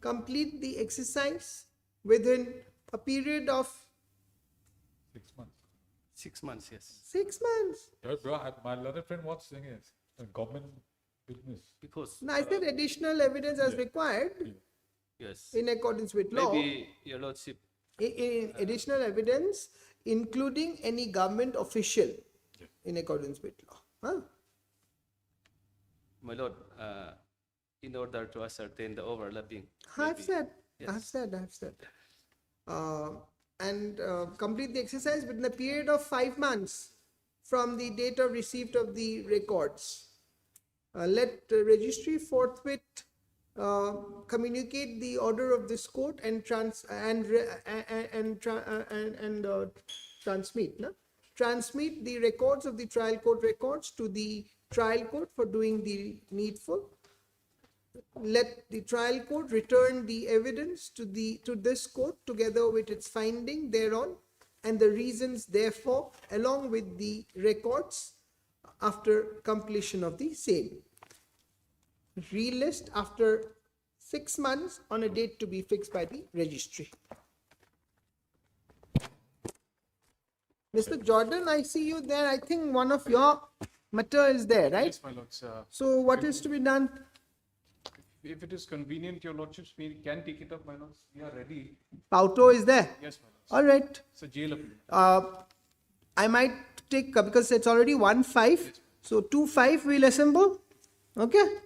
complete the exercise within a period of 6 months. 6 months, yes. 6 months. My learned friend was saying it's a government business. Because Now, I said additional evidence as required yes, in accordance with law. maybe Your Lordship, Additional evidence, including any government official in accordance with law. Huh? my Lord, in order to ascertain the overlapping. I've maybe- said. Yes. I've said. And complete the exercise within a period of 5 months from the date of receipt of the records. Let the registry forthwith communicate the order of this court and transmit the records of the trial court records to the trial court for doing the needful. Let the trial court return the evidence to this court together with its finding thereon and the reasons therefore, along with the records after completion of the same. Relist after 6 months on a date to be fixed by the registry. Mr. Jordan, I see you there. I think one of your matter is there, right? Yes, my lords. So what is to be done? If it is convenient, your lordships, we can take it up, my lords. We are ready. Pauto is there? Yes, my lords. All right. It's a jail appeal. I might take, because it's already 1-5. So 2-5 we'll assemble. Okay?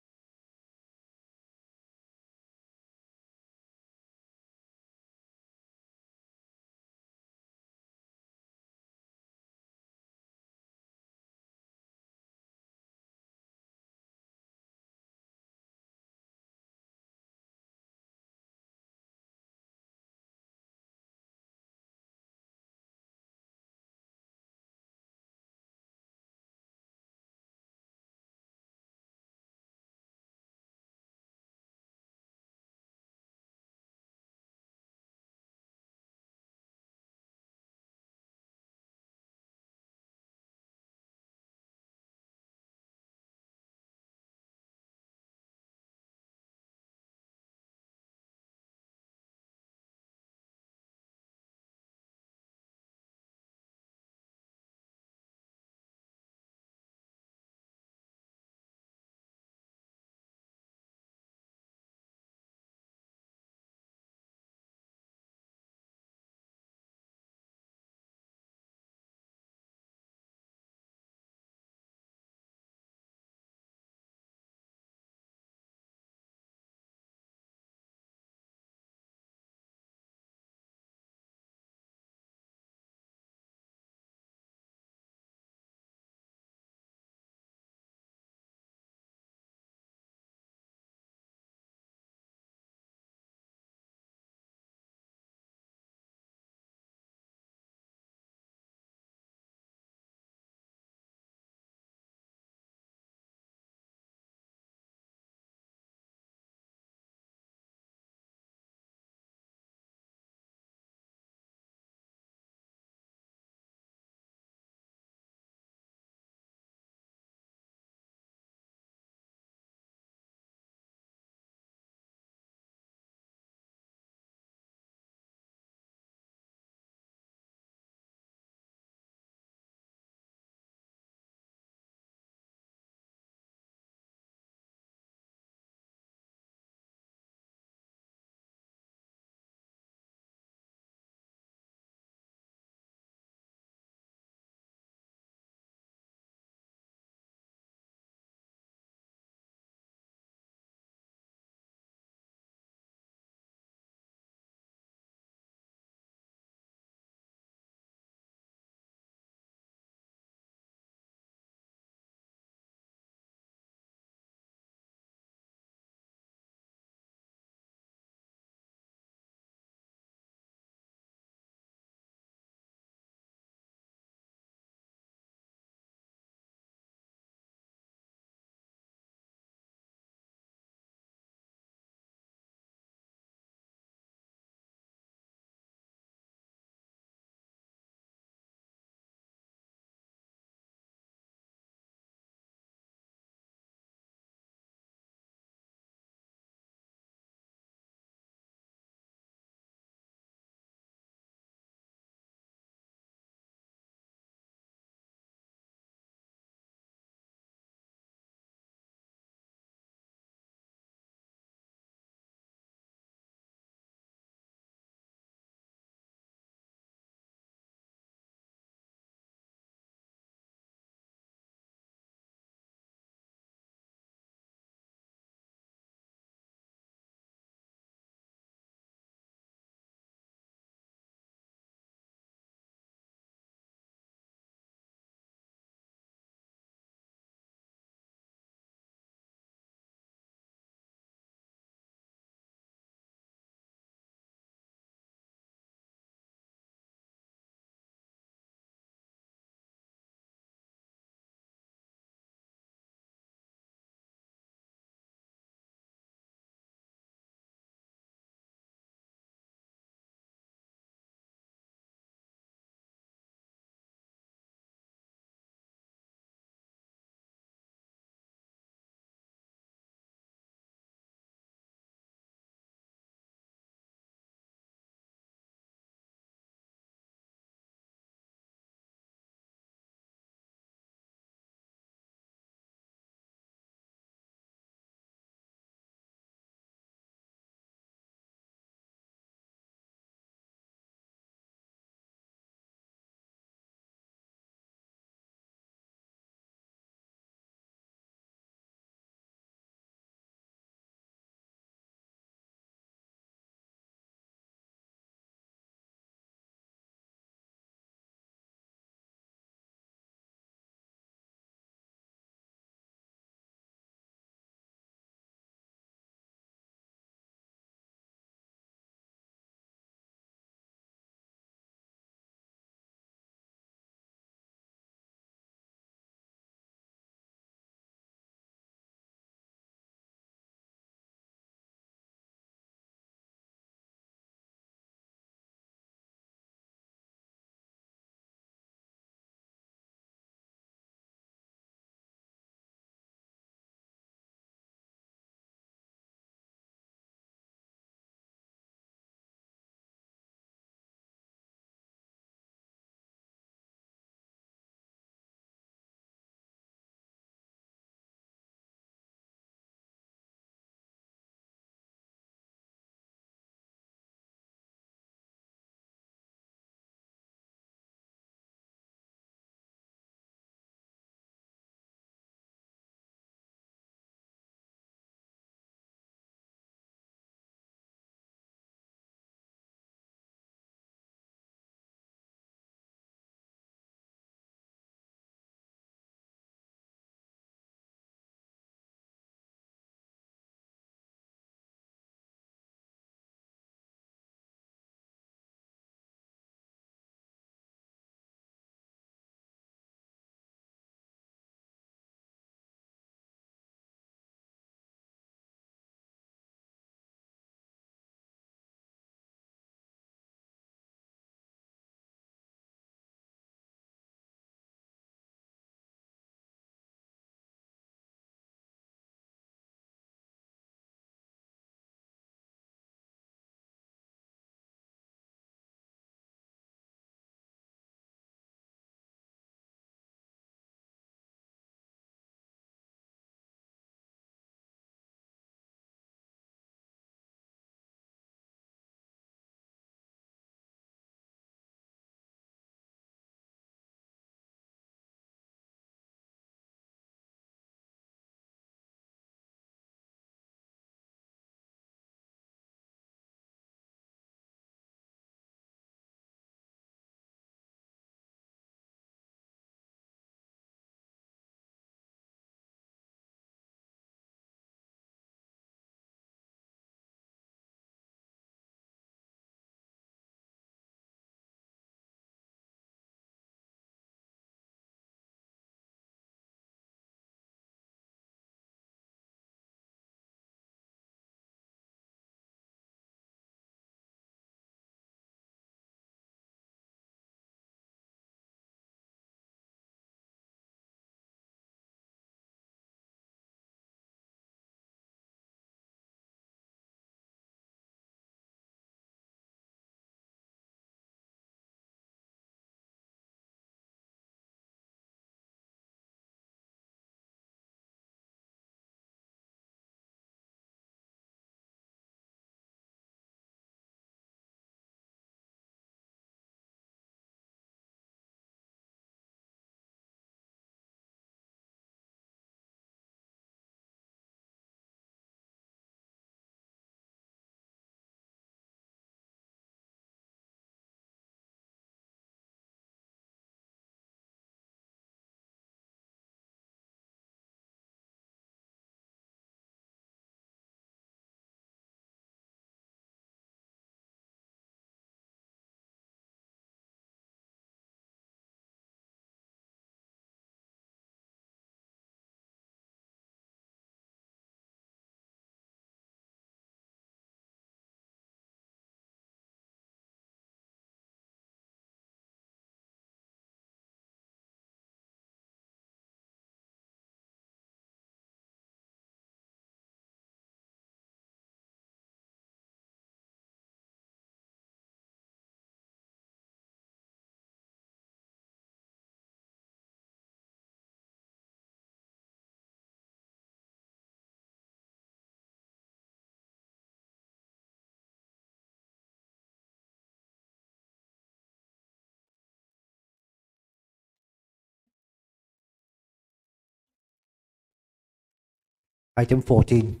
Item 14.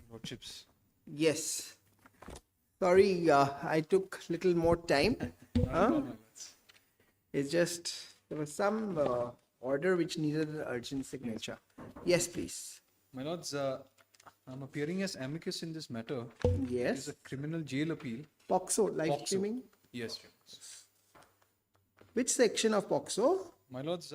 Lordships. Yes. Sorry, I took little more time. Huh? It's just, there was some order which needed an urgent signature. Yes, please. My lords, I'm appearing as amicus in this matter. Yes. It's a criminal jail appeal. POXO, live POXO. streaming. Yes, Which section of POXO? my lords.